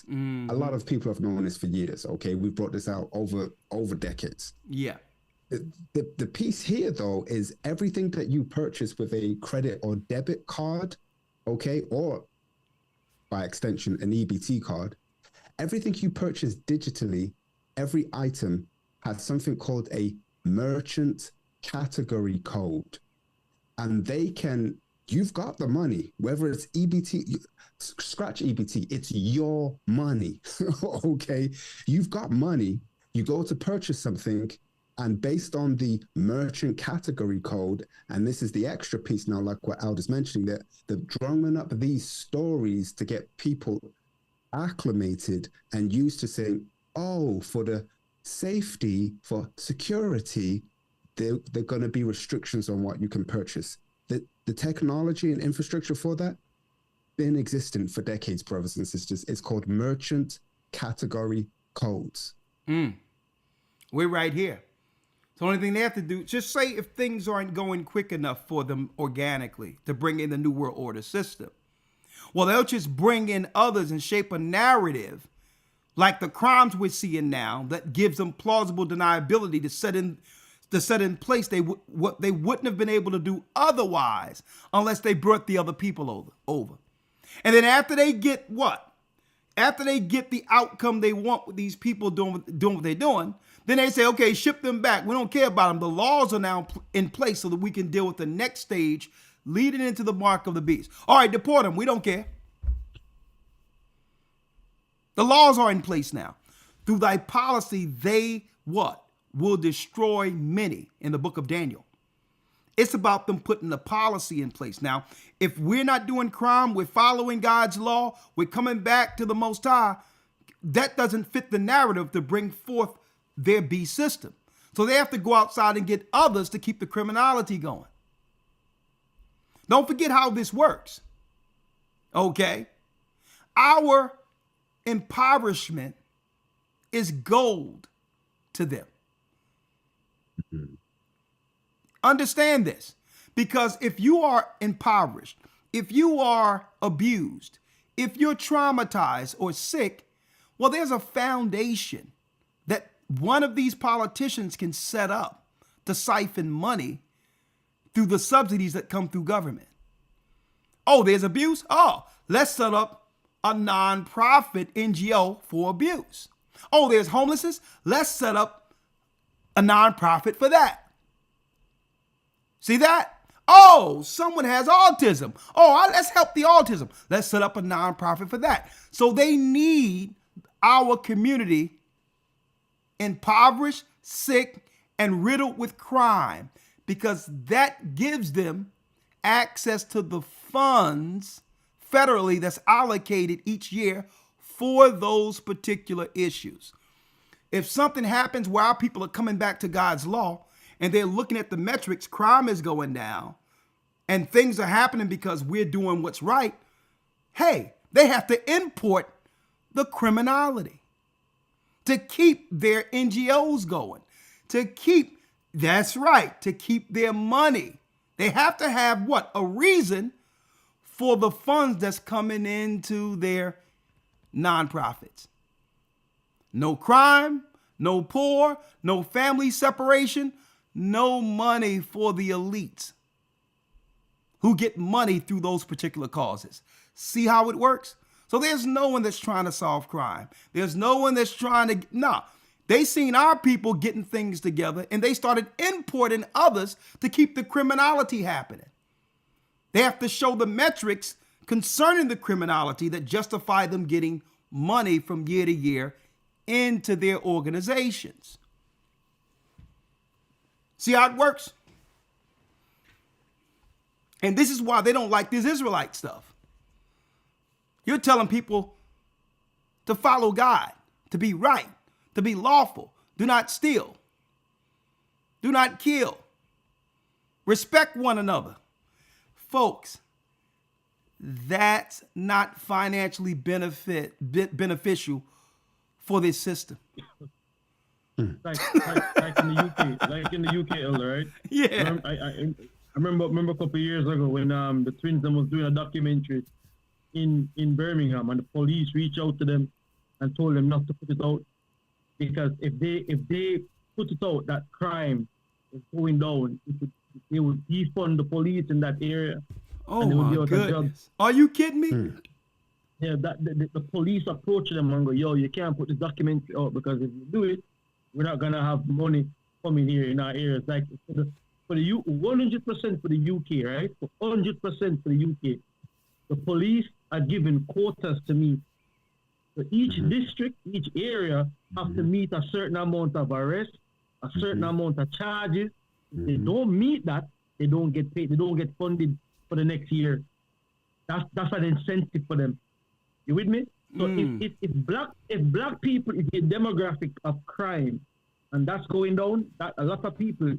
A lot of people have known this for years. Okay, we've brought this out over decades.
Yeah.
The piece here, though, is everything that you purchase with a credit or debit card, okay, or by extension, an EBT card, everything you purchase digitally, every item has something called a merchant category code. And you've got the money, whether it's EBT, scratch EBT, it's your money, okay? You've got money, you go to purchase something, and based on the merchant category code, and this is the extra piece now, like what Alda's mentioning, that they're drumming up these stories to get people acclimated and used to saying, oh, for the safety, for security, they're going to be restrictions on what you can purchase. The technology and infrastructure for that been existing for decades, brothers and sisters. It's called merchant category codes.
We're right here. The only thing they have to do, just say if things aren't going quick enough for them organically to bring in the New World Order system. Well, they'll just bring in others and shape a narrative like the crimes we're seeing now that gives them plausible deniability to set in place what they wouldn't have been able to do otherwise unless they brought the other people over. And then after they get what? After they get the outcome they want with these people doing what they're doing, then they say, okay, ship them back. We don't care about them. The laws are now in place so that we can deal with the next stage leading into the mark of the beast. All right, deport them. We don't care. The laws are in place now. Through thy policy, they what? Will destroy many in the book of Daniel. It's about them putting the policy in place. Now, if we're not doing crime, we're following God's law, we're coming back to the Most High, that doesn't fit the narrative to bring forth their beast system. So they have to go outside and get others to keep the criminality going. Don't forget how this works. Okay? Our impoverishment is gold to them. Understand this, because if you are impoverished, if you are abused, if you're traumatized or sick, well, there's a foundation that one of these politicians can set up to siphon money through the subsidies that come through government. Oh, there's abuse? Oh, let's set up a nonprofit NGO for abuse. Oh, there's homelessness? Let's set up a nonprofit for that. See that? Oh, someone has autism. Oh, let's help the autism. Let's set up a nonprofit for that. So they need our community impoverished, sick, and riddled with crime, because that gives them access to the funds federally that's allocated each year for those particular issues. If something happens where our people are coming back to God's law and they're looking at the metrics, crime is going down and things are happening because we're doing what's right, hey, they have to import the criminality. to keep their NGOs going, to keep their money. They have to have what? A reason for the funds that's coming into their nonprofits. No crime, no poor, no family separation, no money for the elites who get money through those particular causes. See how it works? So there's no one that's trying to solve crime. There's no one that's trying to, they seen our people getting things together and they started importing others to keep the criminality happening. They have to show the metrics concerning the criminality that justify them getting money from year to year into their organizations. See how it works? And this is why they don't like this Israelite stuff. You're telling people to follow God, to be right, to be lawful. Do not steal. Do not kill. Respect one another. Folks, that's not financially beneficial for this system.
Like in the UK, Elder, right?
Yeah.
I remember a couple of years ago when the twins was doing a documentary in Birmingham, and the police reached out to them and told them not to put it out because if they put it out that crime is going down, they would defund the police in that area.
Oh my goodness! Are you kidding me?
Yeah, the police approach them and go, yo, you can't put this documentary out because if you do it, we're not gonna have money coming here in our areas. Like for the 100% for the UK, right? For 100% for the UK, the police are given quotas to meet. So each district, each area have to meet a certain amount of arrests, a certain amount of charges. If they don't meet that, they don't get paid. They don't get funded for the next year. That's an incentive for them. You with me? So if black people is the demographic of crime, and that's going down, that a lot of people,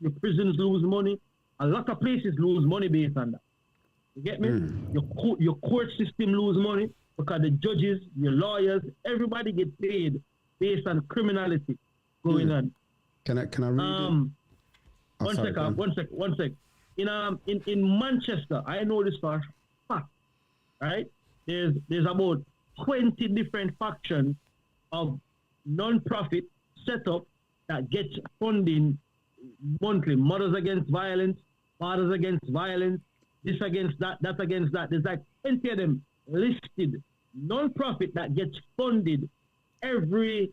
your prisons lose money, a lot of places lose money based on that. You get me? Your court system lose money because the judges, your lawyers, everybody get paid based on criminality going on.
Can I read it?
One sec. In Manchester, I know this for a fact, right? There's about 20 different factions of non-profit set up that get funding monthly. Mothers Against Violence, Fathers Against Violence, this against that, that against that. There's like 20 of them listed non-profit that gets funded every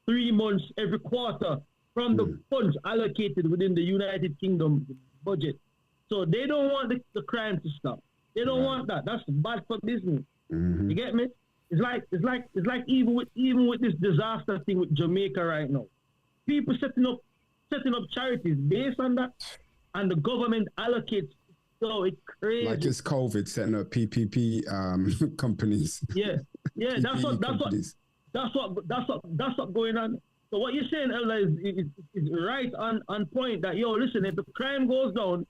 3 months, every quarter from the funds allocated within the United Kingdom budget. So they don't want the crime to stop. They don't want that. That's bad for business. You get me? It's like even with this disaster thing with Jamaica right now. People setting up charities based on that, and the government allocates. So it's crazy.
Like it's COVID setting up PPP companies.
Yeah. That's what going on. So what you're saying, Ella, is right on point. That listen, if the crime goes down,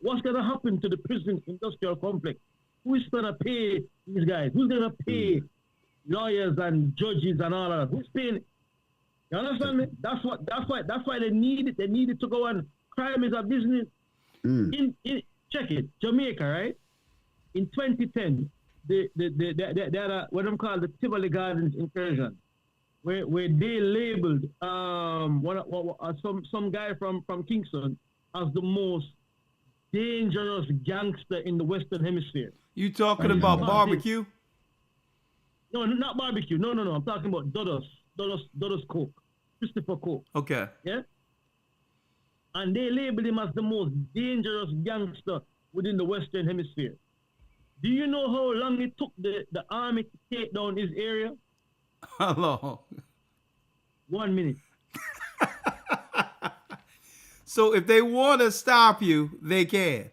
what's gonna happen to the prison industrial complex? Who's gonna pay these guys? Who's gonna pay lawyers and judges and all of that? Who's paying? You understand me? That's why they need it. They need it to go on. Crime is a business. Check it, Jamaica, right? In 2010, they had what I'm called the Tivoli Gardens incursion, where they labeled some guy from Kingston as the most dangerous gangster in the Western Hemisphere.
You talking about barbecue?
No, not barbecue. No. I'm talking about Dudus Coke, Christopher Coke.
Okay.
Yeah. And they labeled him as the most dangerous gangster within the Western Hemisphere. Do you know how long it took the army to take down his area?
How long?
1 minute.
So if they want to stop you, they can.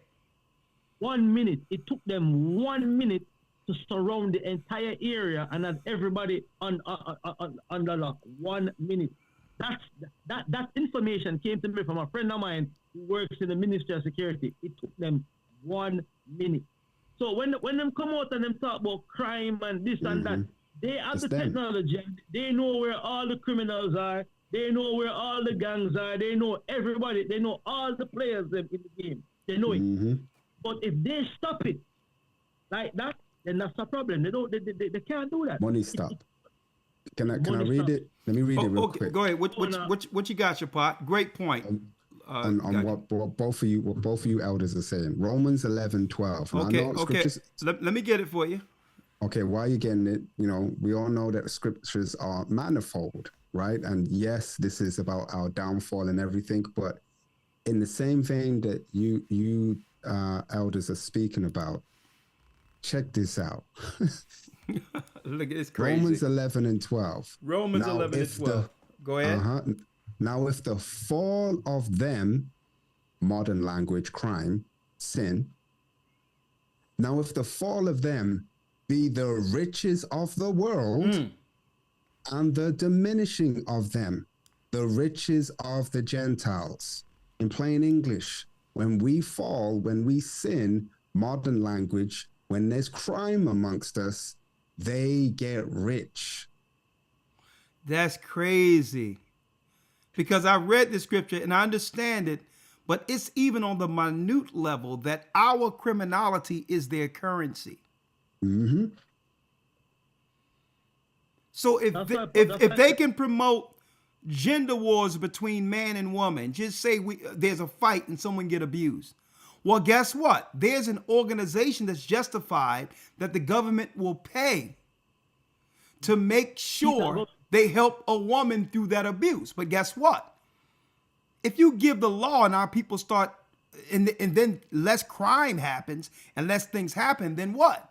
1 minute. It took them 1 minute to surround the entire area and have everybody under lock. 1 minute. That information came to me from a friend of mine who works in the Ministry of Security. It took them 1 minute. So when them come out and them talk about crime and this and that, They have
It's
the
them.
technology. They know where all the criminals are. They know where all the gangs are. They know everybody. They know all the players in the game. They know it. But if they stop it like that, then that's the problem. They can't do that.
Money stop. Can I
Money
read
stop.
it? Let me read it real
Okay,
quick.
go ahead. What you got, your pot? Great point.
On what both of you elders are saying. Romans 11:12. Now, I know scriptures,
Let me get it for you.
Okay, while you're getting it, we all know that the scriptures are manifold, right? And yes, this is about our downfall and everything, but in the same vein that you elders are speaking about, check this out.
Look, it's crazy.
Romans 11:12.
Romans 11:12. Go ahead.
Now, if the fall of them, modern language, crime, sin. Now, if the fall of them be the riches of the world, and the diminishing of them, the riches of the Gentiles. In plain English, when we fall, when we sin, modern language, when there's crime amongst us, they get rich.
That's crazy. Because I read the scripture and I understand it, but it's even on the minute level that our criminality is their currency. So if they can promote gender wars between man and woman, just say there's a fight and someone get abused. Well, guess what? There's an organization that's justified that the government will pay to make sure they help a woman through that abuse. But guess what? If you give the law and our people start, and then less crime happens and less things happen, then what?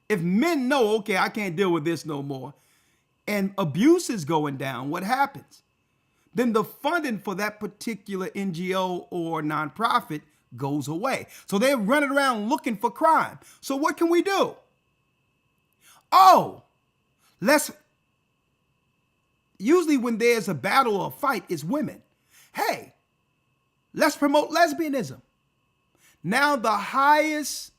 If men know, okay, I can't deal with this no more, and abuse is going down, what happens? Then the funding for that particular NGO or nonprofit goes away. So they're running around looking for crime. So what can we do? Usually when there's a battle or a fight, it's women. Hey, let's promote lesbianism. Now the highest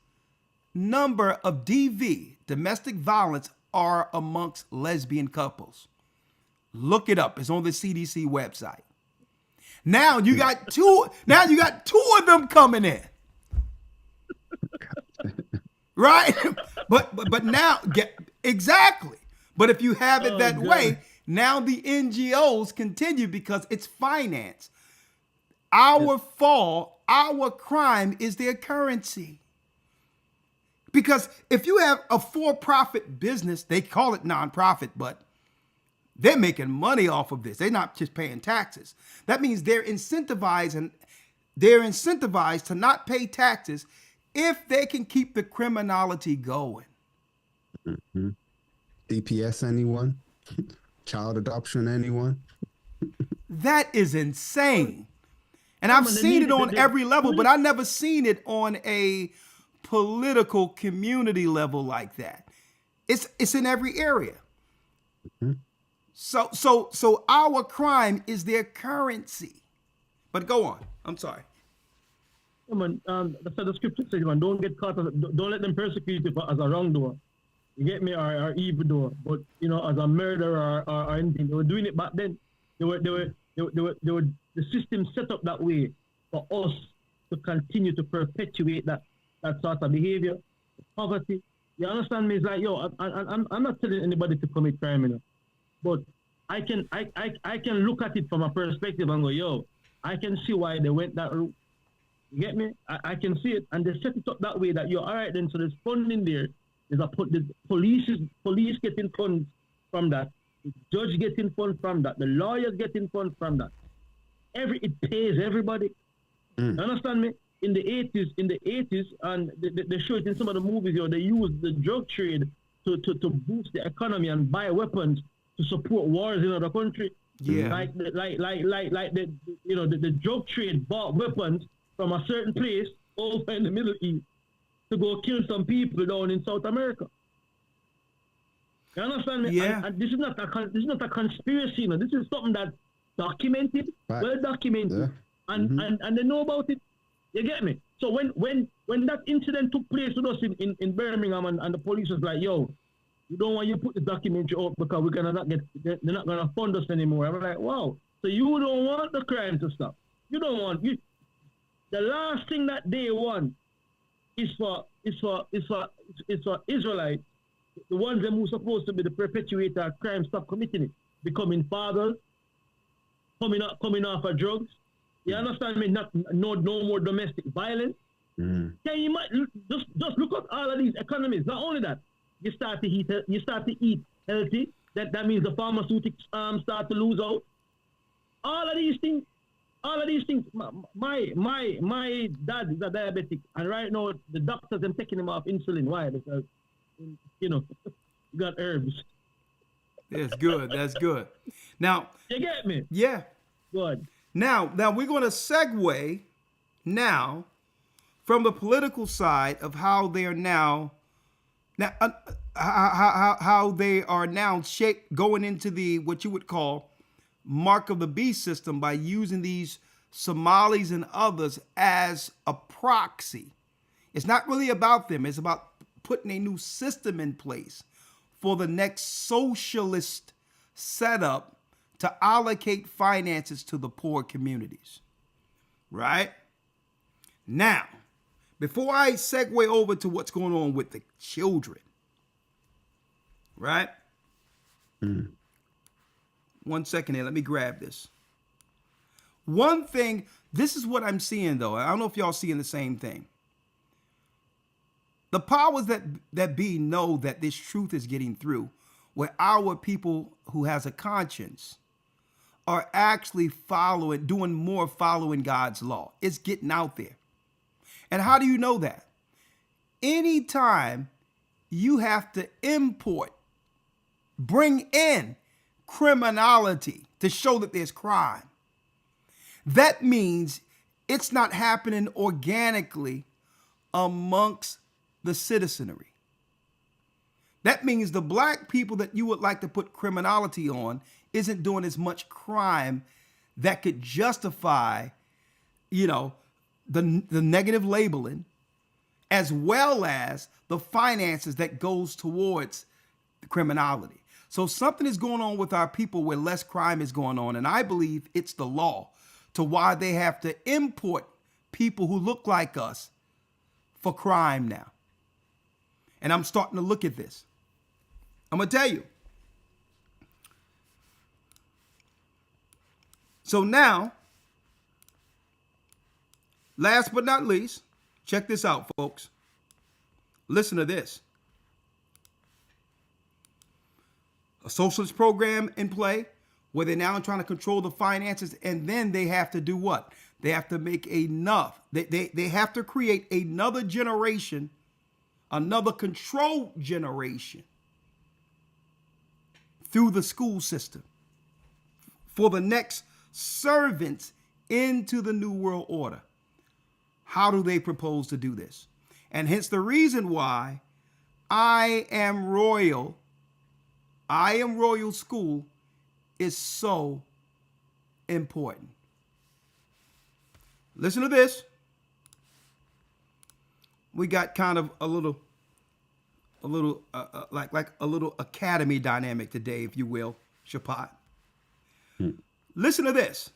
number of DV, domestic violence, are amongst lesbian couples. Look it up. It's on the CDC website. Now you got two of them coming in. Right? But now exactly. But if you have it that way, now the NGOs continue because it's finance. Our fall, our crime is their currency. Because if you have a for-profit business, they call it nonprofit, but they're making money off of this. They're not just paying taxes. That means they're incentivized to not pay taxes if they can keep the criminality going.
DPS, anyone? Child adoption, anyone?
That is insane. And I've seen it on every level, but I've never seen it on a political community level like that. It's in every area. So our crime is their currency. But go on. I'm sorry.
That's what the scripture says, man. Don't get caught. Don't let them persecute you as a wrongdoer. You get me, or evildoer. But as a murderer or anything, they were doing it back then. The system set up that way for us to continue to perpetuate that sort of behavior, poverty. You understand me? It's like, I'm not telling anybody to commit crime, but I can look at it from a perspective and go, I can see why they went that route. You get me? I can see it, and they set it up that way that all right then. So there's funding there. The police getting funds from that. The judge getting funds from that. The lawyers getting funds from that. It pays everybody. You understand me? In the 80s, and they show it in some of the movies. They use the drug trade to boost the economy and buy weapons to support wars in other countries.
Yeah.
Like the drug trade bought weapons from a certain place over in the Middle East to go kill some people down in South America. You understand me?
Yeah.
And this is not a conspiracy. This is something that's documented, well documented, and they know about it. You get me? So when that incident took place with us in Birmingham, and the police was like, we don't want you to put the documentary out because we're gonna not get, they're not gonna fund us anymore. I'm like, wow. So you don't want the crime to stop. You don't want the last thing that they want is for Israelites, the ones who are supposed to be the perpetuator of crime, stop committing it, becoming fathers, coming off of drugs. You understand me? No more domestic violence. Can you just look at all of these economies? Not only that, you start to eat healthy. That means the pharmaceutics start to lose out. All of these things. My dad is a diabetic, and right now the doctors are taking him off insulin. Why? Because you got herbs.
That's good. That's good. Now
you get me?
Yeah.
Good.
Now we're going to segue now from the political side of how they are now how they are now going into the what you would call mark of the beast system by using these Somalis and others as a proxy. It's not really about them. It's about putting a new system in place for the next socialist setup to allocate finances to the poor communities. Right? Now, before I segue over to what's going on with the children, right? 1 second here. Let me grab this. One thing, this is what I'm seeing, though. I don't know if y'all seeing the same thing. The powers that be know that this truth is getting through, where our people who has a conscience are actually doing more following God's law. It's getting out there. And how do you know that? Anytime you have to bring in criminality to show that there's crime, that means it's not happening organically amongst the citizenry. That means the black people that you would like to put criminality on isn't doing as much crime that could justify, the negative labeling, as well as the finances that goes towards the criminality. So something is going on with our people where less crime is going on. And I believe it's the law to why they have to import people who look like us for crime now. And I'm starting to look at this. I'm going to tell you. So now, last but not least, check this out, folks. Listen to this. A socialist program in play where they're now trying to control the finances, and then they have to do what? They have to make enough. They have to create another generation, another control generation through the school system for the next servants into the New World Order. How do they propose to do this? And hence the reason why I Am Royal School is so important. Listen to this. We got kind of a little academy dynamic today, if you will, Shapat. Listen to this.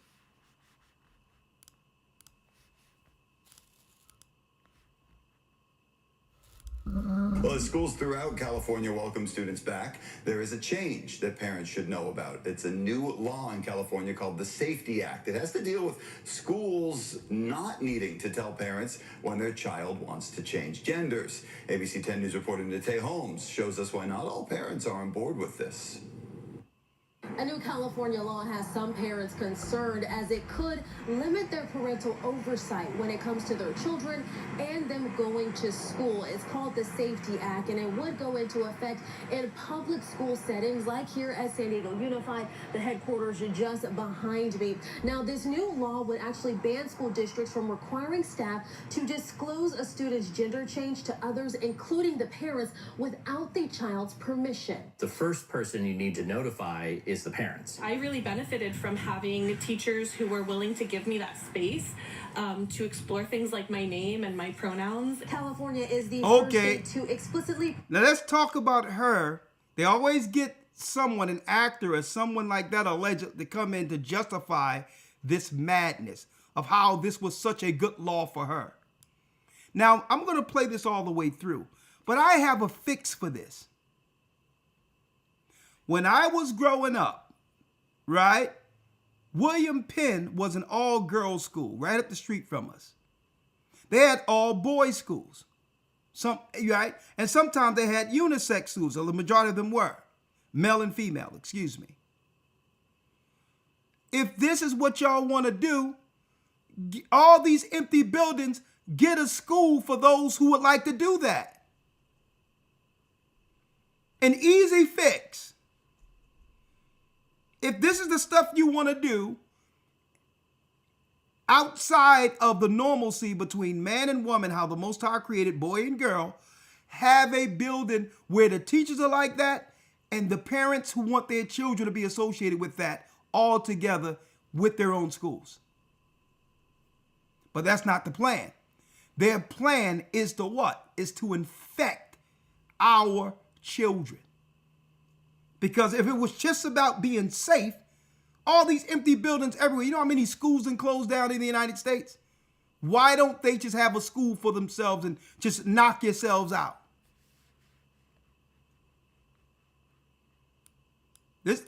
Well, as schools throughout California welcome students back, there is a change that parents should know about. It's a new law in California called the Safety Act. It has to deal with schools not needing to tell parents when their child wants to change genders. ABC 10 News reporter Nate Holmes shows us why not all parents are on board with this.
A new California law has some parents concerned as it could limit their parental oversight when it comes to their children and them going to school. It's called the Safety Act, and it would go into effect in public school settings like here at San Diego Unified, the headquarters are just behind me. Now, this new law would actually ban school districts from requiring staff to disclose a student's gender change to others, including the parents, without the child's permission.
The first person you need to notify is the parents.
I really benefited from having teachers who were willing to give me that space to explore things like my name and my pronouns.
California is the first state to explicitly...
Now let's talk about her They always get someone, an actor or someone like that alleged to come in to justify this madness of how this was such a good law for her. Now, I'm going to play this all the way through, but I have a fix for this. When I was growing up, right, William Penn was an all-girls school right up the street from us. They had all-boys schools. Right? And sometimes they had unisex schools, or the majority of them were. Male and female, excuse me. If this is what y'all want to do, all these empty buildings, get a school for those who would like to do that. An easy fix. If this is the stuff you want to do, outside of the normalcy between man and woman, how the Most High created boy and girl, have a building where the teachers are like that and the parents who want their children to be associated with that all together with their own schools. But that's not the plan. Their plan is to what? Is to infect our children. Because if it was just about being safe, all these empty buildings everywhere, you know how many schools and closed down in the United States? Why don't they just have a school for themselves and just knock yourselves out?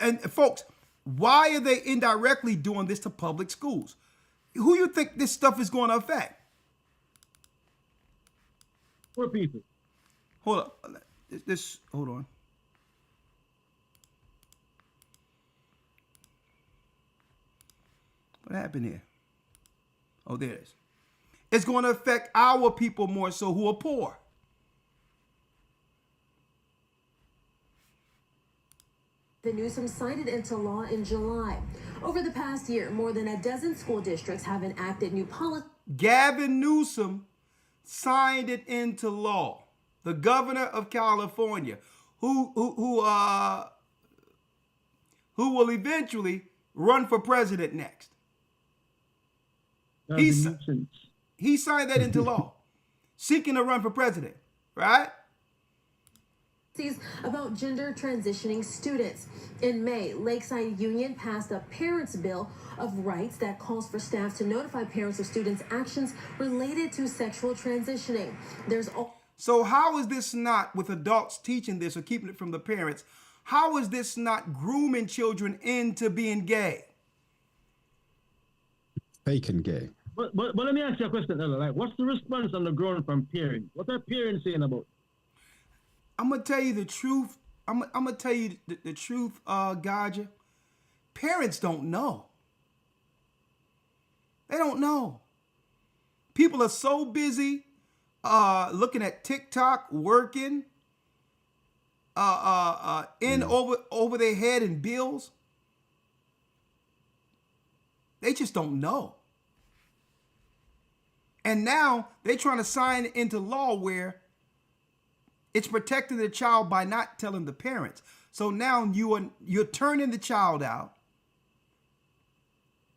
And folks, why are they indirectly doing this to public schools? Who you think this stuff is going to affect?
Poor people.
Hold on. Hold on. What happened here? Oh, there it is. It's going to affect our people more so who are poor.
Newsom signed it into law in July. Over the past year, more than a dozen school districts have enacted new policies.
Gavin Newsom signed it into law. The governor of California, who will eventually run for president next. He signed that into law, seeking to run for president, right?
About gender transitioning students. In May, Lakeside Union passed a parents' bill of rights that calls for staff to notify parents of students' actions related to sexual transitioning.
So how is this not, with adults teaching this or keeping it from the parents, how is this not grooming children into being gay?
Faking gay.
But let me ask you a question, Ella. Like, what's the response on the ground from parents? What are parents saying about it?
I'm going to tell you the truth. I'm going to tell you the truth, Gocc. Parents don't know. They don't know. People are so busy looking at TikTok, working, over their head in bills. They just don't know. And now they're trying to sign into law where it's protecting the child by not telling the parents. So now you're turning the child out.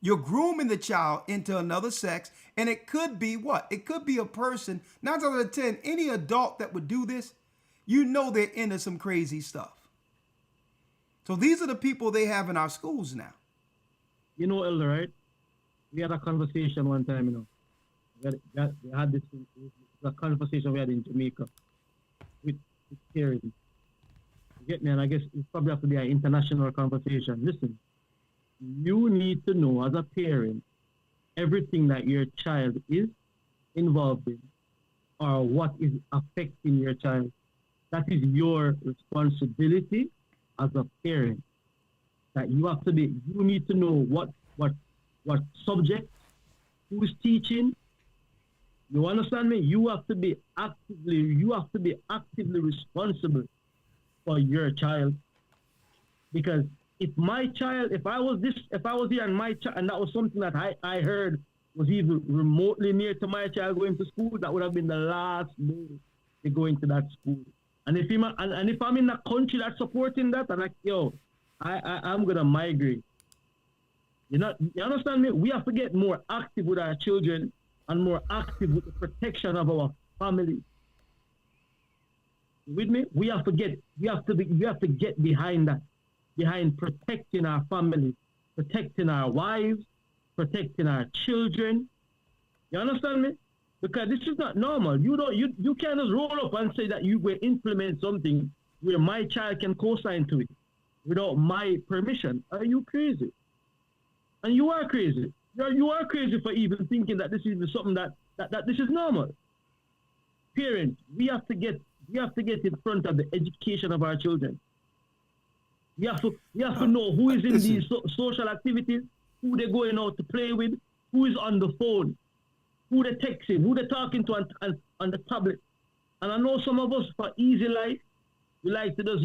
You're grooming the child into another sex. And it could be what? It could be a person, 9 out of 10, any adult that would do this, you know they're into some crazy stuff. So these are the people they have in our schools now.
You know, Elder, right? We had a conversation one time, you know. We had this conversation we had in Jamaica with parents. You get me? And I guess it probably have to be an international conversation. Listen, you need to know as a parent everything that your child is involved in or what is affecting your child. That is your responsibility as a parent. That you need to know what subject, who's teaching. You understand me? You have to be actively responsible for your child. Because if I was here and my child, and that was something that I heard was even remotely near to my child going to school, that would have been the last day to go into that school. And if I'm in a country that's supporting that, I'm gonna migrate. You understand me? We have to get more active with our children and more active with the protection of our family. with me? We have to get behind that, behind protecting our families, protecting our wives, protecting our children. You understand me? Because this is not normal. You can't just roll up and say that you will implement something where my child can co-sign to it without my permission. Are you crazy? And you are crazy. You are crazy for even thinking that this is something that this is normal. Parents, we have to get in front of the education of our children. We have to know who is in these social activities, who they're going out to play with, who is on the phone, who they're texting, who they're talking to on the tablet. And I know some of us, for easy life, we like to just,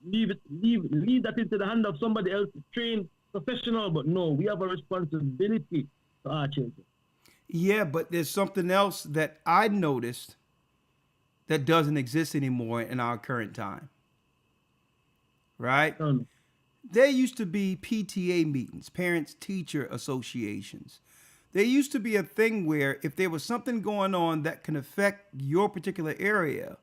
leave that into the hand of somebody else, to train professional. But no, we have a responsibility to our children.
Yeah, but there's something else that I noticed that doesn't exist anymore in our current time. Right? There used to be PTA meetings, parents-teacher associations. There used to be a thing where if there was something going on that can affect your particular area,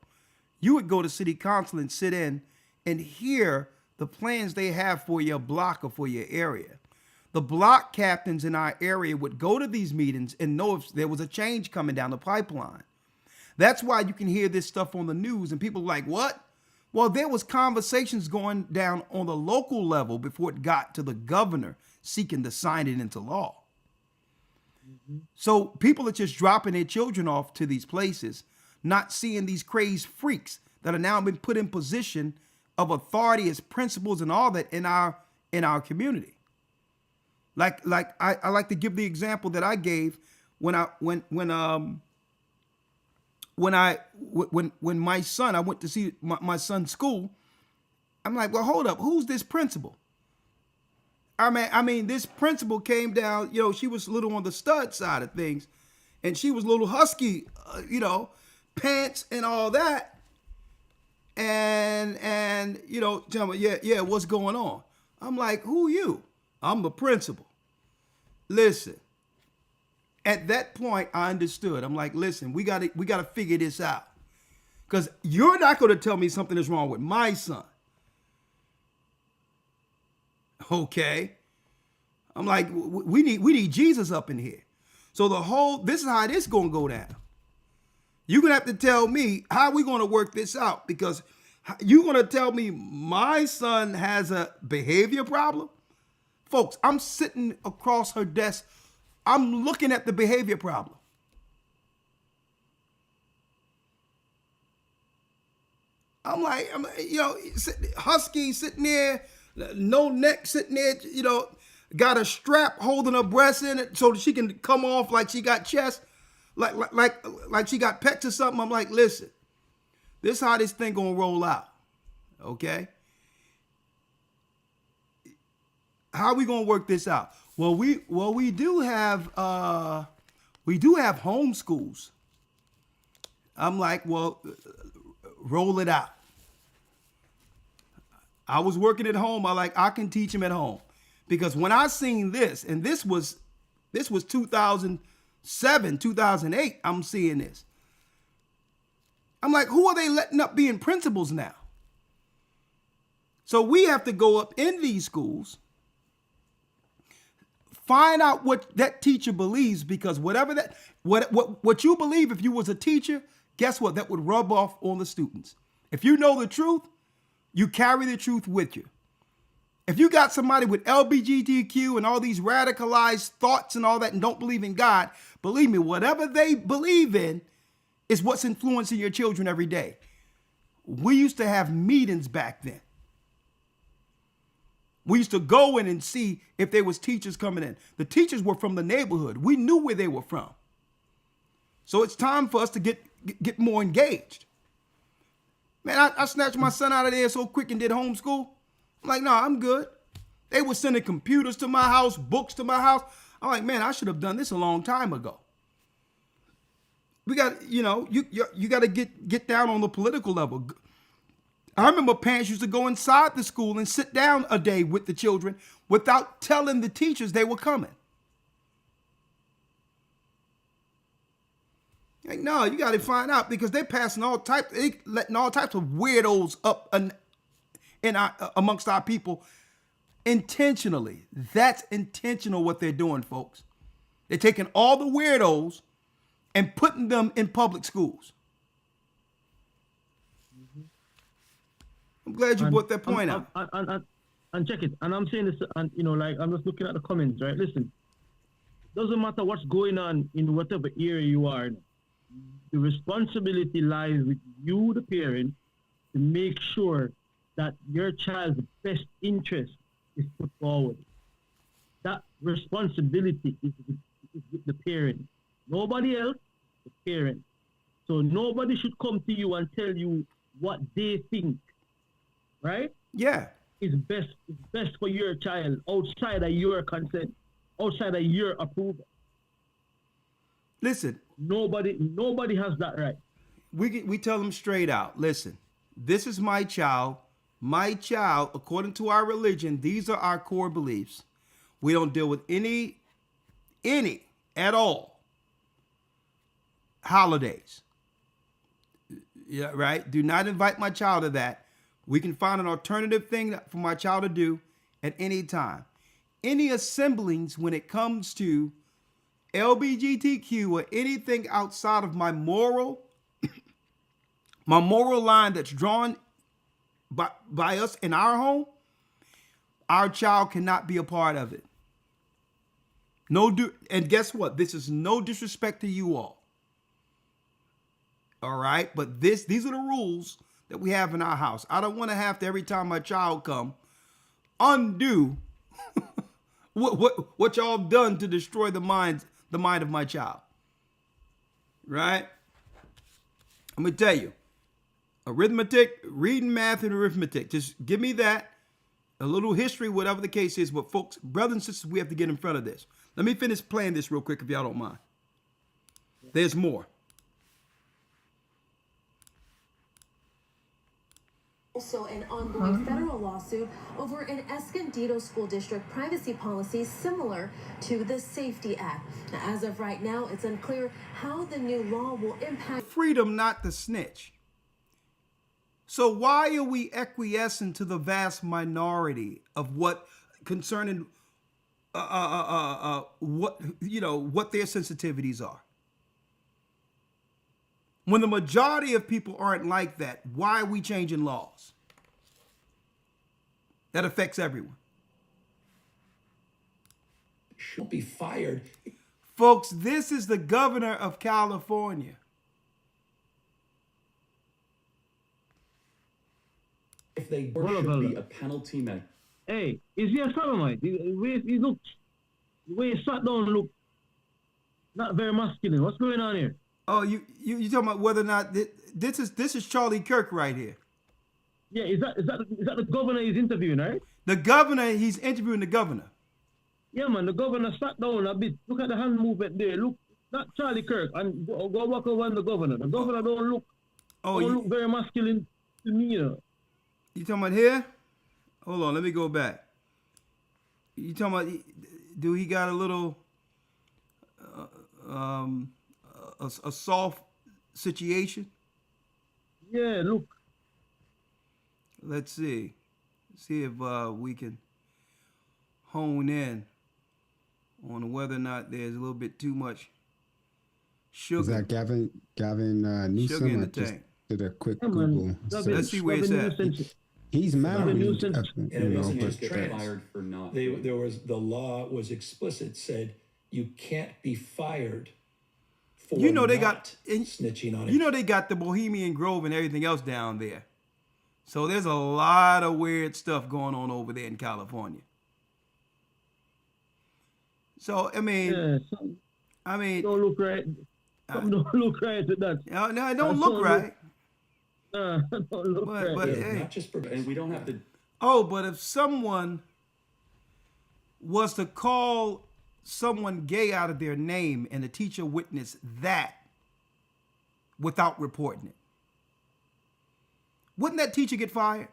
you would go to city council and sit in and hear the plans they have for your block or for your area. The block captains in our area would go to these meetings and know if there was a change coming down the pipeline. That's why you can hear this stuff on the news and people are like, what? Well, there was conversations going down on the local level before it got to the governor seeking to sign it into law. So people are just dropping their children off to these places, not seeing these crazed freaks that are now been put in position of authority as principals and all that in our community. Like I like to give the example that I gave when my son, I went to see my son's school. I'm like, well, hold up, who's this principal? I mean, this principal came down, she was a little on the stud side of things, and she was a little husky, pants and all that. And tell me, yeah, what's going on? I'm like, who you? I'm the principal. Listen, at that point, I understood. I'm like, listen, we got to figure this out, because you're not going to tell me something is wrong with my son. Okay. I'm like, we need Jesus up in here. So this is how this going to go down. You're going to have to tell me how we going to work this out, because you're going to tell me my son has a behavior problem. Folks, I'm sitting across her desk. I'm looking at the behavior problem. I'm like, husky sitting there, no neck sitting there, got a strap holding her breast in it so that she can come off like she got chest, like she got pecs or something. I'm like, listen, this is how this thing gonna roll out, okay? How are we gonna work this out? Well, we do have home schools. I'm like, well, roll it out. I was working at home. I can teach him at home, because when I seen this, and this was 2007, 2008, I'm seeing this. I'm like, who are they letting up being principals now? So we have to go up in these schools, find out what that teacher believes, because what you believe, if you was a teacher, guess what? That would rub off on the students. If you know the truth, you carry the truth with you. If you got somebody with LGBTQ and all these radicalized thoughts and all that and don't believe in God, believe me, whatever they believe in is what's influencing your children every day. We used to have meetings back then. We used to go in and see if there was teachers coming in. The teachers were from the neighborhood. We knew where they were from. So it's time for us to get more engaged. Man, I snatched my son out of there so quick and did homeschool. I'm like, no, I'm good. They were sending computers to my house, books to my house. I'm like, man, I should have done this a long time ago. We got, you got to get down on the political level. I remember parents used to go inside the school and sit down a day with the children without telling the teachers they were coming. Like, no, you got to find out because they're passing letting all types of weirdos up amongst our people intentionally. That's intentional what they're doing, folks. They're taking all the weirdos and putting them in public schools. I'm glad you brought that point up.
And check it. And I'm saying this, and like I'm just looking at the comments, right? Listen, doesn't matter what's going on in whatever area you are in. The responsibility lies with you, the parent, to make sure that your child's best interest is put forward. That responsibility is with the parent. Nobody else, the parent. So nobody should come to you and tell you what they think, right?
Yeah.
Is best for your child outside of your consent, outside of your approval.
Listen,
nobody has that right.
We tell them straight out. Listen, this is my child. My child, according to our religion, these are our core beliefs. We don't deal with any at all holidays. Yeah, right? Do not invite my child to that. We can find an alternative thing for my child to do at any time. Any assemblies when it comes to LGBTQ or anything outside of my moral line that's drawn by us in our home, our child cannot be a part of it. And guess what? This is no disrespect to you all. All right? But these are the rules that we have in our house. I don't want to have to, every time my child come, undo what y'all have done to destroy the mind of my child. Right? I'm going to tell you, arithmetic, reading, math, and arithmetic. Just give me that, a little history, whatever the case is. But folks, brothers and sisters, we have to get in front of this. Let me finish playing this real quick if y'all don't mind. There's more.
Also, an ongoing federal lawsuit over an Escondido School District privacy policy similar to the Safety Act. Now, as of right now, it's unclear how the new law will impact
freedom not to snitch. So why are we acquiescing to the vast minority of what concerning what their sensitivities are? When the majority of people aren't like that, why are we changing laws? That affects everyone.
Should be fired.
Folks, this is the governor of California.
If they should be a penalty man.
Hey, is he a sodomite? He looks, the way he sat down look not very masculine. What's going on here?
Oh, you talking about whether or not this is Charlie Kirk right here?
Yeah, is that the governor he's interviewing, right?
The governor, he's interviewing the governor.
Yeah, man, the governor sat down a bit. Look at the hand movement there. Look, not Charlie Kirk, and go walk over on the governor. The governor don't look very masculine to me. You
talking about here? Hold on, let me go back. You talking about? Do he got a little a soft situation?
Yeah, look.
Let's see if we can hone in on whether or not there's a little bit too much sugar.
Is that Gavin Newsom?
Sugar in the
just
tank.
did a quick Google.
Let's see where it's at.
He's married.
And it wasn't just fired for not.
The law was explicit, said you can't be fired for
they got
snitching on it.
You know they got the Bohemian Grove and everything else down there. So there's a lot of weird stuff going on over there in California. So don't
look right. Don't look right at that.
No, it don't look right.
Don't look right.
But hey,
not just and we don't have to.
Oh, but if someone was to call someone gay out of their name and the teacher witnessed that without reporting it, wouldn't that teacher get fired?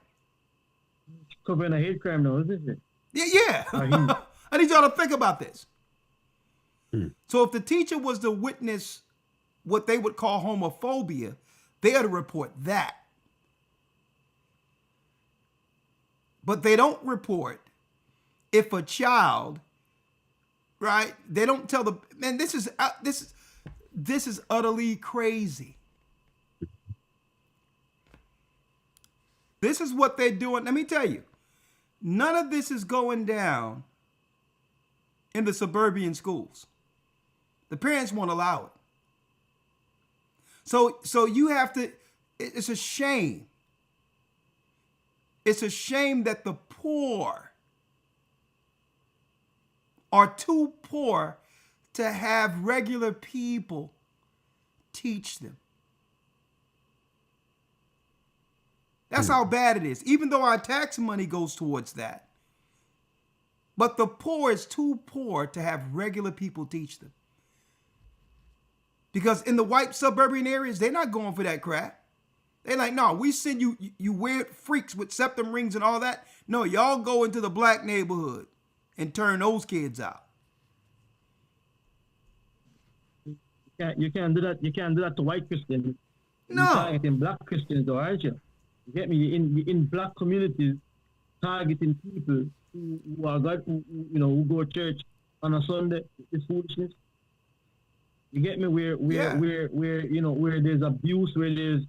Covering a hate crime now, isn't it?
Yeah. I need y'all to think about this. So if the teacher was the witness what they would call homophobia, they ought to report that. But they don't report if a child, right? They don't tell the man. This is utterly crazy. This is what they're doing. Let me tell you, none of this is going down in the suburban schools. The parents won't allow it. So you have to. It's a shame. It's a shame that the poor are too poor to have regular people teach them. That's how bad it is, even though our tax money goes towards that. But the poor is too poor to have regular people teach them. Because in the white suburban areas, they're not going for that crap. They're like, no, we send you weird freaks with septum rings and all that. No, y'all go into the black neighborhood and turn those kids out.
You can't do that. You can't do that to white Christians.
No.
You're targeting black Christians, though, aren't you? You get me? You're in black communities, targeting people who are who go to church on a Sunday. It's foolishness. You get me? Where there's abuse, where there's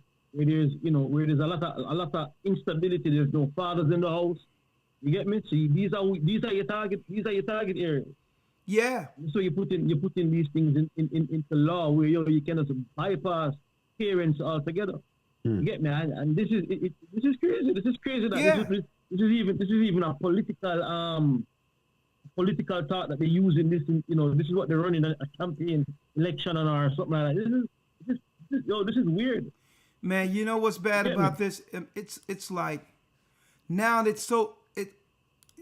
a lot of instability. There's no fathers in the house. You get me? See, these are your target areas.
Yeah.
So you're putting these things into law where you cannot bypass parents altogether. You get me? And this is crazy. This is crazy that this is even a political thought that they're using this. This is what they're running a campaign election on or something like that. This is weird.
Man, you know what's bad about this? It's like now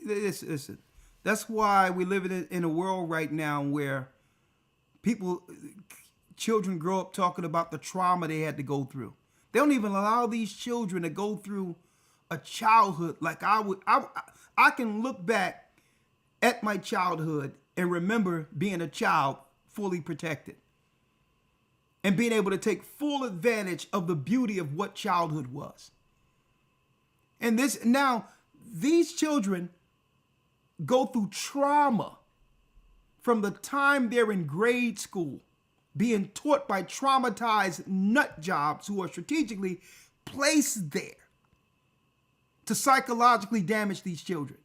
listen. That's why we live in a world right now where children grow up talking about the trauma they had to go through. They don't even allow these children to go through a childhood like I would. I can look back at my childhood and remember being a child fully protected and being able to take full advantage of the beauty of what childhood was. And these children go through trauma from the time they're in grade school, being taught by traumatized nut jobs who are strategically placed there to psychologically damage these children,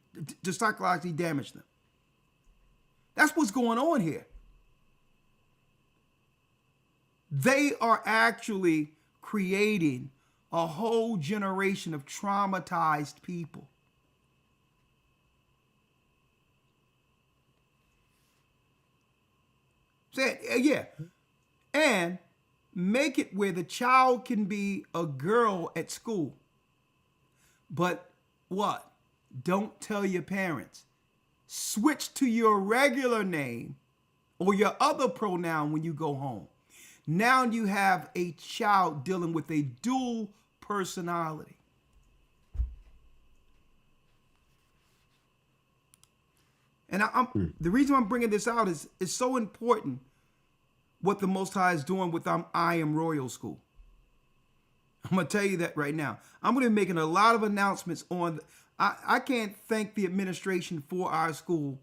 to psychologically damage them. That's what's going on here. They are actually creating a whole generation of traumatized people. Yeah. And make it where the child can be a girl at school. But what? Don't tell your parents. Switch to your regular name or your other pronoun when you go home. Now you have a child dealing with a dual personality. And the reason I'm bringing this out is it's so important what the Most High is doing with I Am Royal School. I'm going to tell you that right now. I'm going to be making a lot of announcements on. I can't thank the administration for our school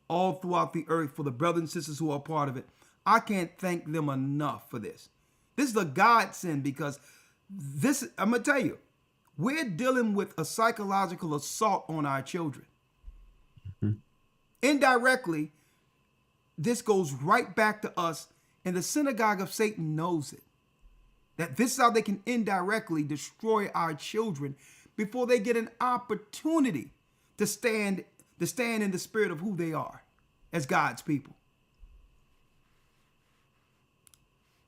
all throughout the earth, for the brothers and sisters who are part of it. I can't thank them enough for this. This is a godsend because I'm going to tell you, we're dealing with a psychological assault on our children. Mm-hmm. Indirectly, this goes right back to us, and the synagogue of Satan knows it. That this is how they can indirectly destroy our children before they get an opportunity to stand in the spirit of who they are as God's people.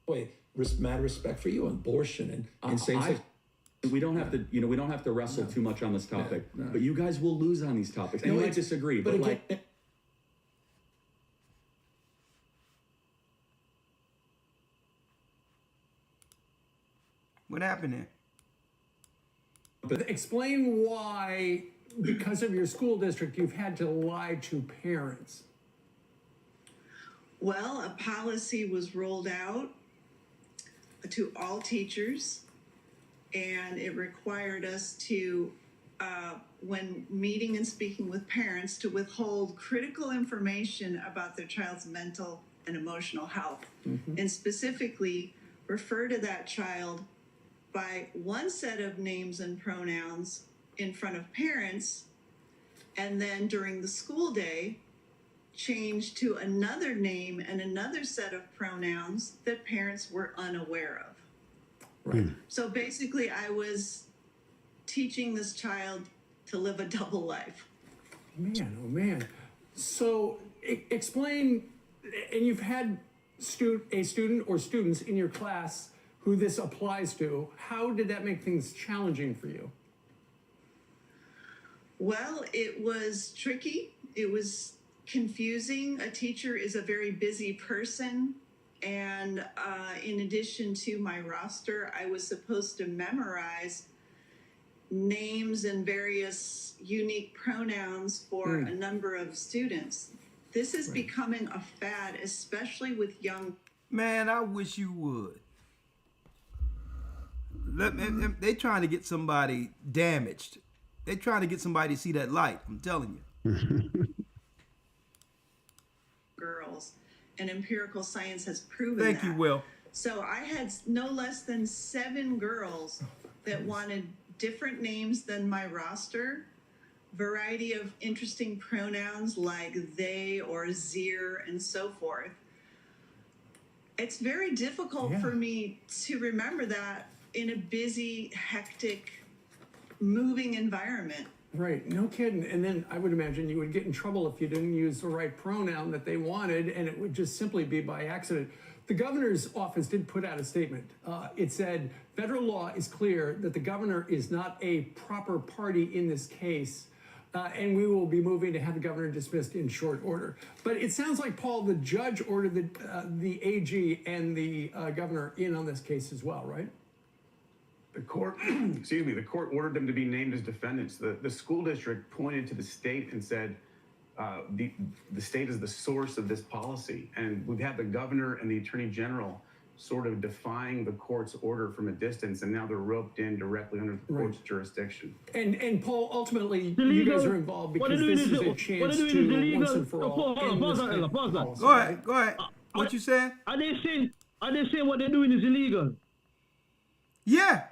Wait, mad respect for you, abortion and same-sex.
We don't have to wrestle too much on this topic, but you guys will lose on these topics. And you might disagree, but like.
What happened there?
But explain why, because of your school district, you've had to lie to parents.
Well, a policy was rolled out to all teachers, and it required us to, when meeting and speaking with parents, to withhold critical information about their child's mental and emotional health, and specifically refer to that child by one set of names and pronouns in front of parents, and then during the school day, change to another name and another set of pronouns that parents were unaware of.
Right.
So basically, I was teaching this child to live a double life.
Man, oh man. So explain, and you've had a student or students in your class who this applies to. How did that make things challenging for you?
Well, it was tricky. It was confusing. A teacher is a very busy person. And in addition to my roster, I was supposed to memorize names and various unique pronouns for a number of students. This is becoming a fad, especially with young.
Man, I wish you would. They trying to get somebody damaged. They trying to get somebody to see that light. I'm telling you.
Girls, and empirical science has proven
Thank
that.
you, Will.
So I had no less than 7 girls that wanted different names than my roster, variety of interesting pronouns like they or zir and so forth. It's very difficult for me to remember that in a busy, hectic, moving environment.
Right, no kidding. And then I would imagine you would get in trouble if you didn't use the right pronoun that they wanted, and it would just simply be by accident. The governor's office did put out a statement. It said, federal law is clear that the governor is not a proper party in this case, and we will be moving to have the governor dismissed in short order. But it sounds like, Paul, the judge ordered the AG and the governor in on this case as well, right?
The court, the court ordered them to be named as defendants. The school district pointed to the state and said, the state is the source of this policy. And we've had the governor and the attorney general sort of defying the court's order from a distance, and now they're roped in directly under the court's jurisdiction.
And Paul, ultimately, you guys are involved because this is a chance to once and for all end this kind of policy.
Go ahead. What you saying?
Are they saying what they're doing is illegal?
Yeah.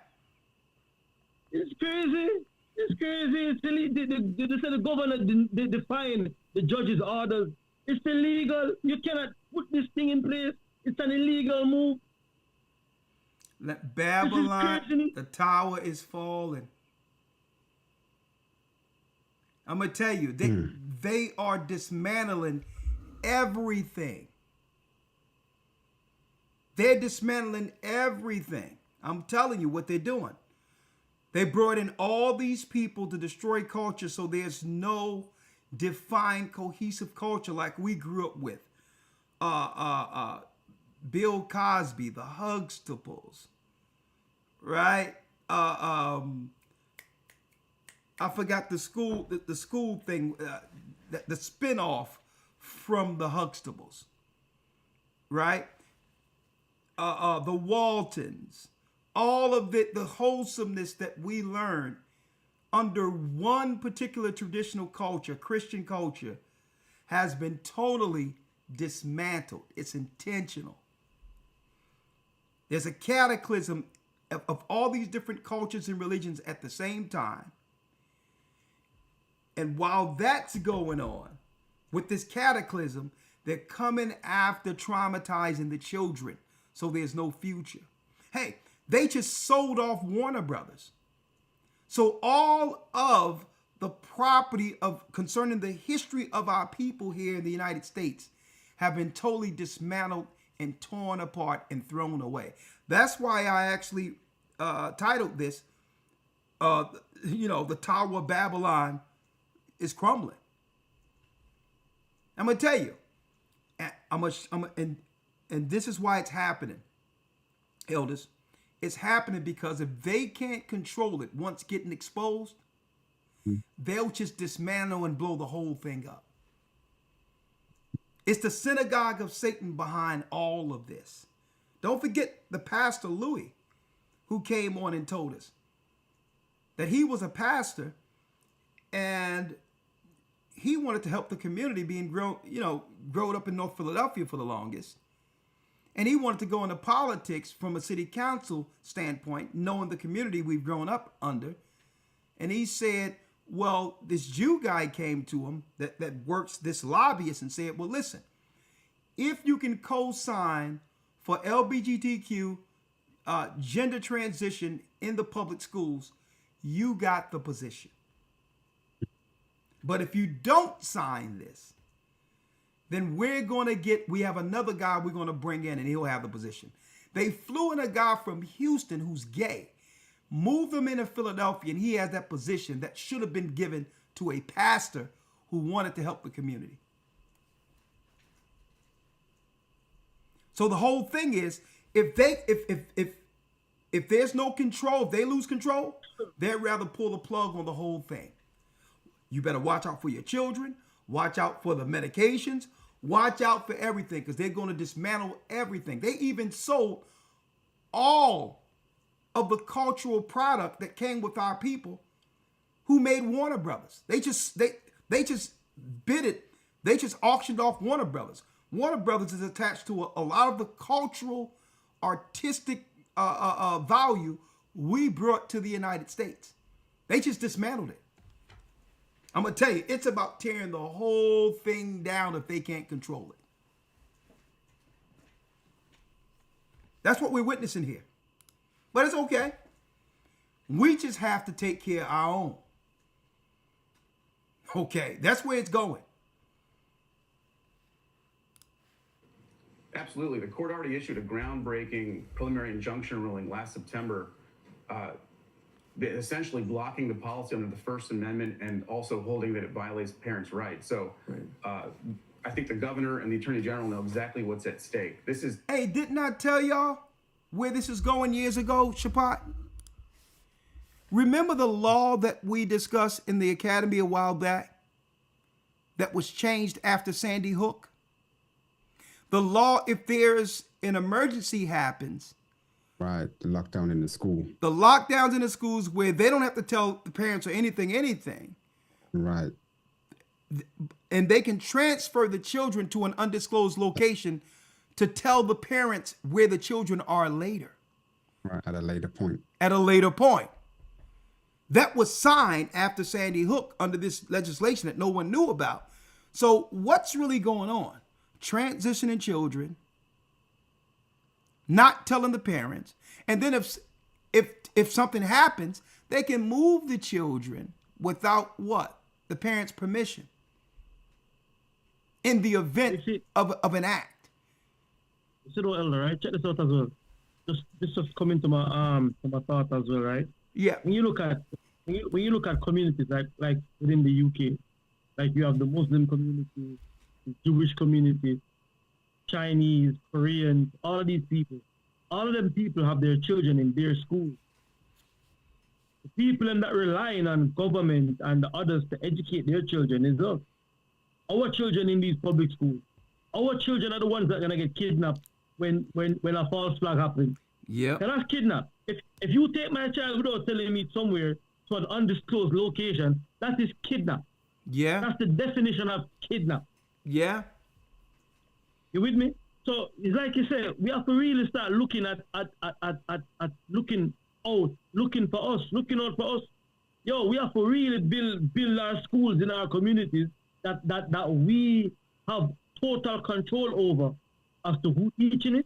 It's crazy. It's crazy. It's illegal. They said the governor they define the judge's orders. It's illegal. You cannot put this thing in place. It's an illegal move.
Let Babylon, the tower is falling. I'm gonna tell you, they are dismantling everything. They're dismantling everything. I'm telling you what they're doing. They brought in all these people to destroy culture, so there's no defined, cohesive culture like we grew up with. Bill Cosby, the Huxtables, right? I forgot the school thing, the spinoff from the Huxtables, right? The Waltons. All of it, the wholesomeness that we learned under one particular traditional culture, Christian culture, has been totally dismantled. It's intentional. There's a cataclysm of all these different cultures and religions at the same time. And while that's going on, with this cataclysm, they're coming after traumatizing the children, so there's no future. Hey, they just sold off Warner Brothers. So all of the property concerning the history of our people here in the United States have been totally dismantled and torn apart and thrown away. That's why I actually titled this, the Tower of Babylon is crumbling. I'm gonna tell you, and this is why it's happening, elders. It's happening because if they can't control it once getting exposed, they'll just dismantle and blow the whole thing up. It's the synagogue of Satan behind all of this. Don't forget the pastor Louis, who came on and told us that he was a pastor and he wanted to help the community, being grown up in North Philadelphia for the longest. And he wanted to go into politics from a city council standpoint, knowing the community we've grown up under. And he said, well, this Jew guy came to him that works, this lobbyist, and said, well, listen, if you can co-sign for LGBTQ gender transition in the public schools, you got the position. But if you don't sign this, then we have another guy we're going to bring in and he'll have the position. They flew in a guy from Houston who's gay, moved him into Philadelphia, and he has that position that should have been given to a pastor who wanted to help the community. So the whole thing is, if there's no control, if they lose control, they'd rather pull the plug on the whole thing. You better watch out for your children, watch out for the medications, watch out for everything, because they're going to dismantle everything. They even sold all of the cultural product that came with our people who made Warner Brothers. They just bid it. They just auctioned off Warner Brothers. Warner Brothers is attached to a lot of the cultural, artistic value we brought to the United States. They just dismantled it. I'm going to tell you, it's about tearing the whole thing down if they can't control it. That's what we're witnessing here. But it's okay. We just have to take care of our own. Okay, that's where it's going.
Absolutely. The court already issued a groundbreaking preliminary injunction ruling last September, essentially blocking the policy under the First Amendment and also holding that it violates parents' rights. So I think the governor and the attorney general know exactly what's at stake.
Hey, didn't I tell y'all where this is going years ago, Shapat? Remember the law that we discussed in the academy a while back that was changed after Sandy Hook? The law, if there's an emergency happens.
Right, the lockdown in the school.
The lockdowns in the schools where they don't have to tell the parents or anything.
Right.
And they can transfer the children to an undisclosed location to tell the parents where the children are later.
Right, at a later point.
At a later point. That was signed after Sandy Hook under this legislation that no one knew about. So what's really going on? Transitioning children, not telling the parents, and then if something happens, they can move the children without what? The parents' permission. In the event of an act.
You see, Elder, right? Check this out as well. This just coming to my thought as well, right?
Yeah.
When you look at communities like within the UK, like you have the Muslim community, the Jewish community, Chinese, Koreans, all of these people. All of them people have their children in their schools. The people that relying on government and the others to educate their children is us. Our children in these public schools. Our children are the ones that are gonna get kidnapped when a false flag happens.
Yeah.
That's kidnapped. If you take my child without telling me somewhere to an undisclosed location, that is kidnap.
Yeah.
That's the definition of kidnap.
Yeah.
You with me? So it's like you said, we have to really start looking at looking for us, looking out for us. Yo, we have to really build our schools in our communities that we have total control over as to who teaching it,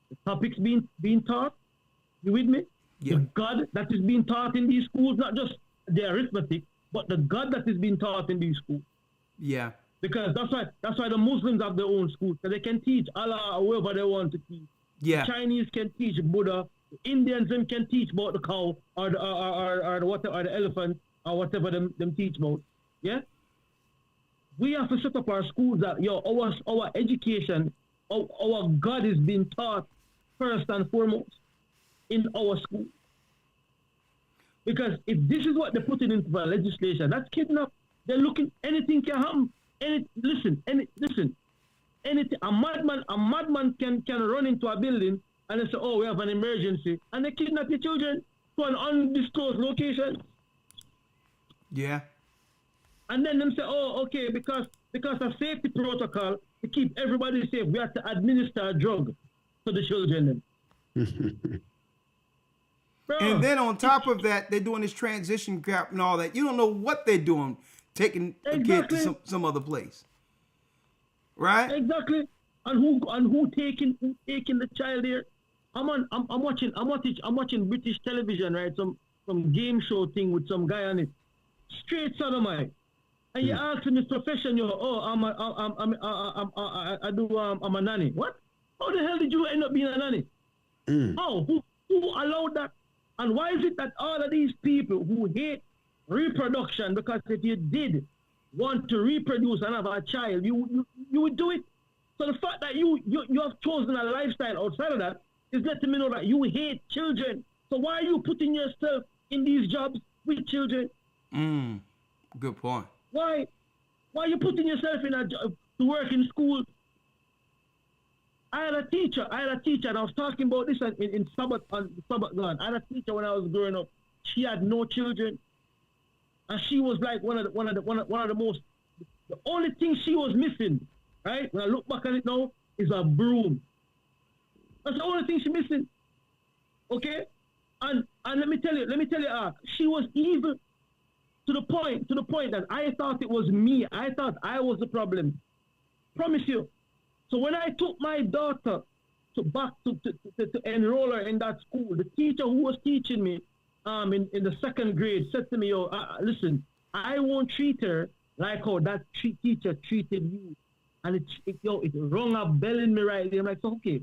the topics being taught. You with me? Yeah. The God that is being taught in these schools, not just the arithmetic, but the God that is being taught in these schools.
Yeah.
Because that's why the Muslims have their own schools, because they can teach Allah or whoever they want to teach.
Yeah.
The Chinese can teach Buddha. The Indians them can teach about the cow or the elephant or whatever them teach about. Yeah. We have to set up our schools that our education, our God is being taught first and foremost in our school. Because if this is what they're putting into the legislation, that's kidnap. They're looking, anything can happen. Listen, anything. A madman can run into a building and they say, oh, we have an emergency, and they kidnap your children to an undisclosed location.
Yeah.
And then them say, oh, okay, because of safety protocol, to keep everybody safe, we have to administer a drug to the children.
And then on top of that, they're doing this transition gap and all that. You don't know what they're doing, taking a kid to some other place, right?
Exactly. And who taking the child there? I'm watching British television, right? Some game show thing with some guy on it, straight sodomite. And you ask him his profession, I'm a nanny. What? How the hell did you end up being a nanny? How? Who allowed that? And why is it that all of these people who hate reproduction, because if you did want to reproduce and have a child, you would do it. So the fact that you have chosen a lifestyle outside of that is letting me know that you hate children. So why are you putting yourself in these jobs with children?
Good point.
Why are you putting yourself in a job to work in school? I had a teacher, and I was talking about this in Sabbath Gone. I had a teacher when I was growing up. She had no children, and she was like one of the most. The only thing she was missing, right? When I look back at it now, is a broom. That's the only thing she's missing. Okay, and let me tell you, she was evil to the point that I thought it was me. I thought I was the problem. Promise you. So when I took my daughter to enroll her in that school, the teacher who was teaching me in the second grade said to me, listen, I won't treat her like how that teacher treated you. And it rung a bell in me right there. I'm like, so, okay,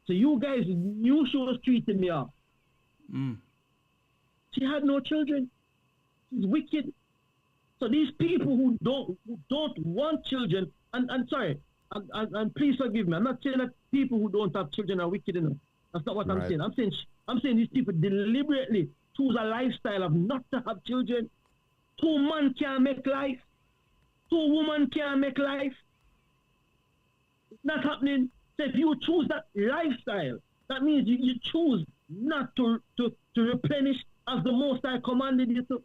so you guys knew she was treating me off. She had no children. She's wicked. So these people who don't want children, and sorry, and please forgive me, I'm not saying that people who don't have children are wicked enough. That's not what I'm saying. I'm saying these people deliberately choose a lifestyle of not to have children. 2 men can't make life. 2 women can't make life. It's not happening. So if you choose that lifestyle, that means you choose not to replenish as the Most High commanded you to.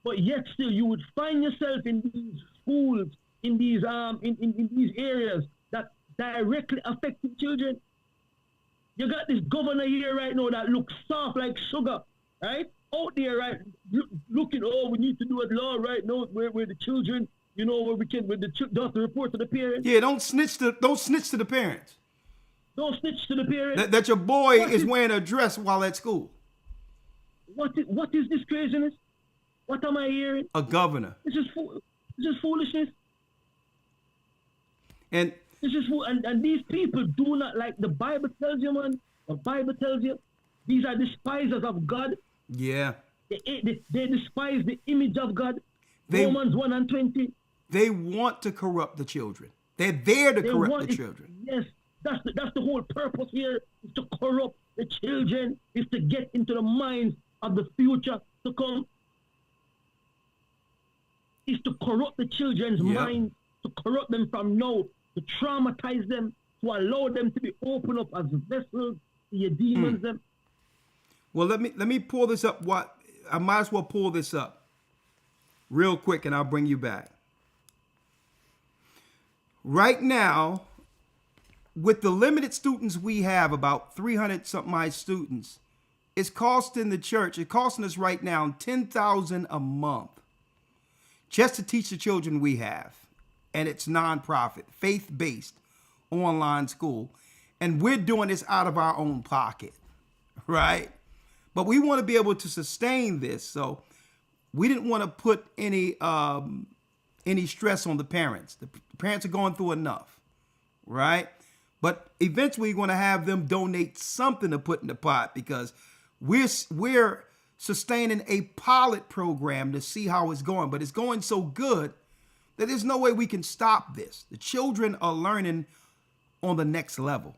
But yet still you would find yourself in these schools, in these areas that directly affect the children. You got this governor here right now that looks soft like sugar, right? Out there, right? Looking, we need to do a law right now where the children, where we can, where the don't have to report to the parents.
Yeah, don't snitch to the parents.
Don't snitch to the parents.
That your boy is wearing a dress while at school.
What is this craziness? What am I hearing?
A governor.
This is foolishness.
And
this is and these people do not, like the Bible tells you, man. The Bible tells you these are despisers of God.
Yeah.
They despise the image of God. Romans 1:20.
They want to corrupt the children. They're there to corrupt the children.
Yes, that's the whole purpose here, is to corrupt the children, is to get into the minds of the future to come. Is to corrupt the children's minds, to corrupt them from now, to traumatize them, to allow them to be opened up as vessels to your demons. Them.
Well, let me pull this up. I might as well pull this up real quick, and I'll bring you back. Right now, with the limited students we have, about 300 something odd students, it's costing the church. It's costing us right now $10,000 a month just to teach the children we have. And it's nonprofit, faith-based online school. And we're doing this out of our own pocket, right? But we want to be able to sustain this. So we didn't want to put any stress on the parents. The parents are going through enough, right? But eventually we're going to have them donate something to put in the pot, because we're sustaining a pilot program to see how it's going. But it's going so good that there's no way we can stop this. The children are learning on the next level,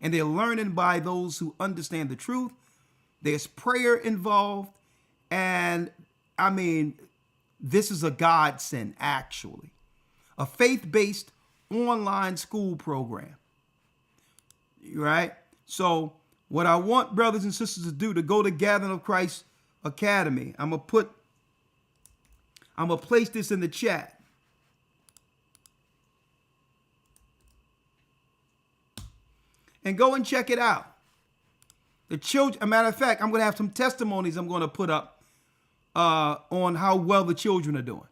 and they're learning by those who understand the truth. There's prayer involved. And I mean, this is a godsend, actually. A faith-based online school program, right? So What I want brothers and sisters to do to go to Gathering of Christ Academy, I'm going to place this in the chat. And go and check it out. The children, a matter of fact, I'm going to have some testimonies I'm going to put up on how well the children are doing.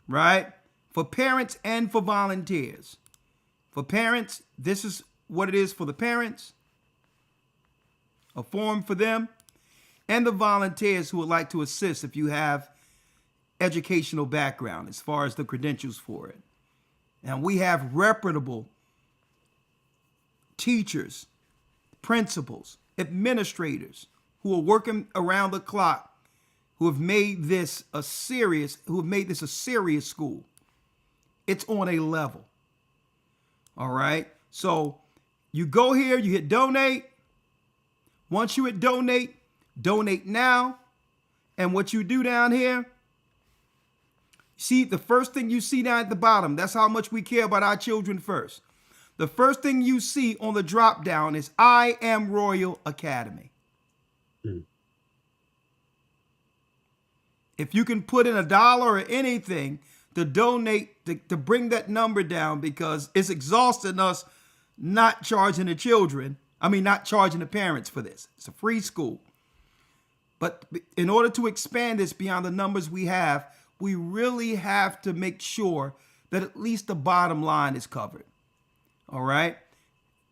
Right? For parents and for volunteers. For parents, this is what it is for the parents. A form for them. And the volunteers who would like to assist if you have educational background as far as the credentials for it. And we have reputable teachers, principals, administrators who are working around the clock, who have made this a serious school. It's on a level. All right. So you go here, you hit donate. Once you hit donate, donate now. And what you do down here, see the first thing you see down at the bottom, that's how much we care about our children first. The first thing you see on the drop down is I Am Royal Academy. If you can put in $1 or anything to donate, to bring that number down, because it's exhausting us not charging the children. Not charging the parents for this. It's a free school. But in order to expand this beyond the numbers we have, we really have to make sure that at least the bottom line is covered. All right.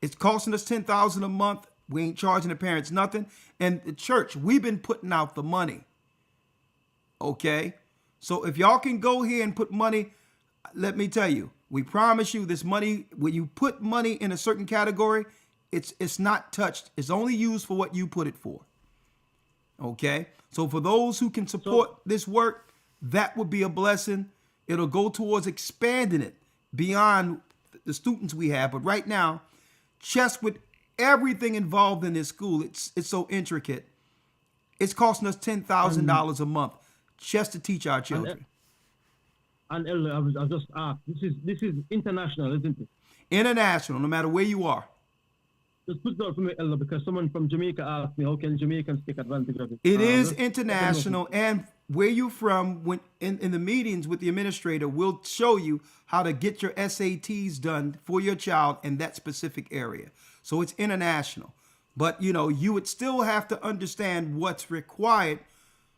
It's costing us $10,000 a month. We ain't charging the parents nothing. And the church, we've been putting out the money. Okay. So if y'all can go here and put money, let me tell you, we promise you this money, when you put money in a certain category, it's not touched. It's only used for what you put it for. Okay. So for those who can support this work, that would be a blessing. It'll go towards expanding it beyond the students we have. But right now, just with everything involved in this school, it's so intricate. It's costing us $10,000 a month just to teach our children.
And Elder, I was just asked, this is international, isn't it?
International, no matter where you are.
Just put that for me, Elder, because someone from Jamaica asked me, how can Jamaicans take advantage of it?
It is international, and where you're from, when in the meetings with the administrator, we'll show you how to get your SATs done for your child in that specific area. So it's international. But, you would still have to understand what's required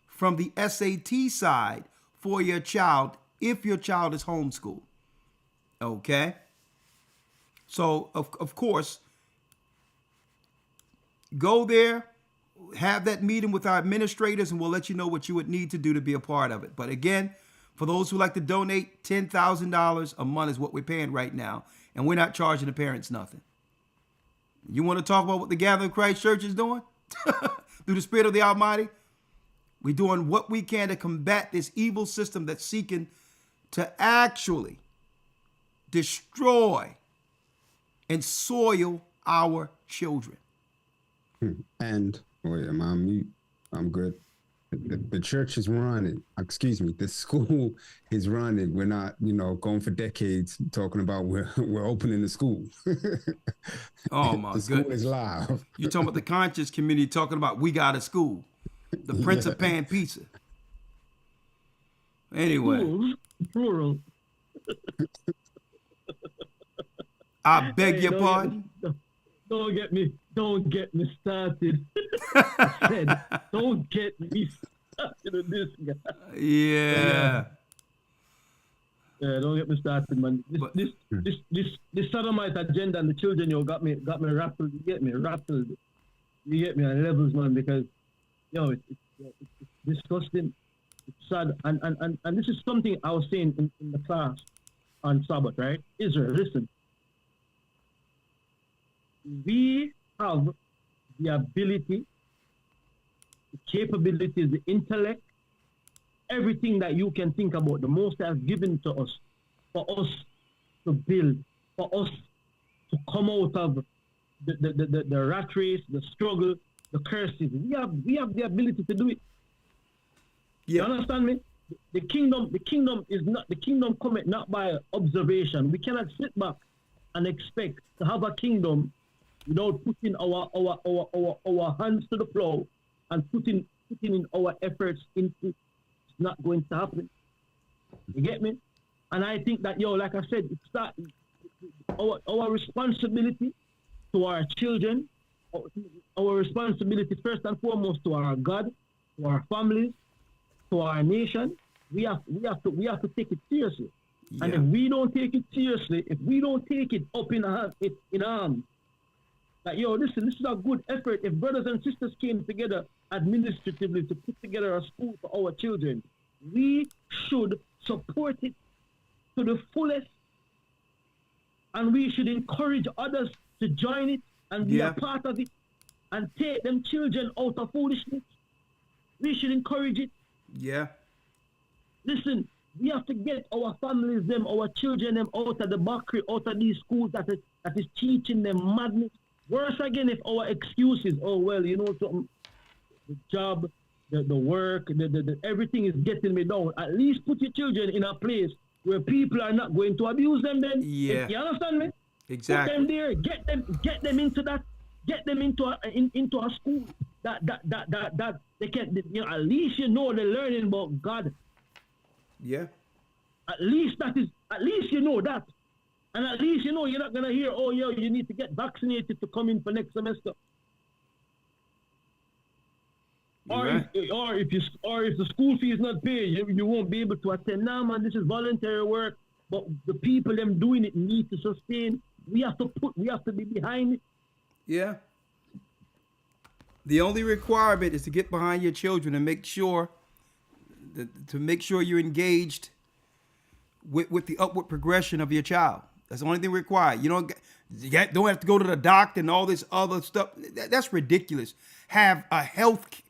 from the SAT side for your child if your child is homeschooled. Okay? So, of course, go there, have that meeting with our administrators, and we'll let you know what you would need to do to be a part of it. But again, for those who like to donate, $10,000 a month is what we're paying right now. And we're not charging the parents nothing. You want to talk about what the Gathering of Christ Church is doing? Through the Spirit of the Almighty? We're doing what we can to combat this evil system that's seeking to actually destroy and soil our children.
And, am I on mute? I'm good. The church is running. Excuse me. The school is running. We're not, going for decades talking about we're opening the school.
Oh my goodness.
The school is live.
You're talking about the conscious community talking about we got a school. The Prince of Pan Pizza. Anyway.
Plural.
I beg your pardon.
Don't get me started. I said, don't get me started on this guy.
Yeah.
Yeah, don't get me started, man. This sodomite agenda and the children, got me rattled. You get me rattled. You get me on levels, man, because it's disgusting. It's sad. And this is something I was saying in the class on Sabbath, right? Israel, listen. We have the ability, the capabilities, the intellect, everything that you can think about. The Most has given to us for us to build, for us to come out of the rat race, the struggle, the curses. We have the ability to do it.
Yeah.
You understand me? The kingdom cometh not by observation. We cannot sit back and expect to have a kingdom without putting our hands to the plow and putting in our efforts into, it's not going to happen. You get me? And I think that, like I said, it's that our responsibility to our children, our responsibility first and foremost to our God, to our families, to our nation. We have to take it seriously. Yeah. And if we don't take it seriously, if we don't take it up in arms, like, listen, this is a good effort. If brothers and sisters came together administratively to put together a school for our children, we should support it to the fullest, and we should encourage others to join it and be a part of it and take them children out of foolishness. We should encourage it.
Yeah.
Listen, we have to get our families, our children, out of the mockery, out of these schools that is teaching them madness. Worse again, if our excuses, something, the job, the work, the everything is getting me down. At least put your children in a place where people are not going to abuse them. Then, you understand me?
Exactly.
Put them there, get them into that, get them into a school that they can, at least they're learning about God.
Yeah.
At least you know that. And at least you're not gonna hear, you need to get vaccinated to come in for next semester. Or if the school fee is not paid, you won't be able to attend. Now, man, this is voluntary work, but the people them doing it need to sustain. We have to be behind it.
Yeah. The only requirement is to get behind your children and make sure you're engaged with the upward progression of your child. That's the only thing required. You don't have to go to the doctor and all this other stuff. That's ridiculous. Have a health,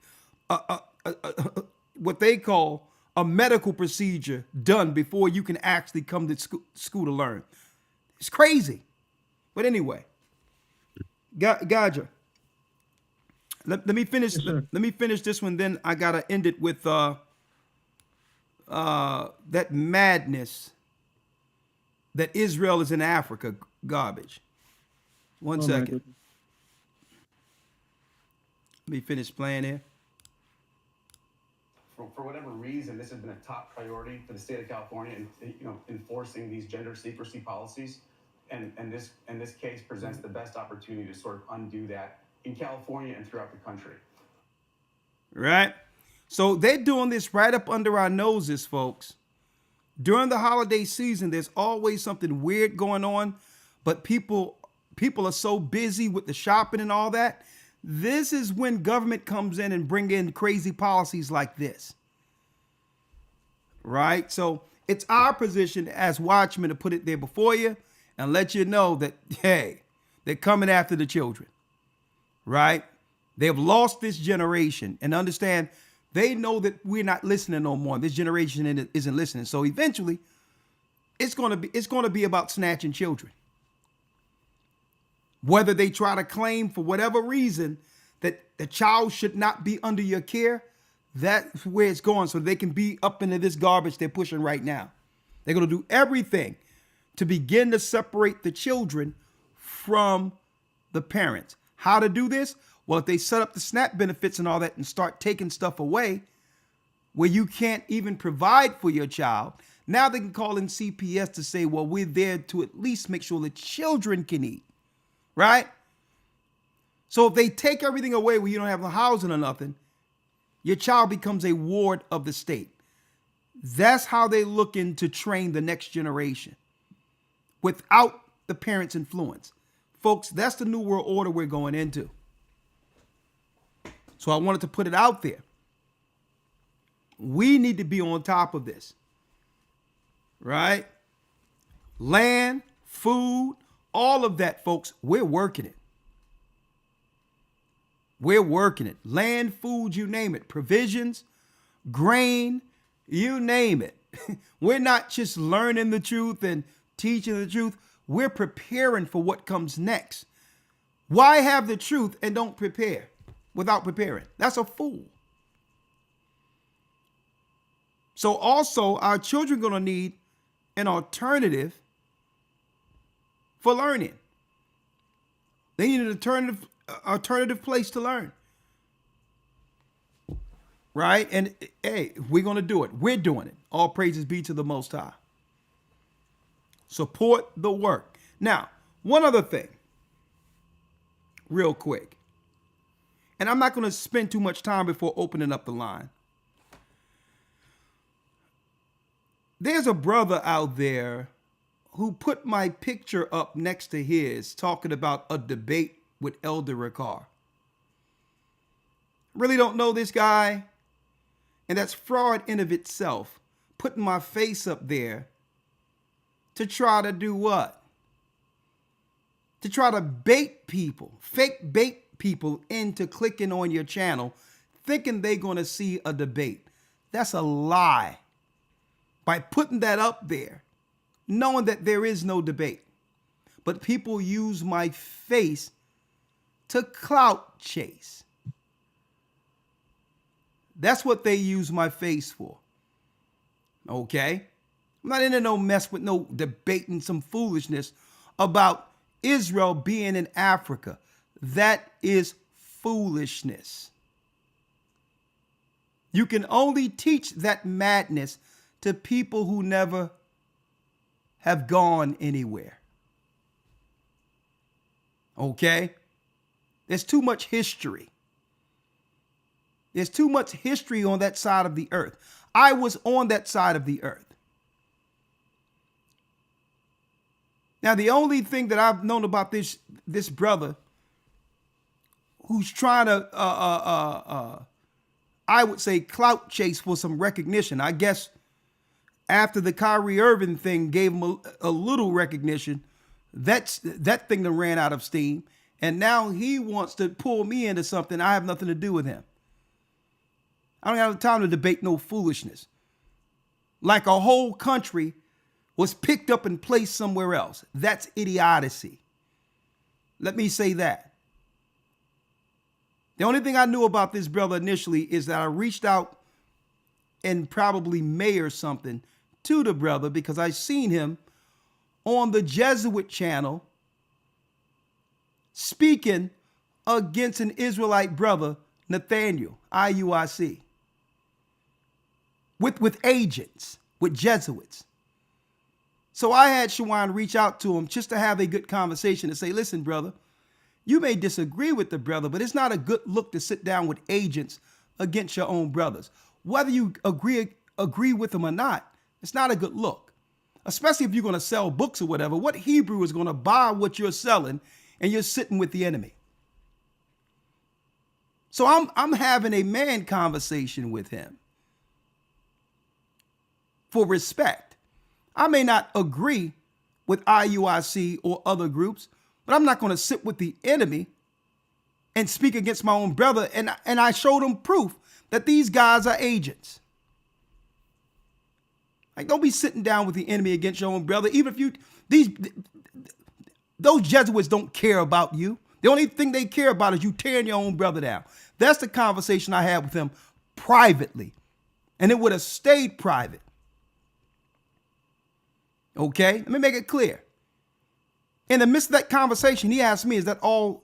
what they call a medical procedure done before you can actually come to school to learn. It's crazy. But anyway, Gocc, let me finish. Let me finish this one. Then I gotta end it with that madness that Israel is in Africa garbage. One second. Let me finish playing here.
For whatever reason, this has been a top priority for the state of California, and enforcing these gender secrecy policies, and this case presents the best opportunity to sort of undo that in California and throughout the country.
Right. So they're doing this right up under our noses, folks. During the holiday season, there's always something weird going on, but people are so busy with the shopping and all that. This is when government comes in and bring in crazy policies like this. Right? So it's our position as watchmen to put it there before you and let you know that, hey, they're coming after the children. Right? They've lost this generation, and understand they know that we're not listening no more. This generation isn't listening. So eventually it's going to be about snatching children. Whether they try to claim for whatever reason that the child should not be under your care, that's where it's going, so they can be up into this garbage they're pushing right now. They're going to do everything to begin to separate the children from the parents. How to do this? Well, if they set up the SNAP benefits and all that and start taking stuff away where you can't even provide for your child, now they can call in CPS to say, well, we're there to at least make sure the children can eat. Right? So if they take everything away where you don't have the housing or nothing, your child becomes a ward of the state. That's how they looking to train the next generation without the parents' influence. Folks, that's the new world order we're going into. So I wanted to put it out there. We need to be on top of this. Right? Land, food, all of that, folks, we're working it. We're working it. Land, food, you name it. Provisions, grain, you name it. We're not just learning the truth and teaching the truth. We're preparing for what comes next. Why have the truth and don't prepare without preparing? That's a fool. So also, our children are going to need an alternative for learning. They need an alternative place to learn. Right? And hey, we're going to do it. We're doing it. All praises be to the Most High. Support the work. Now, one other thing, real quick. And I'm not going to spend too much time before opening up the line. There's a brother out there who put my picture up next to his talking about a debate with Elder Ricard. Really don't know this guy. And that's fraud in of itself. Putting my face up there to try to do what? To try to bait people, fake bait people into clicking on your channel, thinking they're going to see a debate. That's a lie. By putting that up there, knowing that there is no debate. But people use my face to clout chase. That's what they use my face for. Okay? I'm not into no mess with no debating some foolishness about Israel being in Africa. That is foolishness. You can only teach that madness to people who never have gone anywhere. Okay? There's too much history. There's too much history on that side of the earth. I was on that side of the earth. Now, the only thing that I've known about this brother who's trying to, I would say, clout chase for some recognition. I guess after the Kyrie Irving thing gave him a little recognition, that thing that ran out of steam. And now he wants to pull me into something I have nothing to do with him. I don't have time to debate no foolishness. Like a whole country was picked up and placed somewhere else. That's idiocy. Let me say that. The only thing I knew about this brother initially is that I reached out in probably May or something to the brother because I seen him on the Jesuit channel speaking against an Israelite brother, Nathaniel, IUIC. With agents, with Jesuits. So I had Shawan reach out to him just to have a good conversation and say, listen, brother, you may disagree with the brother, but it's not a good look to sit down with agents against your own brothers. Whether you agree with them or not, it's not a good look. Especially if you're going to sell books or whatever. What Hebrew is going to buy what you're selling and you're sitting with the enemy? So I'm having a man conversation with him. For respect. I may not agree with IUIC or other groups, but I'm not going to sit with the enemy and speak against my own brother. And I showed him proof that these guys are agents. Like, don't be sitting down with the enemy against your own brother. Even if those Jesuits don't care about you. The only thing they care about is you tearing your own brother down. That's the conversation I had with him privately. And it would have stayed private. Okay, let me make it clear. In the midst of that conversation, he asked me, is that all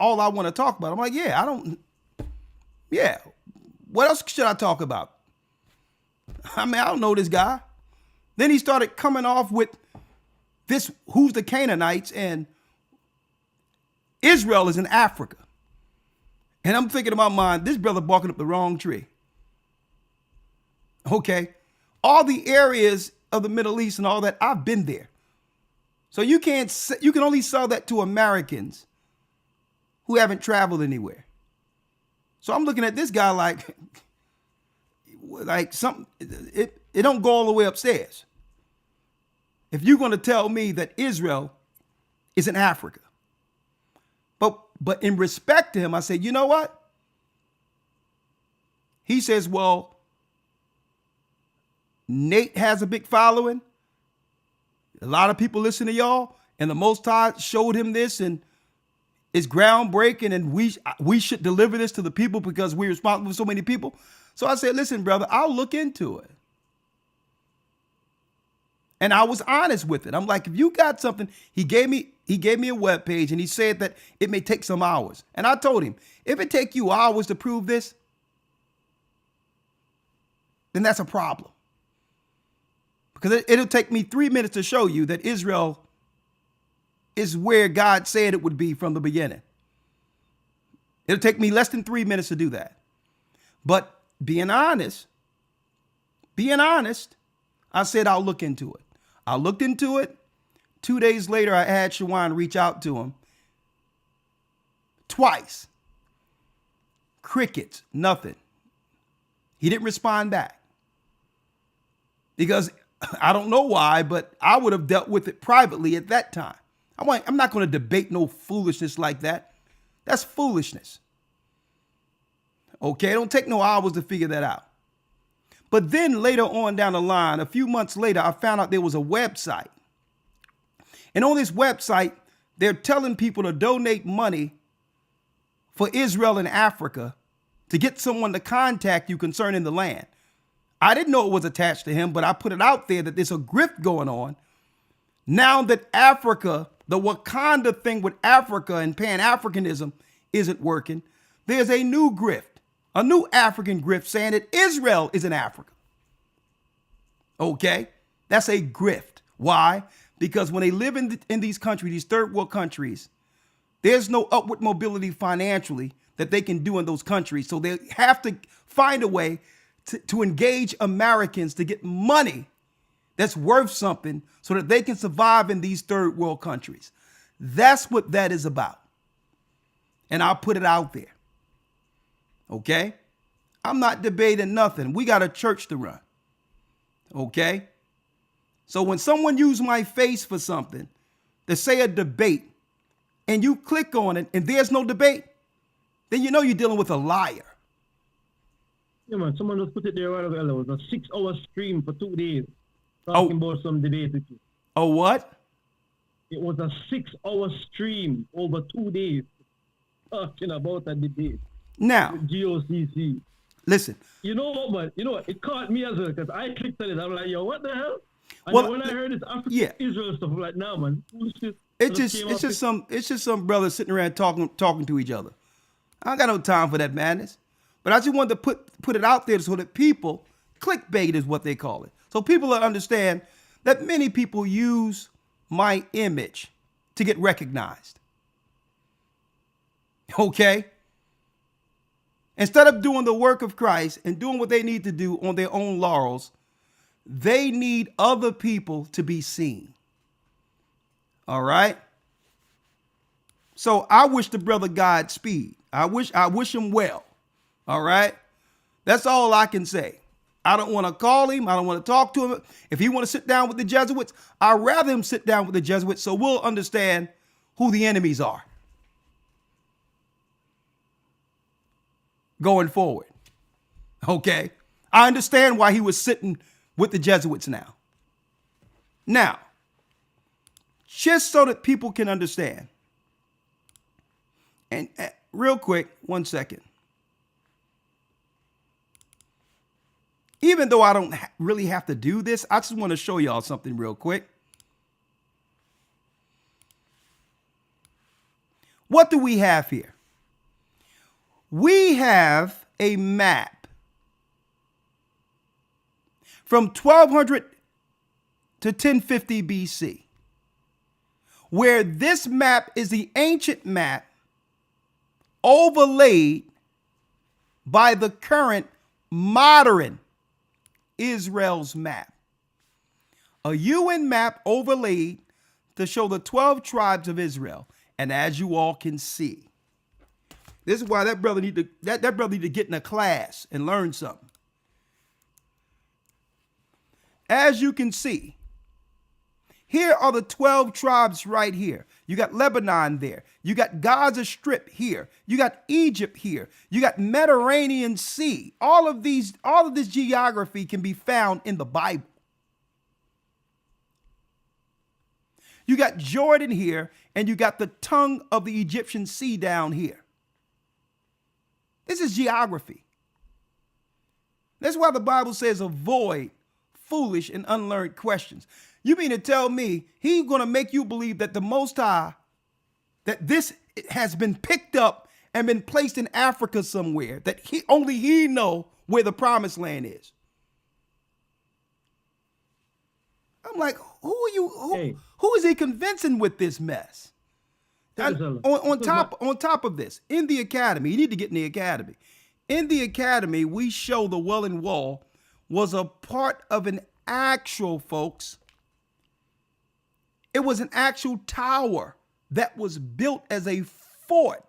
I want to talk about? I'm like, yeah, what else should I talk about? I mean, I don't know this guy. Then he started coming off with this, who's the Canaanites, and Israel is in Africa. And I'm thinking in my mind, this brother barking up the wrong tree. Okay, all the areas of the Middle East and all that, I've been there. So you can only sell that to Americans who haven't traveled anywhere. So I'm looking at this guy like something, it don't go all the way upstairs. If you're going to tell me that Israel is in Africa. But in respect to him, I said, you know what? He says, well, Nate has a big following. A lot of people listen to y'all. And the Most High showed him this and it's groundbreaking. And we should deliver this to the people because we're responsible for so many people. So I said, listen, brother, I'll look into it. And I was honest with it. I'm like, if you got something, he gave me a web page and he said that it may take some hours. And I told him, if it take you hours to prove this, then that's a problem. Because it'll take me 3 minutes to show you that Israel is where God said it would be from the beginning. It'll take me less than 3 minutes to do that. But being honest, I said I'll look into it. I looked into it. 2 days later, I had Shawan reach out to him. Twice. Crickets, nothing. He didn't respond back. Because I don't know why, but I would have dealt with it privately at that time. I'm not going to debate no foolishness like that. That's foolishness. Okay, it don't take no hours to figure that out. But then later on down the line, a few months later, I found out there was a website. And on this website, they're telling people to donate money for Israel and Africa to get someone to contact you concerning the land. I didn't know it was attached to him, but I put it out there that there's a grift going on. Now that Africa, the Wakanda thing with Africa and Pan-Africanism isn't working, there's a new grift. A new African grift saying that Israel is in Africa. Okay? That's a grift. Why? Because when they live in these countries, these third world countries, there's no upward mobility financially that they can do in those countries. So they have to find a way to engage Americans to get money that's worth something so that they can survive in these third world countries. That's what that is about. And I'll put it out there. Okay? I'm not debating nothing. We got a church to run. Okay? So when someone use my face for something, to say a debate, and you click on it and there's no debate, then you know you're dealing with a liar.
Yeah, man. Someone just put it there right away. It was a 6-hour stream for 2 days talking about some debate with you.
Oh, what?
It was a 6-hour stream over 2 days talking about a debate.
Now,
GOCC.
Listen.
You know what, man? You know what? It caught me as well because I clicked on it. I'm like, yo, what the hell? And
Well,
then when I heard this African Israel stuff, I'm like, nah, man.
It's just some brothers sitting around talking to each other. I don't got no time for that madness. But I just wanted to put it out there so that people, clickbait is what they call it. So people understand that many people use my image to get recognized. Okay? Instead of doing the work of Christ and doing what they need to do on their own laurels, they need other people to be seen. All right? So I wish the brother Godspeed. I wish him well. All right? That's all I can say. I don't want to call him. I don't want to talk to him. If he want to sit down with the Jesuits, I'd rather him sit down with the Jesuits so we'll understand who the enemies are going forward. Okay? I understand why he was sitting with the Jesuits now. Now, just so that people can understand, and real quick, 1 second. Even though I don't really have to do this, I just want to show y'all something real quick. What do we have here? We have a map from 1200 to 1050 BC, where this map is the ancient map overlaid by the current modern Israel's map. A UN map overlaid to show the 12 tribes of Israel. And as you all can see, this is why that brother need to get in a class and learn something. As you can see, here are the 12 tribes right here. You got Lebanon there. You got Gaza Strip here. You got Egypt here. You got Mediterranean Sea. All of this geography can be found in the Bible. You got Jordan here, and you got the tongue of the Egyptian Sea down here. This is geography. That's why the Bible says avoid foolish and unlearned questions. You mean to tell me he's going to make you believe that the Most High, that this has been picked up and been placed in Africa somewhere, that only he know where the promised land is? I'm like, who are you? Who is he convincing with this mess? On top of this, in the academy, you need to get in the academy. In the academy, we show the Wailing Wall was a part of an actual, folks. It was an actual tower that was built as a fort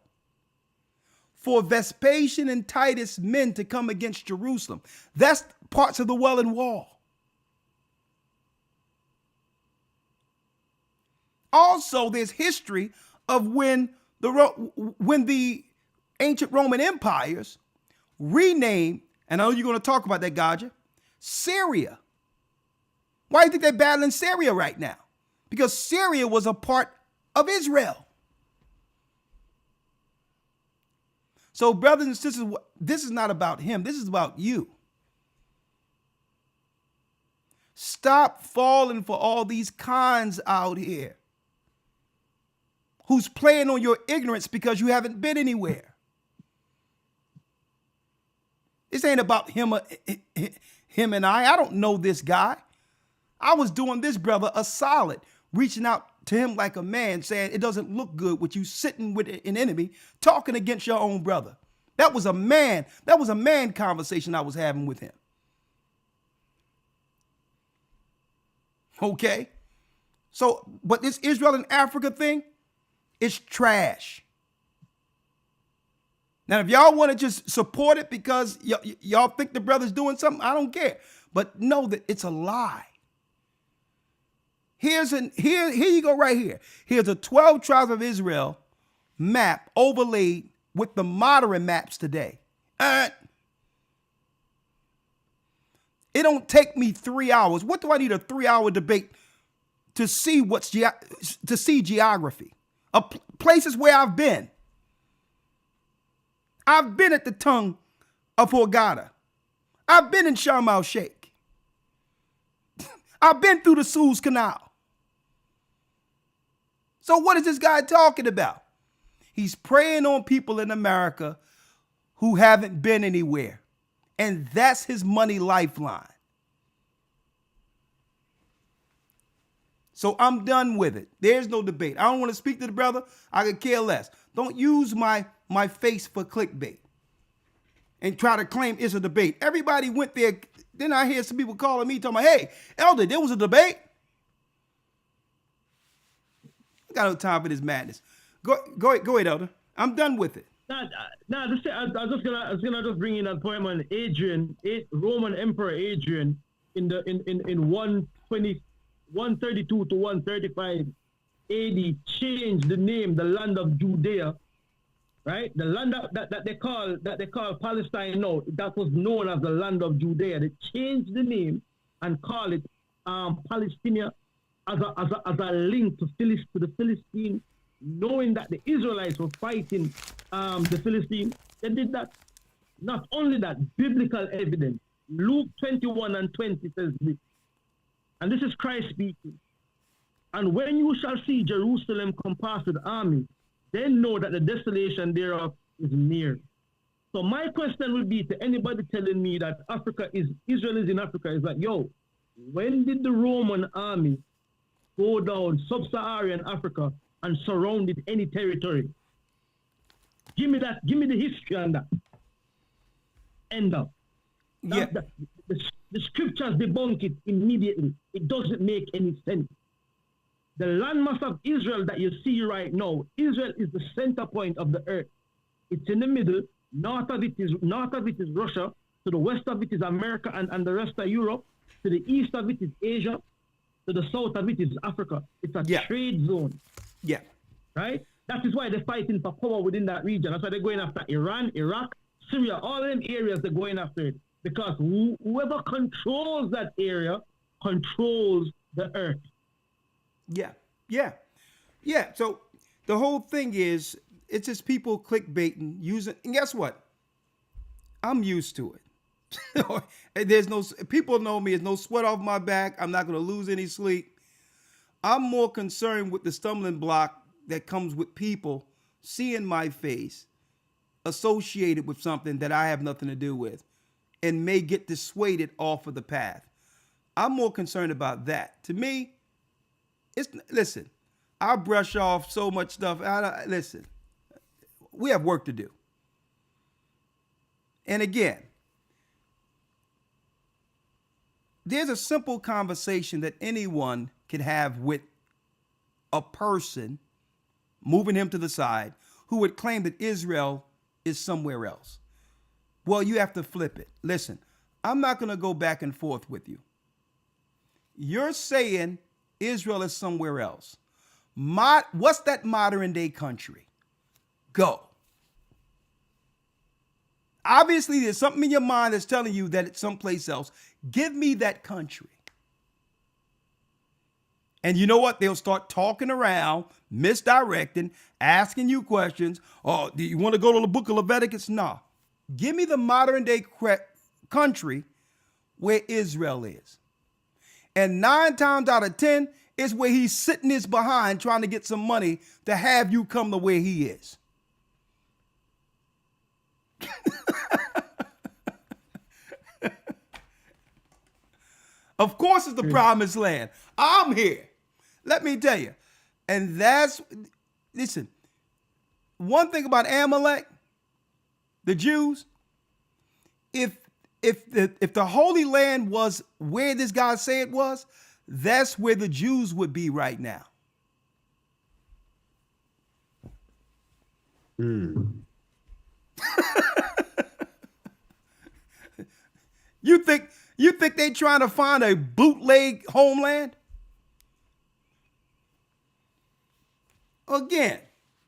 for Vespasian and Titus men to come against Jerusalem. That's parts of the Wailing Wall. Also, there's history of when the ancient Roman empires renamed, and I know you're going to talk about that, Gocc, Syria. Why do you think they're battling Syria right now? Because Syria was a part of Israel. So, brothers and sisters, this is not about him. This is about you. Stop falling for all these cons out here who's playing on your ignorance because you haven't been anywhere. This ain't about him and I. I don't know this guy. I was doing this brother a solid, reaching out to him like a man, saying it doesn't look good with you sitting with an enemy talking against your own brother. That was a man conversation I was having with him. Okay? So, but this Israel and Africa thing, it's trash. Now, if y'all want to just support it because y'all think the brother's doing something, I don't care. But know that it's a lie. Here you go right here. Here's a 12 tribes of Israel map overlaid with the modern maps today. It don't take me 3 hours. What do I need a 3-hour debate to see geography? Places where I've been. I've been at the tongue of Hurghada. I've been in Sharm el-Sheikh. I've been through the Suez Canal. So what is this guy talking about? He's preying on people in America who haven't been anywhere. And that's his money lifeline. So I'm done with it. There's no debate. I don't want to speak to the brother. I could care less. Don't use my face for clickbait and try to claim it's a debate. Everybody went there. Then I hear some people calling me talking about, hey, Elder, there was a debate. I got no time for this madness. Go ahead, Elder. I'm done with it.
I was gonna bring in that point on Adrian, Roman Emperor Adrian, in 132 to 135 AD, changed the name, the land of Judea, right? The land that they call Palestine now, that was known as the land of Judea. They changed the name and call it Palestina as a link to the Philistine, knowing that the Israelites were fighting the Philistines. They did that. Not only that, biblical evidence. Luke 21 and 20 says this. And this is Christ speaking. And when you shall see Jerusalem compassed with armies, then know that the desolation thereof is near. So my question would be to anybody telling me that Israel is in Africa, is like, yo, when did the Roman army go down sub-Saharan Africa and surrounded any territory? Give me that. Give me the history on that. End up. The scriptures debunk it immediately. It doesn't make any sense. The landmass of Israel that you see right now, Israel is the center point of the earth. It's in the middle. North of it is Russia. To the west of it is America and the rest of Europe. To the east of it is Asia. To the south of it is Africa. It's a trade zone.
Yeah.
Right? That is why they're fighting for power within that region. That's why they're going after Iran, Iraq, Syria, all them areas they're going after it. Because whoever controls that area controls the earth.
Yeah. So the whole thing is, it's just people clickbaiting, using, and guess what? I'm used to it. There's no, people know me, there's no sweat off my back. I'm not going to lose any sleep. I'm more concerned with the stumbling block that comes with people seeing my face associated with something that I have nothing to do with and may get dissuaded off of the path. I'm more concerned about that. To me, listen, I brush off so much stuff. Listen, we have work to do. And again, there's a simple conversation that anyone can have with a person, moving him to the side, who would claim that Israel is somewhere else. Well, you have to flip it. Listen, I'm not going to go back and forth with you. You're saying Israel is somewhere else. What's that modern day country? Go. Obviously, there's something in your mind that's telling you that it's someplace else. Give me that country. And you know what? They'll start talking around, misdirecting, asking you questions. Oh, do you want to go to the book of Leviticus? No. Give me the modern day country where Israel is. And 9 times out of 10 is where he's sitting his behind trying to get some money to have you come to where he is. Of course it's the promised land. I'm here. Let me tell you. And listen, one thing about Amalek, the Jews, if the Holy Land was where this guy said it was, that's where the Jews would be right now. You think they trying to find a bootleg homeland? Again,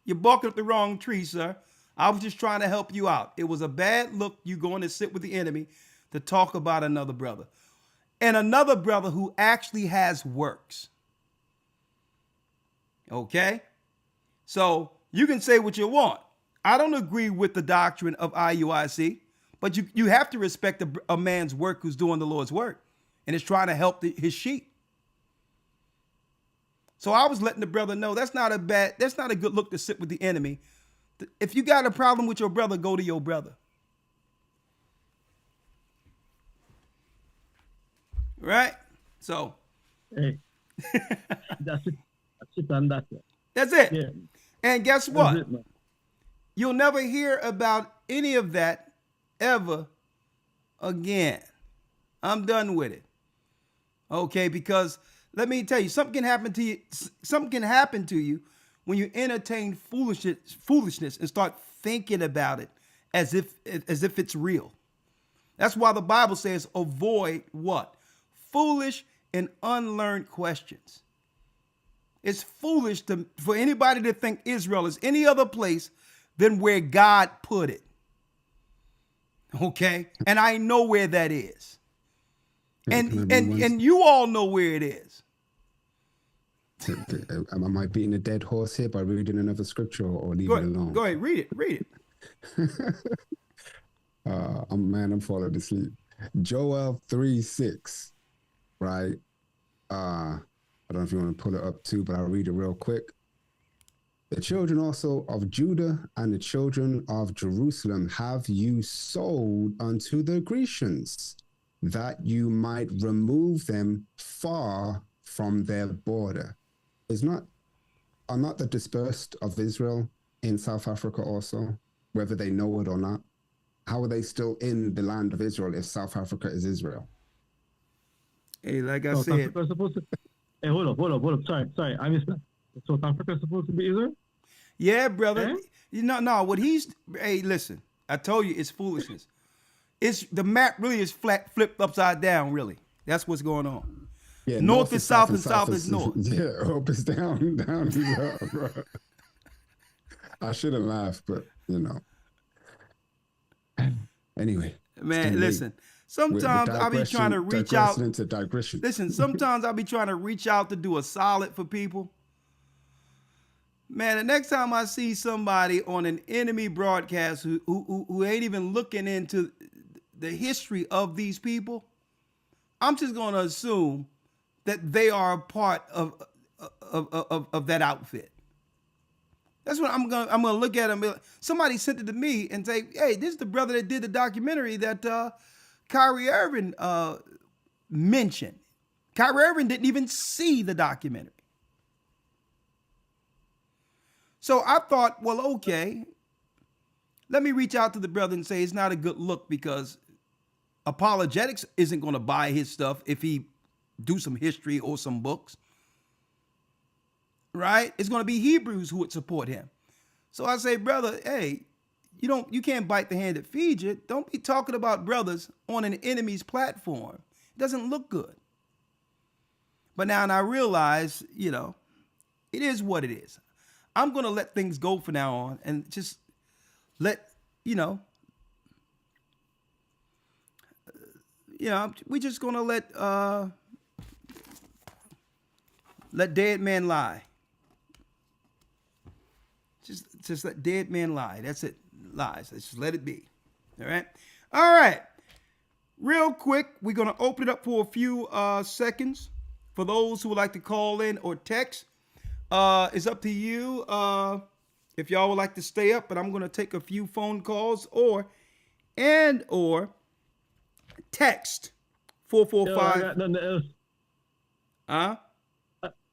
you're barking up the wrong tree, sir. I was just trying to help you out. It was a bad look you going to sit with the enemy to talk about another brother. And another brother who actually has works. Okay? So you can say what you want. I don't agree with the doctrine of IUIC, but you have to respect a man's work who's doing the Lord's work and is trying to help his sheep. So I was letting the brother know that's not a good look to sit with the enemy. If you got a problem with your brother, go to your brother. Right? So.
Hey. That's it. That's it on that.
That's it.
Yeah.
And guess what?
It,
you'll never hear about any of that ever again. I'm done with it. Okay, because let me tell you, something can happen to you when you entertain foolishness and start thinking about it as if it's real. That's why the Bible says avoid what? Foolish and unlearned questions. It's foolish for anybody to think Israel is any other place than where God put it. Okay? And I know where that is. And you all know where it is.
Am I beating a dead horse here by reading another scripture or leave it alone?
Go ahead, read it.
I'm falling asleep. Joel 3:6, right? I don't know if you want to pull it up too, but I'll read it real quick. The children also of Judah and the children of Jerusalem have you sold unto the Grecians, that you might remove them far from their border. Are not the dispersed of Israel in South Africa also, whether they know it or not? How are they still in the land of Israel if South Africa is Israel?
Hey, like I
South
said.
Africa supposed to, hey, hold up. Sorry. I missed that. South Africa is supposed to be Israel?
Yeah, brother. No, hey, listen, I told you it's foolishness. The map really is flipped upside down, really. That's what's going on.
Yeah,
north is south and south is north.
Yeah, up is down, down is up, bro. I shouldn't laugh, but you know. Anyway.
Man, listen. Sometimes I'll be trying to reach out.
Into digression.
Listen, sometimes I'll be trying to reach out to do a solid for people. Man, the next time I see somebody on an enemy broadcast who ain't even looking into the history of these people, I'm just going to assume that they are a part of that outfit. That's what I'm gonna look at them. Somebody sent it to me and say, "Hey, this is the brother that did the documentary that Kyrie Irving mentioned." Kyrie Irving didn't even see the documentary. So I thought, well, okay, let me reach out to the brother and say it's not a good look because apologetics isn't going to buy his stuff if he do some history or some books. Right? It's going to be Hebrews who would support him. So I say, brother, hey, you can't bite the hand that feeds you. Don't be talking about brothers on an enemy's platform. It doesn't look good. But now I realize, it is what it is. I'm going to let things go from now on and just let, we're just going to let dead men lie. Just let dead men lie. That's it. Lies. Let's just let it be. All right. All right. Real quick, we're going to open it up for a few seconds for those who would like to call in or text. It's up to you if y'all would like to stay up, but I'm going to take a few phone calls or text 445.
I got nothing else.
Huh?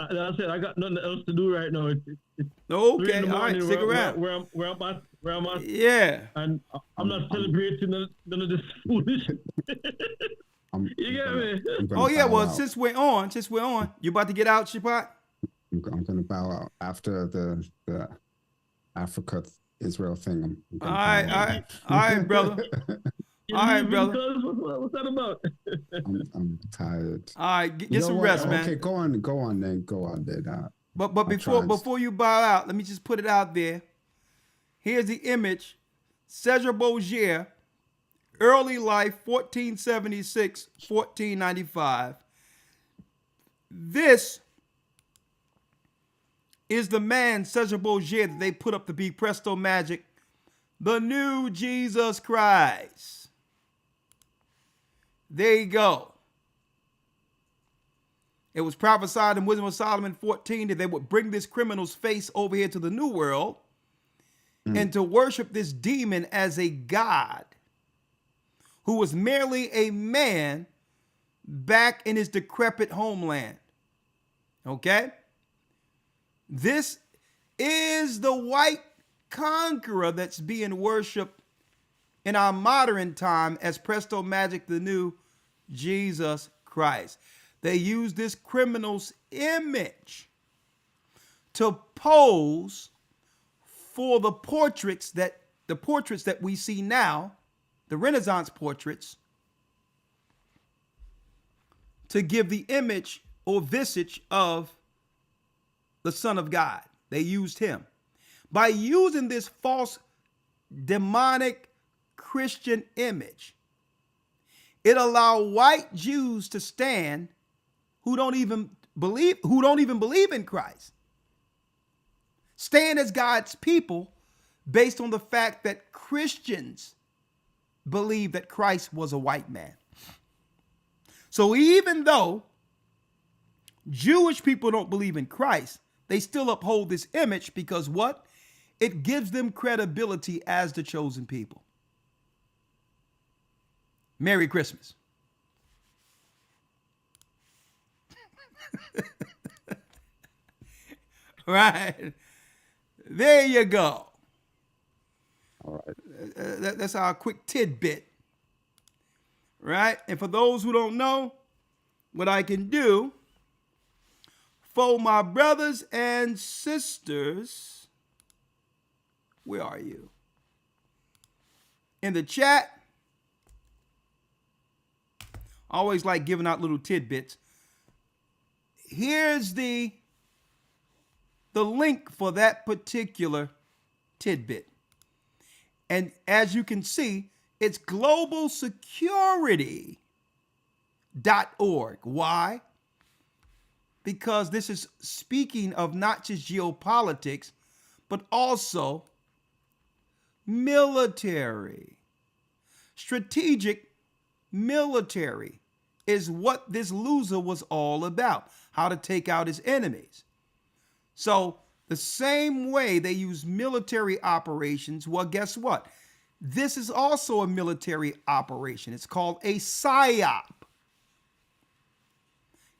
I said I got nothing else to do right now. It's
okay, all right, stick around.
Where I'm at.
Yeah.
And I'm not celebrating none of this foolishness. You get me?
Oh yeah, well since we're on, you about to get out, Shapat?
I'm gonna bow out after the Africa Israel thing.
All right, brother. All right, brother.
What's that about?
I'm tired.
All right, get some rest, man.
Okay, go on then.
But before you bow out, let me just put it out there. Here's the image. Cesar Borgia, early life, 1476, 1495. This is the man, Cesar Borgia, that they put up to be Presto Magic, the new Jesus Christ. There you go. It was prophesied in Wisdom of Solomon 14 that they would bring this criminal's face over here to the New World and to worship this demon as a god who was merely a man back in his decrepit homeland. Okay? This is the white conqueror that's being worshipped in our modern time as Presto Magic, the new Jesus Christ. They use this criminal's image to pose for the portraits that we see now, the Renaissance portraits, to give the image or visage of the Son of God. They used him. By using this false demonic Christian image, it allowed white Jews to stand who don't even believe in Christ. Stand as God's people based on the fact that Christians believe that Christ was a white man. So even though Jewish people don't believe in Christ, they still uphold this image because what? It gives them credibility as the chosen people. Merry Christmas. Right. There you go.
All right.
That's our quick tidbit. Right? And for those who don't know, what I can do for my brothers and sisters, where are you? In the chat. I always like giving out little tidbits. Here's the link for that particular tidbit. And as you can see, it's globalsecurity.org. Why? Because this is speaking of not just geopolitics, but also military, strategic military is what this loser was all about, how to take out his enemies. So the same way they use military operations, well, guess what? This is also a military operation. It's called a PSYOP,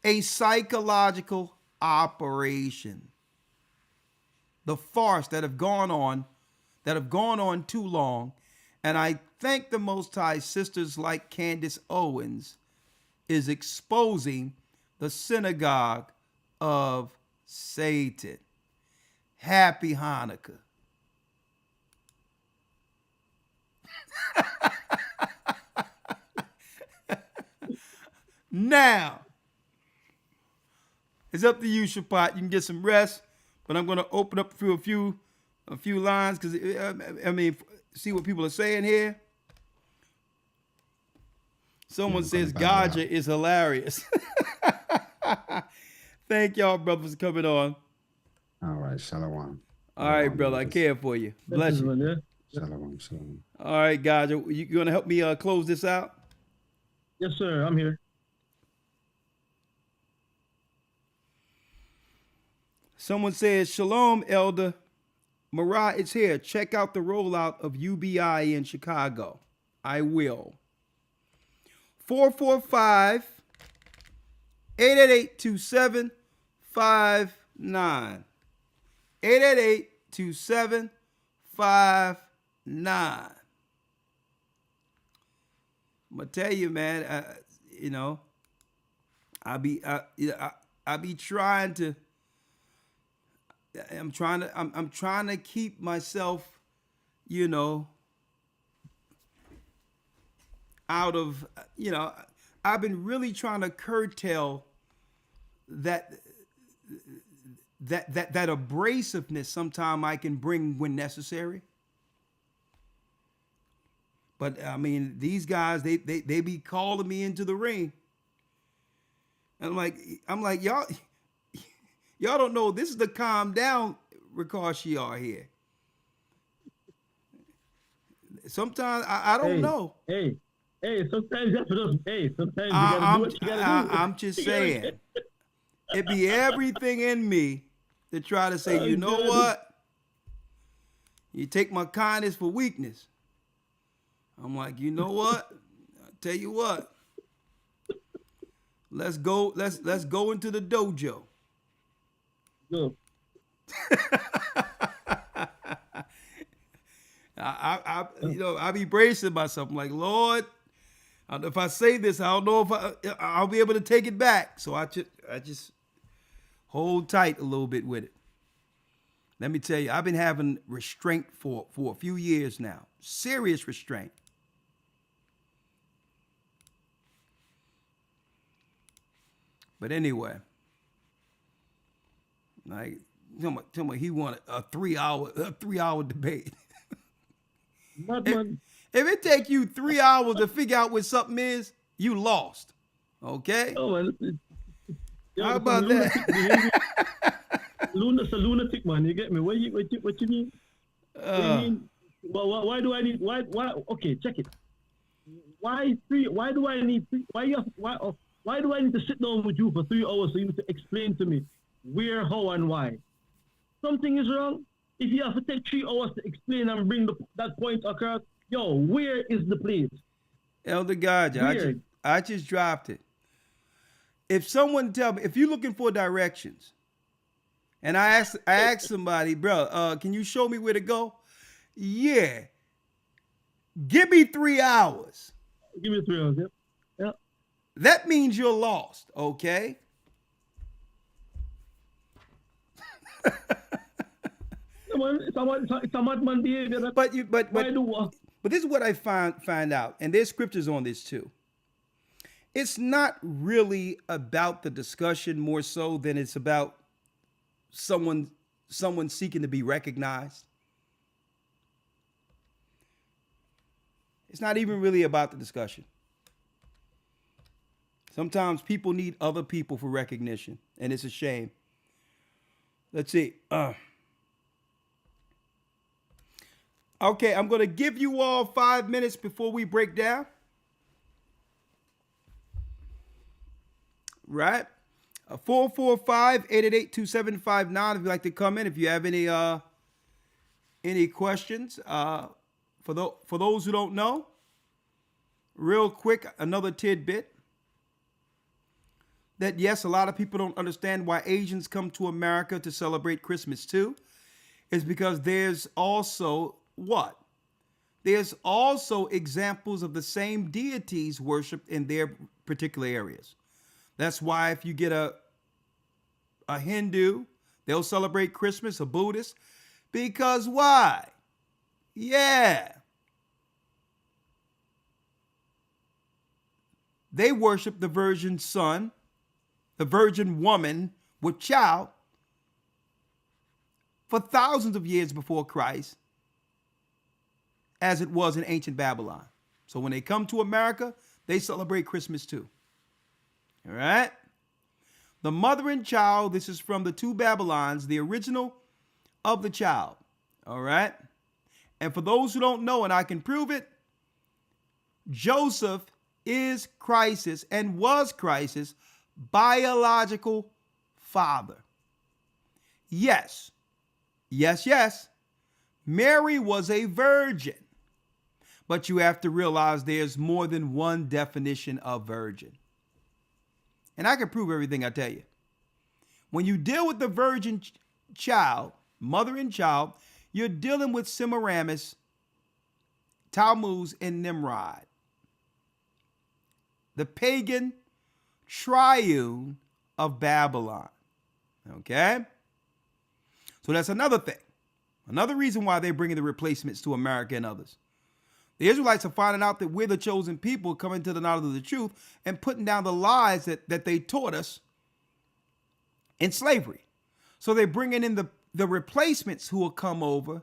a psychological operation. The farce that have gone on too long. And I thank the Most High sisters like Candace Owens is exposing the synagogue of Satan. Happy Hanukkah. Now, it's up to you, Shapat. You can get some rest, but I'm going to open up through a few lines because, I mean, see what people are saying here. Someone says Gocc is hilarious. Thank y'all, brothers, for coming on.
All right, shalom.
All right, brother, I care for you. Bless you.
Shalom, shalom.
All right, Gocc, you going to help me close this out?
Yes, sir. I'm here.
Someone says, Shalom, Elder. Marah is here. Check out the rollout of UBI in Chicago. I will. 445-888-2759. 888-2759. I'm gonna tell you, man. I be trying to. I'm trying to keep myself, out of, I've been really trying to curtail that abrasiveness sometime I can bring when necessary. But I mean, these guys, they be calling me into the ring. And I'm like, y'all don't know this is the calm down Ricochet here. Sometimes I don't know.
Sometimes you have to sometimes you gotta do what you gotta do.
I'm just saying. It be everything in me to try to say, you know what? You take my kindness for weakness. I'm like, you know what? I'll tell you what. Let's go into the dojo.
Go.
I be bracing myself. I'm like, Lord, if I say this, I don't know if I'll be able to take it back. So I just hold tight a little bit with it. Let me tell you, I've been having restraint for a few years now. Serious restraint. But anyway, like, tell me he wanted a 3 hour debate. If it take you 3 hours to figure out what something is, you lost. Okay?
Oh, man.
How about that?
It's a lunatic, man. You get me? What you mean? Why do I need? Why? Okay, check it. Why 3? Why do I need 3? Why do I need to sit down with you for 3 hours for you to explain to me where, how, and why? Something is wrong. If you have to take 3 hours to explain and bring that point across, where is the place?
Elder Gocc, I just dropped it. If someone tell me, if you're looking for directions, and I ask somebody, bro, can you show me where to go? Yeah. Give me 3 hours.
Give me 3 hours, yeah.
That means you're lost, okay?
It's a madman behavior.
But this is what I find out, and there's scriptures on this too. It's not really about the discussion more so than it's about someone seeking to be recognized. It's not even really about the discussion. Sometimes people need other people for recognition, and it's a shame. Let's see. Okay, I'm going to give you all 5 minutes before we break down. right? 445-888-2759 if you'd like to come in. If you have any questions. For those who don't know, real quick, another tidbit. That yes, a lot of people don't understand why Asians come to America to celebrate Christmas too. Is because there's also what? There's also examples of the same deities worshipped in their particular areas. That's why if you get a Hindu, they'll celebrate Christmas, a Buddhist. Because why? Yeah. They worship the virgin son, the virgin woman with child for thousands of years before Christ, as it was in ancient Babylon. So when they come to America, they celebrate Christmas too. All right? The mother and child, this is from the two Babylons, the original of the child. All right? And for those who don't know, and I can prove it, Joseph is Christ's and was Christ's biological father. Yes. Yes, yes. Mary was a virgin. But you have to realize there's more than one definition of virgin. And I can prove everything I tell you. When you deal with the virgin child, mother and child, you're dealing with Semiramis, Tammuz, and Nimrod. The pagan triune of Babylon. Okay? So that's another thing. Another reason why they're bringing the replacements to America and others. The Israelites are finding out that we're the chosen people coming to the knowledge of the truth and putting down the lies that they taught us in slavery. So they're bringing in the replacements who will come over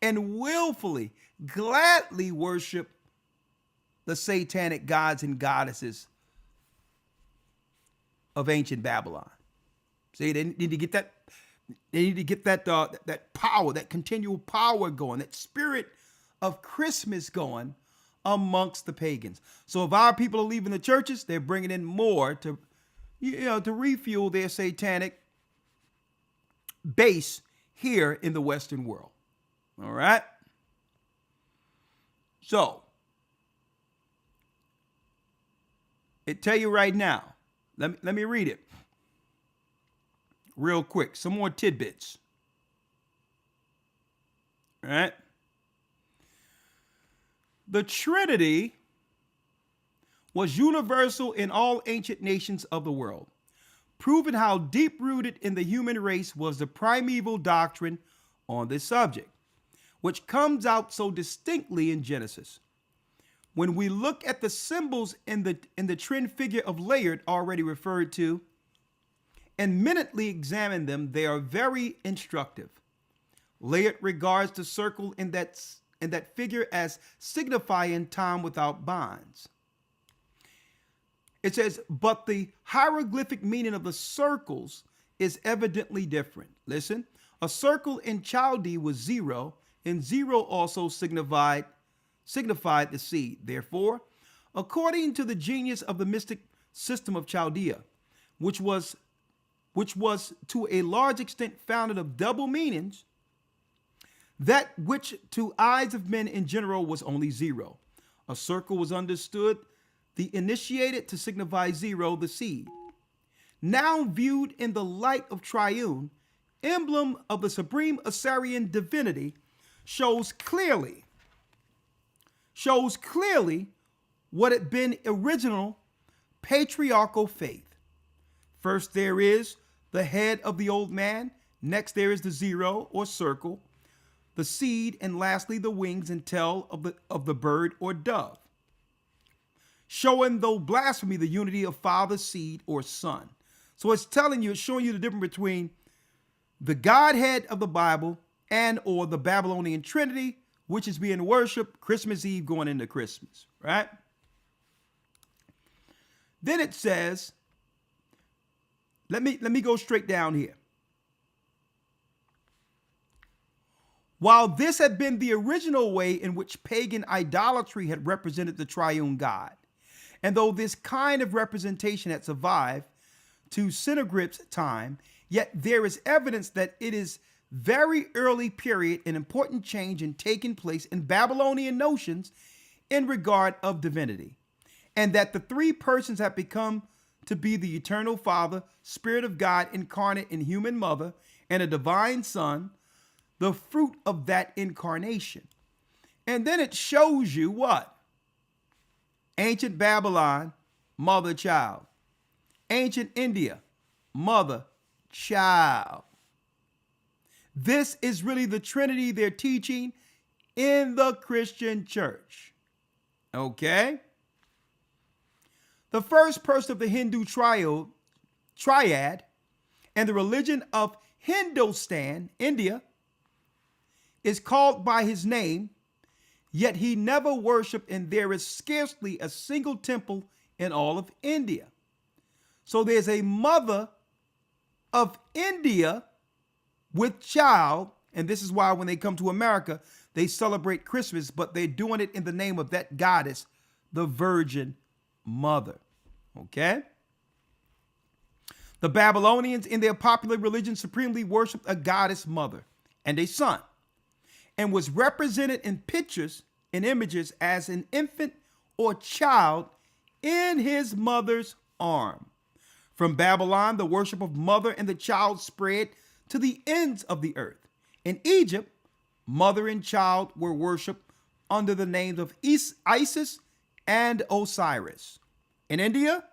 and willfully, gladly worship the satanic gods and goddesses of ancient Babylon. See, they need to get that. They need to get that power, that continual power going, that spirit of Christmas going amongst the pagans. So if our people are leaving the churches, they're bringing in more to refuel their satanic base here in the Western world. All right. So it tell you right now. Let me read it real quick. Some more tidbits. All right. The Trinity was universal in all ancient nations of the world, proving how deep-rooted in the human race was the primeval doctrine on this subject, which comes out so distinctly in Genesis. When we look at the symbols in the twin figure of layered already referred to, and minutely examine them, they are very instructive. Layered regards the circle in that figure as signifying time without bonds. It says, but the hieroglyphic meaning of the circles is evidently different. Listen, a circle in Chaldee was 0, and 0 also signified the seed. Therefore, according to the genius of the mystic system of Chaldea, which was to a large extent founded of double meanings, that which to eyes of men in general was only 0. A circle was understood, the initiated, to signify 0, the seed. Now viewed in the light of triune, emblem of the supreme Assyrian divinity, shows clearly what had been original patriarchal faith. First there is the head of the old man, next there is the 0 or circle, the seed, and lastly the wings and tail of the bird or dove, showing, though blasphemy, the unity of Father, seed, or Son. So it's showing you the difference between the Godhead of the Bible and or the Babylonian Trinity, which is being worshiped Christmas Eve going into Christmas, right? Then it says, let me go straight down here. While this had been the original way in which pagan idolatry had represented the triune God, And though this kind of representation had survived to Sennacherib's time, yet there is evidence that it is very early period, an important change in taking place in Babylonian notions in regard of divinity, and that the three persons have become to be the eternal Father, Spirit of God incarnate in human mother, and a divine Son, the fruit of that incarnation. And then it shows you what? Ancient Babylon, mother, child. Ancient India, mother, child. This is really the Trinity they're teaching in the Christian church. Okay? The first person of the Hindu triad and the religion of Hindustan, India, is called by his name, yet he never worshiped, and there is scarcely a single temple in all of India. So there's a mother of India with child, and this is why when they come to America, they celebrate Christmas, but they're doing it in the name of that goddess, the Virgin Mother. Okay? The Babylonians in their popular religion supremely worshiped a goddess mother and a son, and was represented in pictures and images as an infant or child in his mother's arm. From Babylon, the worship of mother and the child spread to the ends of the earth. In Egypt, mother and child were worshipped under the names of Isis and Osiris. In India,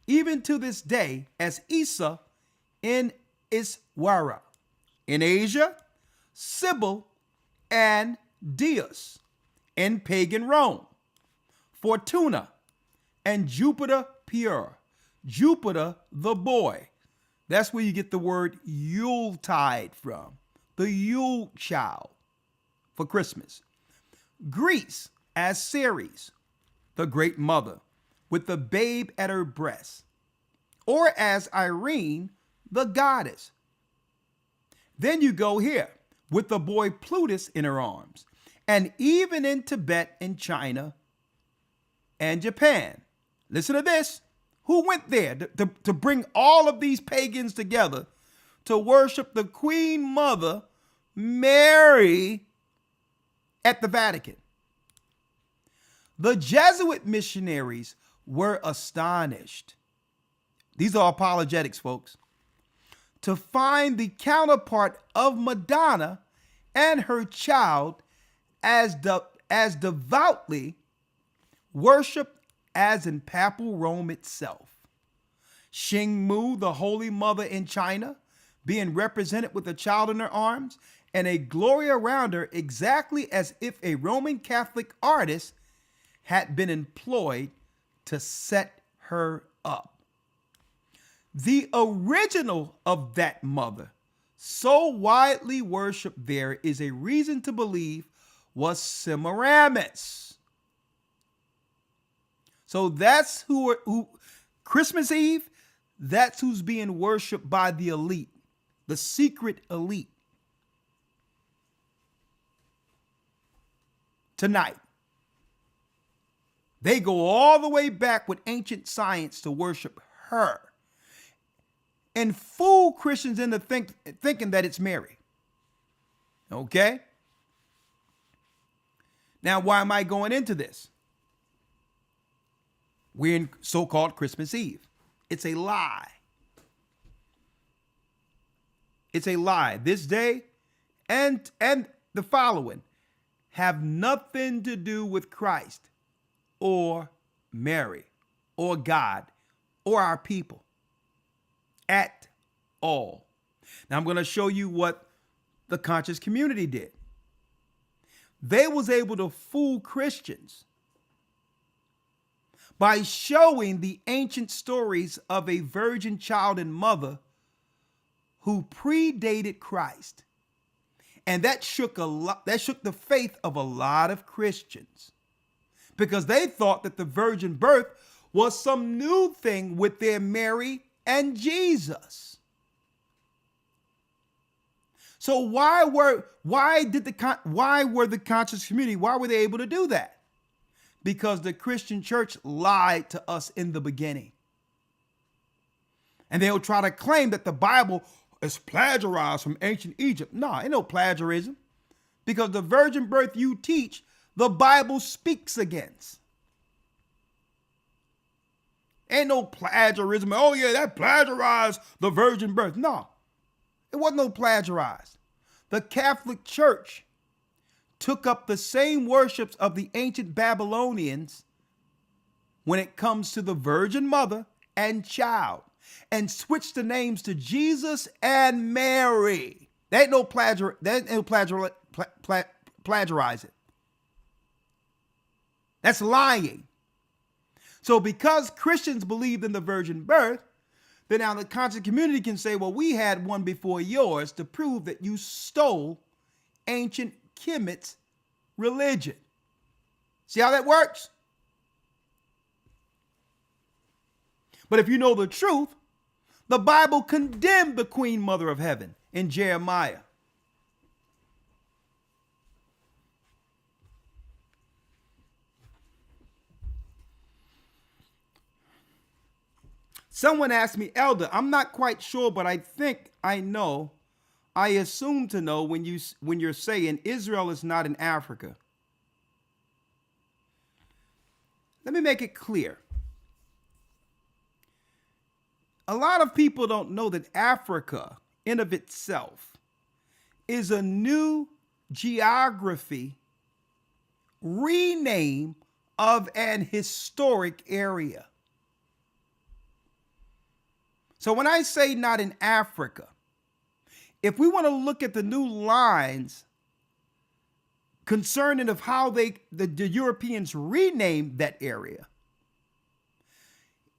even to this day, as Isa in Iswara. In Asia, Sybil and Dios. In pagan Rome, Fortuna and Jupiter pure. Jupiter the boy. That's where you get the word Yuletide from. The Yule child for Christmas. Greece as Ceres, the great mother, with the babe at her breast. Or as Irene, the goddess. Then you go here with the boy Plutus in her arms. And even in Tibet and China and Japan. Listen to this. Who went there to bring all of these pagans together to worship the Queen Mother, Mary, at the Vatican? The Jesuit missionaries were astonished. These are apologetics, folks. To find the counterpart of Madonna and her child as devoutly worshipped as in Papal Rome itself. Xingmu, the Holy Mother in China, being represented with a child in her arms and a glory around her, exactly as if a Roman Catholic artist had been employed to set her up. The original of that mother, so widely worshipped there, is a reason to believe was Semiramis. So that's who Christmas Eve, that's who's being worshipped by the elite, the secret elite. Tonight. They go all the way back with ancient science to worship her and fool Christians into thinking that it's Mary. Okay? Now, why am I going into this? We're in so-called Christmas Eve. It's a lie. It's a lie. This day and the following have nothing to do with Christ or Mary or God or our people at all. Now I'm going to show you what the conscious community did. They was able to fool Christians by showing the ancient stories of a virgin child and mother who predated Christ. And that shook the faith of a lot of Christians, because they thought that the virgin birth was some new thing with their Mary and Jesus. So why were the conscious community, why were they able to do that? because the Christian church lied to us in the beginning. And they'll try to claim that the Bible is plagiarized from ancient Egypt. No, ain't no plagiarism, because the virgin birth you teach, the Bible speaks against. Ain't no plagiarism. Oh yeah, that plagiarized the virgin birth. No, it wasn't no plagiarized. The Catholic Church took up the same worships of the ancient Babylonians when it comes to the Virgin Mother and child, and switched the names to Jesus and Mary. They ain't no plagiarize it. That's lying. So because Christians believed in the virgin birth, then now the conscious community can say, well, we had one before yours to prove that you stole ancient Kemet's religion. See how that works? But if you know the truth, the Bible condemned the Queen Mother of Heaven in Jeremiah. Someone asked me, Elder, I'm not quite sure, but I think I know. I assume to know when you're saying Israel is not in Africa. Let me make it clear. A lot of people don't know that Africa in of itself is a new geography rename of an historic area. So when I say not in Africa, if we want to look at the new lines concerning of how the Europeans renamed that area,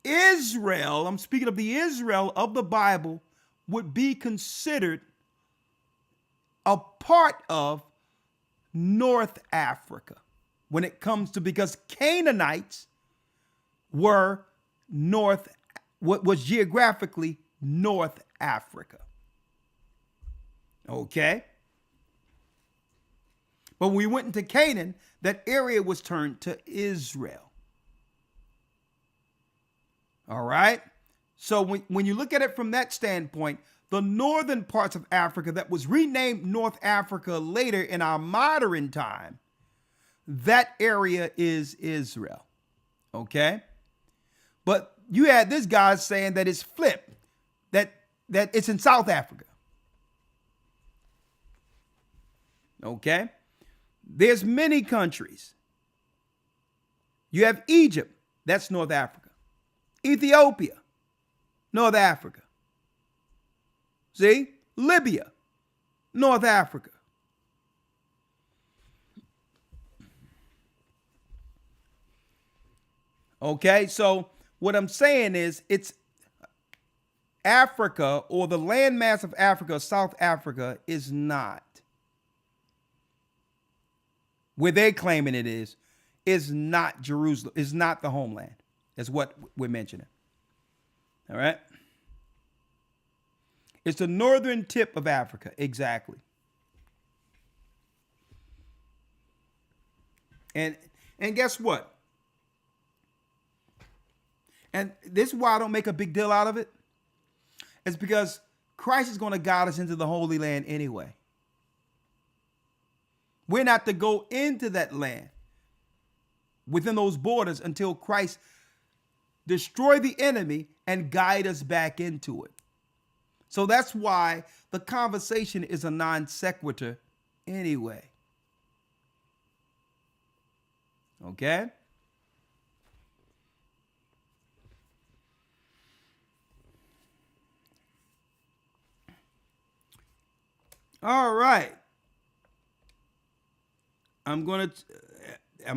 Israel, I'm speaking of the Israel of the Bible, would be considered a part of North Africa when it comes to, because Canaanites were what was geographically North Africa. Okay? But when we went into Canaan, that area was turned to Israel. All right? So when you look at it from that standpoint, the northern parts of Africa that was renamed North Africa later in our modern time, that area is Israel. Okay? But you had this guy saying that it's flipped, that it's in South Africa. Okay? There's many countries. You have Egypt, that's North Africa. Ethiopia, North Africa. See? Libya, North Africa. Okay, so what I'm saying is it's Africa, or the landmass of Africa, South Africa, is not where they're claiming it is not Jerusalem, is not the homeland, is what we're mentioning. All right? It's the northern tip of Africa, exactly. And guess what? And this is why I don't make a big deal out of it. It's because Christ is going to guide us into the Holy Land anyway. We're not to go into that land within those borders until Christ destroy the enemy and guide us back into it. So that's why the conversation is a non sequitur anyway. Okay? All right. I'm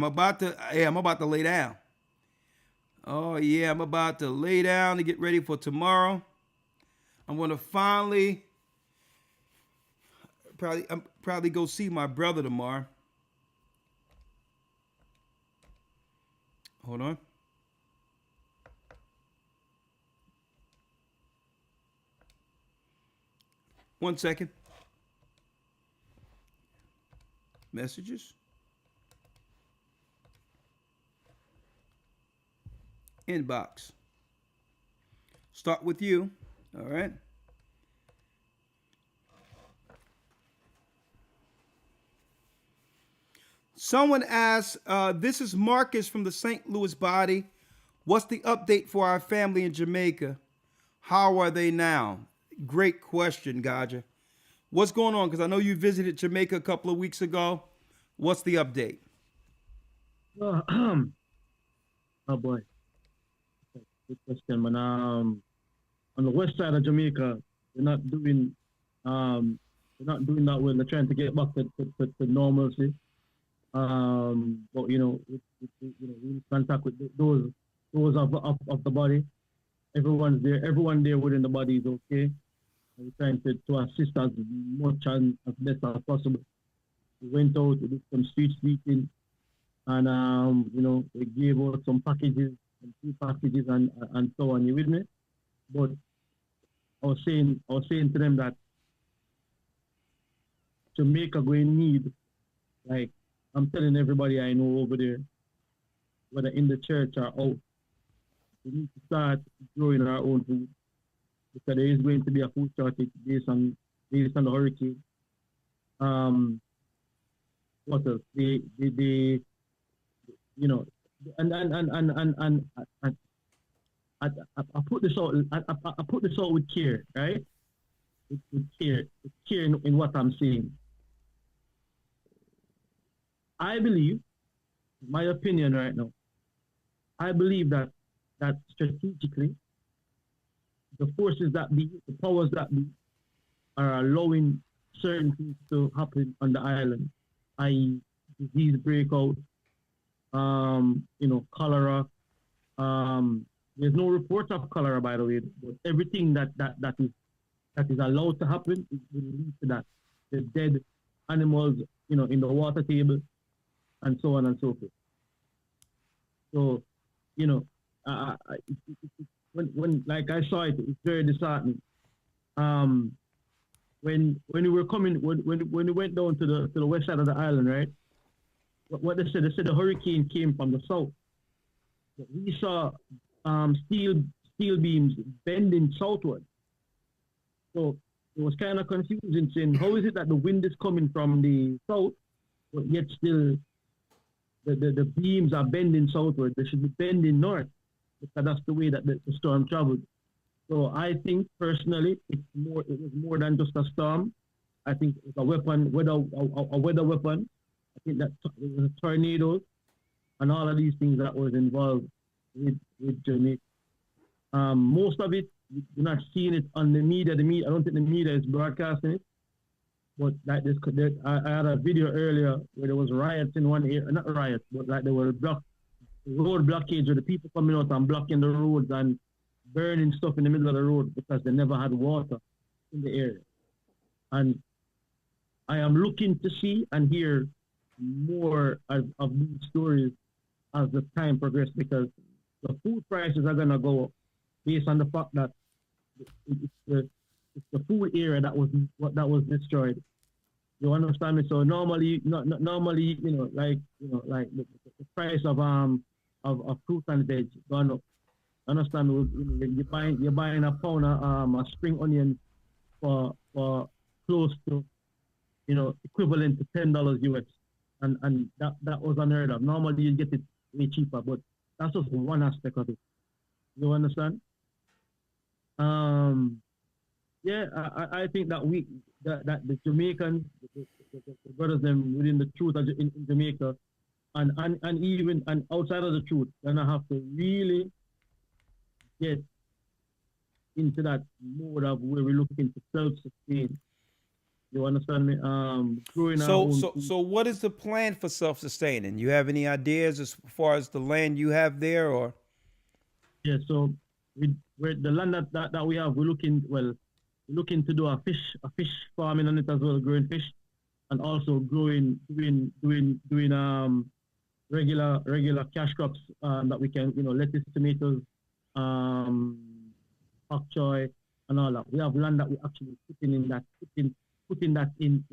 about to lay down. Oh yeah, I'm about to lay down to get ready for tomorrow. I'm going to finally probably go see my brother tomorrow. Hold on. One second. Messages. inbox. Start with you. All right. Someone asked, this is Marcus from the St. Louis body. What's the update for our family in Jamaica? How are they now? Great question, Gaja. What's going on? Because I know you visited Jamaica a couple of weeks ago. What's the update?
Oh boy. Good question, man. On the west side of Jamaica, they're not doing that well. They're trying to get back to normalcy. But you know, we're in contact with those of the body. Everyone there within the body is okay. We're trying to assist as much and as best as possible. We went out, we did some street sweeping, and you know, they gave out some packages, some food packages, and so on. You with me? But I was saying to them that Jamaica going to need, like I'm telling everybody I know over there, whether in the church or out, we need to start growing our own food, because there is going to be a food shortage based on the hurricane. What else? They you know, and I put this out. I put this out with care, right? With care in what I'm saying. I believe, my opinion right now, I believe that strategically, the forces that be, the powers that be, are allowing certain things to happen on the island, i.e., disease breakout, you know, cholera. There's no reports of cholera, by the way, but everything that is allowed to happen is will lead to that. The dead animals, you know, in the water table, and so on and so forth. So, you know, when like I saw it, it's very disheartening. When we were coming, when we went down to the west side of the island, right? What they said the hurricane came from the south. We saw steel beams bending southward. So it was kind of confusing, saying how is it that the wind is coming from the south, but yet still the beams are bending southward. They should be bending north, because that's the way that the storm traveled. So I think personally, it was more than just a storm. I think it was a weapon, a weather weapon. I think that it was tornadoes and all of these things that was involved with Jamaica. Most of it, you're not seeing it on the media. I don't think the media is broadcasting it. But like this, I had a video earlier where there was riots in one area, not riots, but like there were road blockage, where the people coming out and blocking the roads and burning stuff in the middle of the road because they never had water in the area. And I am looking to see and hear more of these stories as the time progresses, because the food prices are going to go up based on the fact that it's the food area that was destroyed. You understand me? So normally, you know, like the price of fruit and veg gone up. Understand? You're buying a pound of a spring onion for close to, you know, equivalent to $10 US, and that was unheard of. Normally you get it way cheaper, but that's just one aspect of it. You understand? Yeah, I think that that the Jamaicans, the brothers them within the truth in Jamaica, and even outside of the truth, gonna have to really get into that mode of where we're looking to self-sustain. You understand me? Growing our own food.
So what is the plan for self-sustaining? You have any ideas as far as the land you have there, or?
Yeah, so with the land that we have, we're looking to do a fish farming on it as well, growing fish, and also doing regular cash crops that we can, you know, lettuce, tomatoes, pak choy, and all that. We have land that we're actually putting that into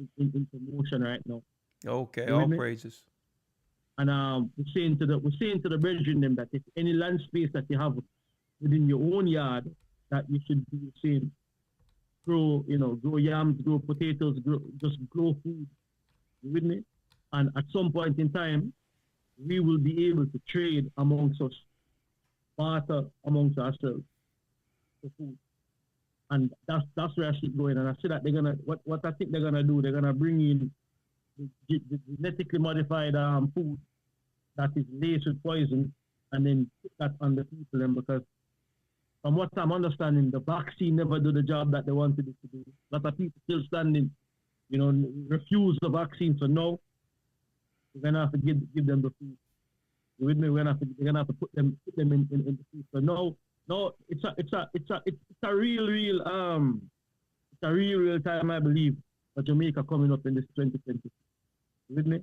motion right now.
Okay, all praises.
And we're saying to the brethren them that if any land space that you have within your own yard, that you should do the same. Grow yams, grow potatoes, just grow food. You with me? And at some point in time, we will be able to trade amongst us, barter amongst ourselves for food. And that's where I see it going. And I see that they're gonna what I think they're gonna do, they're gonna bring in the genetically modified food that is laced with poison and then put that on the people then, because from what I'm understanding, the vaccine never did the job that they wanted it to do. A lot of people still standing, refuse the vaccine. So no, we're gonna have to give them the food. You with me? We're gonna have to put them in the food. So no, it's a real time, I believe, for Jamaica coming up in this 2020. You with me?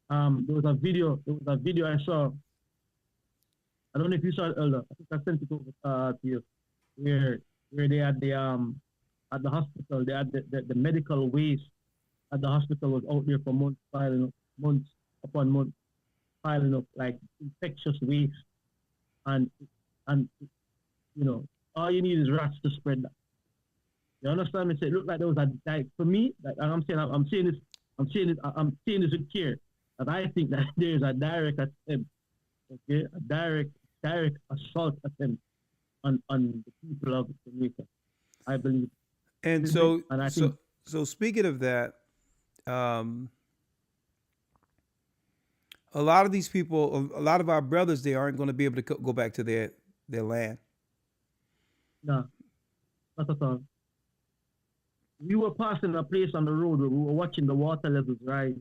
There was a video I saw. I don't know if you saw it, Elder. I think I sent it over to you, where they had at the hospital, they had the medical waste at the hospital was out there for months upon months, piling up like infectious waste, and all you need is rats to spread that. You understand me? So it looked like there was for me, and I'm saying this with care, that I think that there is a direct attempt, okay, a direct assault attempt on the people of Jamaica, I believe.
And so speaking of that, a lot of these people, a lot of our brothers, they aren't going to be able to go back to their land.
No, not at all. We were passing a place on the road where we were watching the water levels rise.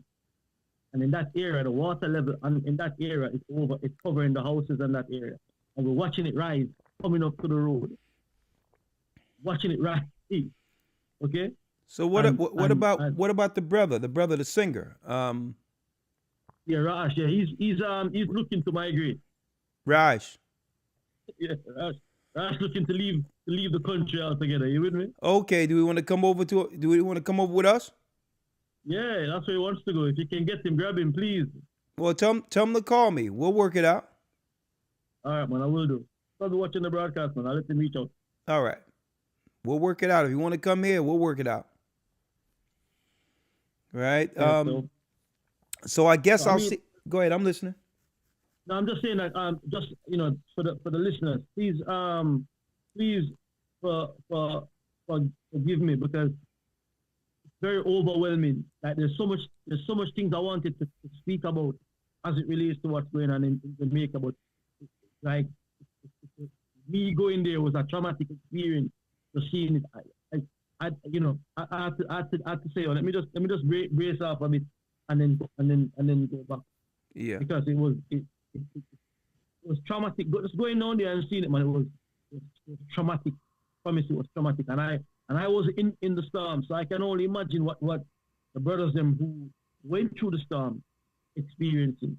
And in that area, the water level in that area it's covering the houses in that area. And we're watching it rise, coming up to the road. Watching it rise. Okay?
So what about the brother, the singer?
Yeah, Raj, yeah. He's looking to migrate.
Raj.
Yeah, Raj looking to leave the country altogether. You with me?
Okay, do we want to come over with us?
Yeah, that's where he wants to go. If you can get him, grab him, please.
Well, tell him to call me. We'll work it out.
All right, man, I will do. I'll be watching the broadcast, man. I'll let him reach out.
All right. We'll work it out. If you want to come here, we'll work it out. Right?
Yeah,
so I guess I'll see. Go ahead, I'm listening.
No, I'm just saying that just for the listeners, please forgive me, because it's very overwhelming. Like there's so much things I wanted to speak about as it relates to what's going on in Jamaica, but like me going there was a traumatic experience. To seeing it, I had to say, let me just brace off a bit and then go back.
Yeah.
Because it was traumatic. Just going down there and seeing it, man, it was traumatic. I promise it was traumatic. And I was in the storm, so I can only imagine what the brothers them who went through the storm experiencing,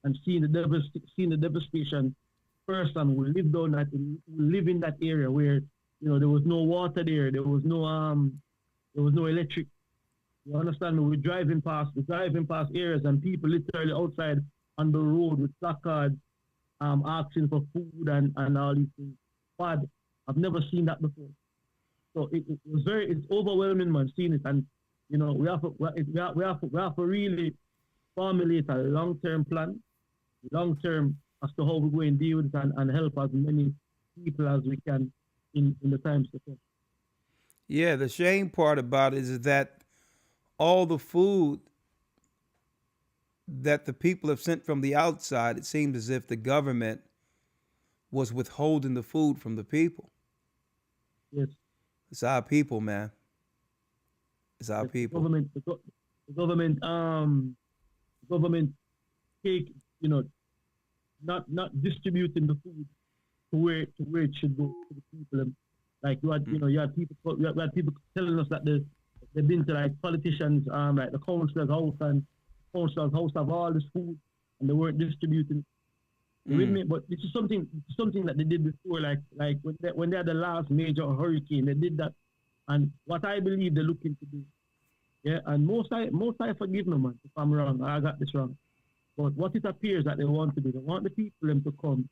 and seeing the devastation firsthand, who lived in that area where there was no water there was no electric. You understand me? We're driving past areas, and people literally outside on the road with placards asking for food and all these things. But I've never seen that before. So it's overwhelming, man, seeing it. And we have to really formulate a long-term plan, as to how we're going to deal with it and help as many people as we can in the times to come.
Yeah, the shame part about it is that all the food that the people have sent from the outside, it seems as if the government was withholding the food from the people.
Yes.
It's our people, man. It's our people.
The government take, not distributing the food to where it should go to the people. Like you had people telling us that they've been to like politicians, like the councilor's house have all this food, and they weren't distributing. You with me? But this is something that they did before, like when they had the last major hurricane, they did that. And what I believe they're looking to do, yeah. And most I forgive me, man, if I'm wrong. I got this wrong. But what it appears that they want to do, they want the people them to come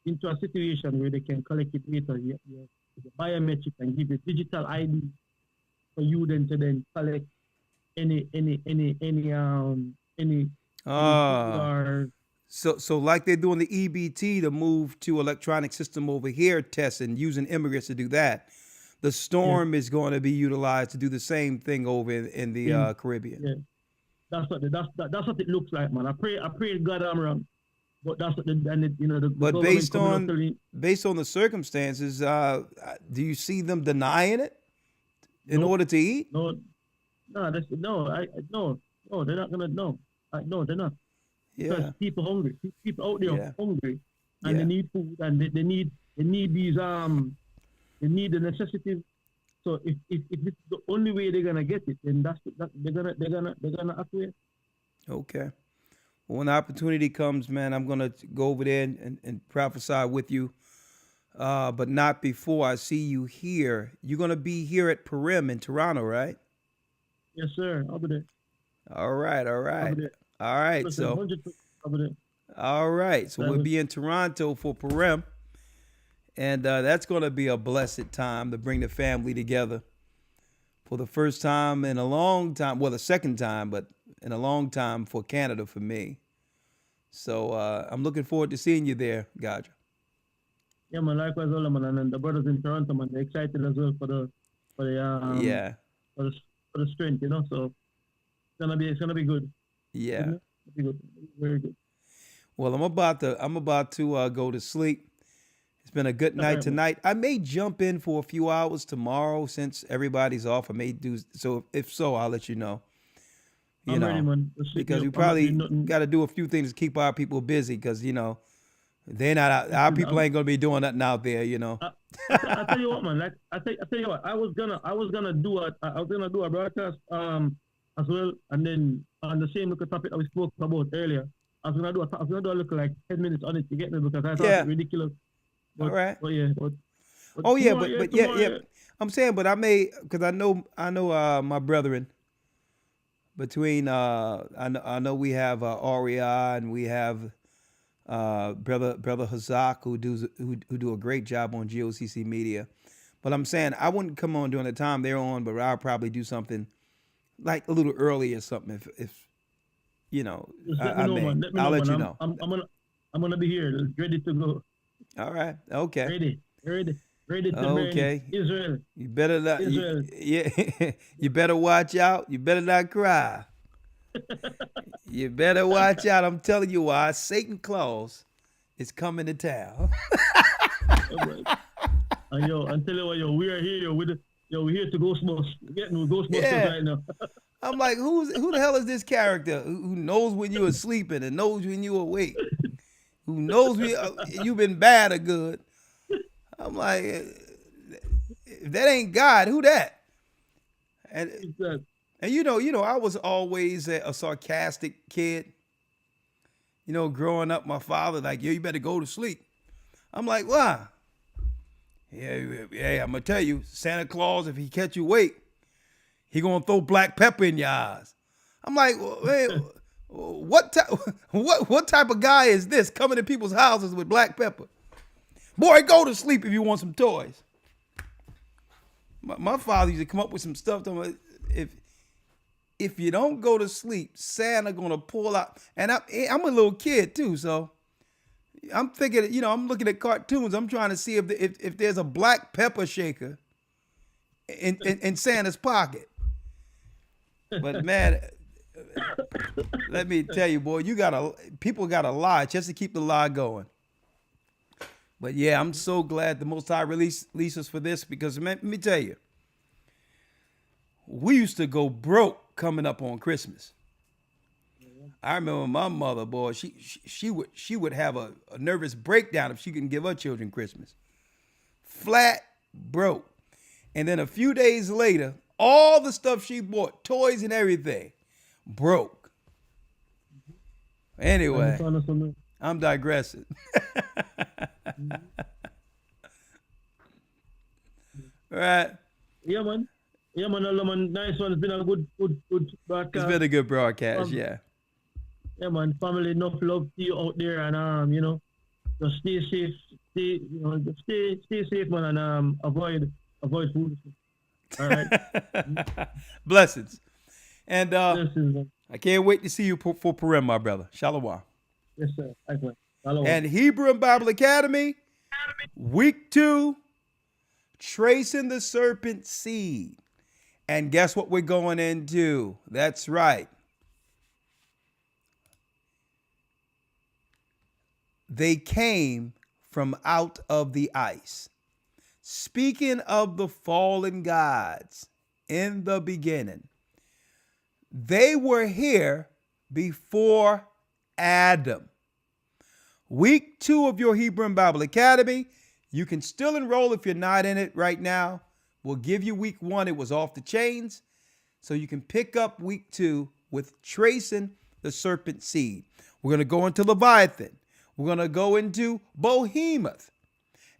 into a situation where they can collect your data, your biometric, and give you digital ID for you then to then collect any
So like they're doing the EBT to move to electronic system over here, testing using immigrants to do that. The storm is going to be utilized to do the same thing over in the Caribbean.
Yeah, that's what it looks like, man. I pray God I'm wrong, but that's what the
But based on the circumstances, do you see them denying it in order to eat?
No, they're not gonna no, they're not. Because people hungry, people out there hungry, and they need food, and they need these they need the necessities. So if this is the only way they're gonna get it, then they're gonna act with.
Okay. Well, when the opportunity comes, man, I'm gonna go over there and prophesy with you, but not before I see you here. You're gonna be here at Purim in Toronto, right?
Yes, sir. I'll be there.
All right. All right.
Listen,
So.
100% I'll be there.
All right. So we'll be in Toronto for Purim. And that's going to be a blessed time to bring the family together for the first time in a long time. Well, the second time, but in a long time for Canada for me. So I'm looking forward to seeing you there, Gocc.
Yeah, man. Likewise, all man, and the brothers in Toronto, man, they're excited as well for the strength, you know. So it's gonna be good.
Yeah.
It'll be good. Very good.
Well, I'm about to go to sleep. It's been a good night tonight. I may jump in for a few hours tomorrow since everybody's off. I may do so. If so, I'll let you know. You know,
ready, man.
because we probably got to do a few things to keep our people busy. Because they're not out, our people ain't gonna be doing nothing out there.
I tell you what, man. Like I tell you what. I was gonna do a broadcast as well, and then on the same little topic that we spoke about earlier. I was gonna do a little like 10 minutes on it to get me because I thought it ridiculous. But,
all right.
But yeah.
But I'm saying, but I may, because I know my brethren. Between I know we have Aria and we have brother Hazak who do a great job on GOCC Media. But I'm saying I wouldn't come on during the time they're on, but I'll probably do something like a little early or something if I'll let you know.
I'm gonna be here, ready to go.
All right. Okay.
Ready to
okay.
burn Israel.
You better not.
Israel.
You better watch out. You better not cry. You better watch out. I'm telling you why. Satan Claus is coming to town.
And I'm telling you, we are here we're here to Ghostbusters. Getting Ghostbusters right now.
I'm like, who the hell is this character who knows when you are sleeping and knows when you are awake? Who knows when you've been bad or good? I'm like, if that ain't God, who that? And I was always a sarcastic kid. Growing up, my father like, you better go to sleep. I'm like, why? Yeah, I'm gonna tell you, Santa Claus, if he catch you awake, he gonna throw black pepper in your eyes. I'm like, man, what type of guy is this coming to people's houses with black pepper? Boy, go to sleep if you want some toys. My father used to come up with some stuff. If you don't go to sleep, Santa gonna pull out. And I'm a little kid too, so I'm thinking, I'm looking at cartoons. I'm trying to see if there's a black pepper shaker in Santa's pocket. But man, let me tell you, boy, people gotta lie just to keep the lie going. But yeah, I'm so glad the Most High released us for this because let me tell you, we used to go broke coming up on Christmas. I remember my mother, boy, she would have a nervous breakdown if she couldn't give her children Christmas. Flat broke. And then a few days later, all the stuff she bought, toys and everything, broke. Anyway, I'm digressing. Right.
Yeah, man. Nice one. It's been a good broadcast.
It's been a good broadcast, yeah.
Yeah, man. Family, enough love to you out there, and you know, just stay safe. Just stay safe, man, and avoid foolishness. All right.
Blessings. And
Blessings,
I can't wait to see you for Purim, my brother. Shalom.
Yes, sir. Excellent. Shalom.
And Hebrew and Bible Academy, week 2, tracing the serpent seed. And guess what we're going into? That's right. They came from out of the ice. Speaking of the fallen gods in the beginning, they were here before Adam. Week 2 of your Hebrew and Bible Academy. You can still enroll if you're not in it right now. We'll give you week 1. It was off the chains. So you can pick up week 2 with tracing the serpent seed. We're going to go into Leviathan. We're going to go into Behemoth.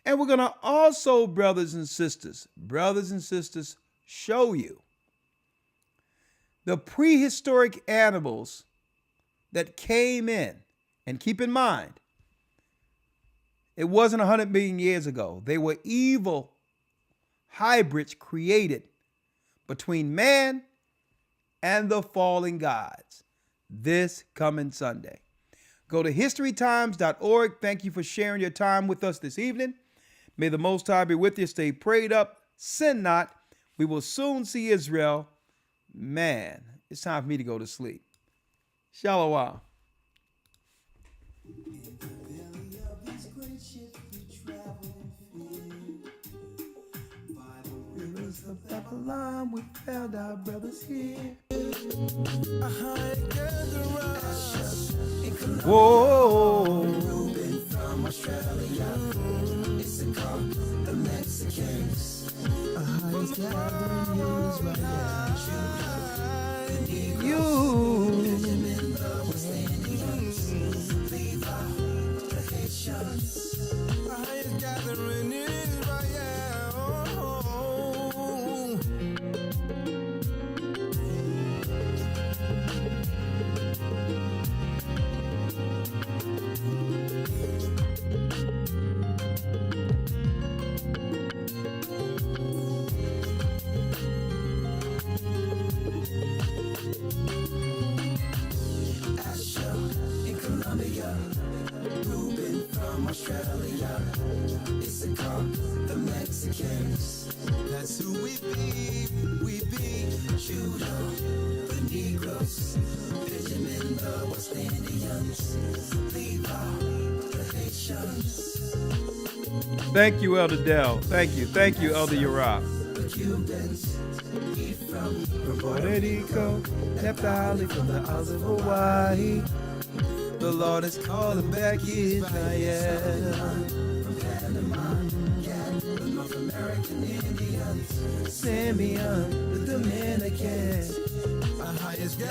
And we're going to also, brothers and sisters, show you the prehistoric animals that came in. And keep in mind, it wasn't 100 million years ago. They were evil hybrids created between man and the fallen gods this coming Sunday. Go to historytimes.org. Thank you for sharing your time with us this evening. May the Most High be with you. Stay prayed up. Sin not. We will soon see Israel. Man, it's time for me to go to sleep. Shalom. Of Babylon, we found our brothers here. Whoa. From Australia, it's a call, the Mexicans. Gathering from Australia, it's a call, the Mexicans. That's who we be Judo, the Negroes, Benjamin, the West Indians, Levi, the Haitians. Thank you, Elder Dell. Thank you, Elder Uriah. The Cubans, from Puerto Rico, Nepali, from the Isles of Hawaii. The Lord is calling back Israel. From Panama, the North American Indians, Simeon, the Dominican, our highest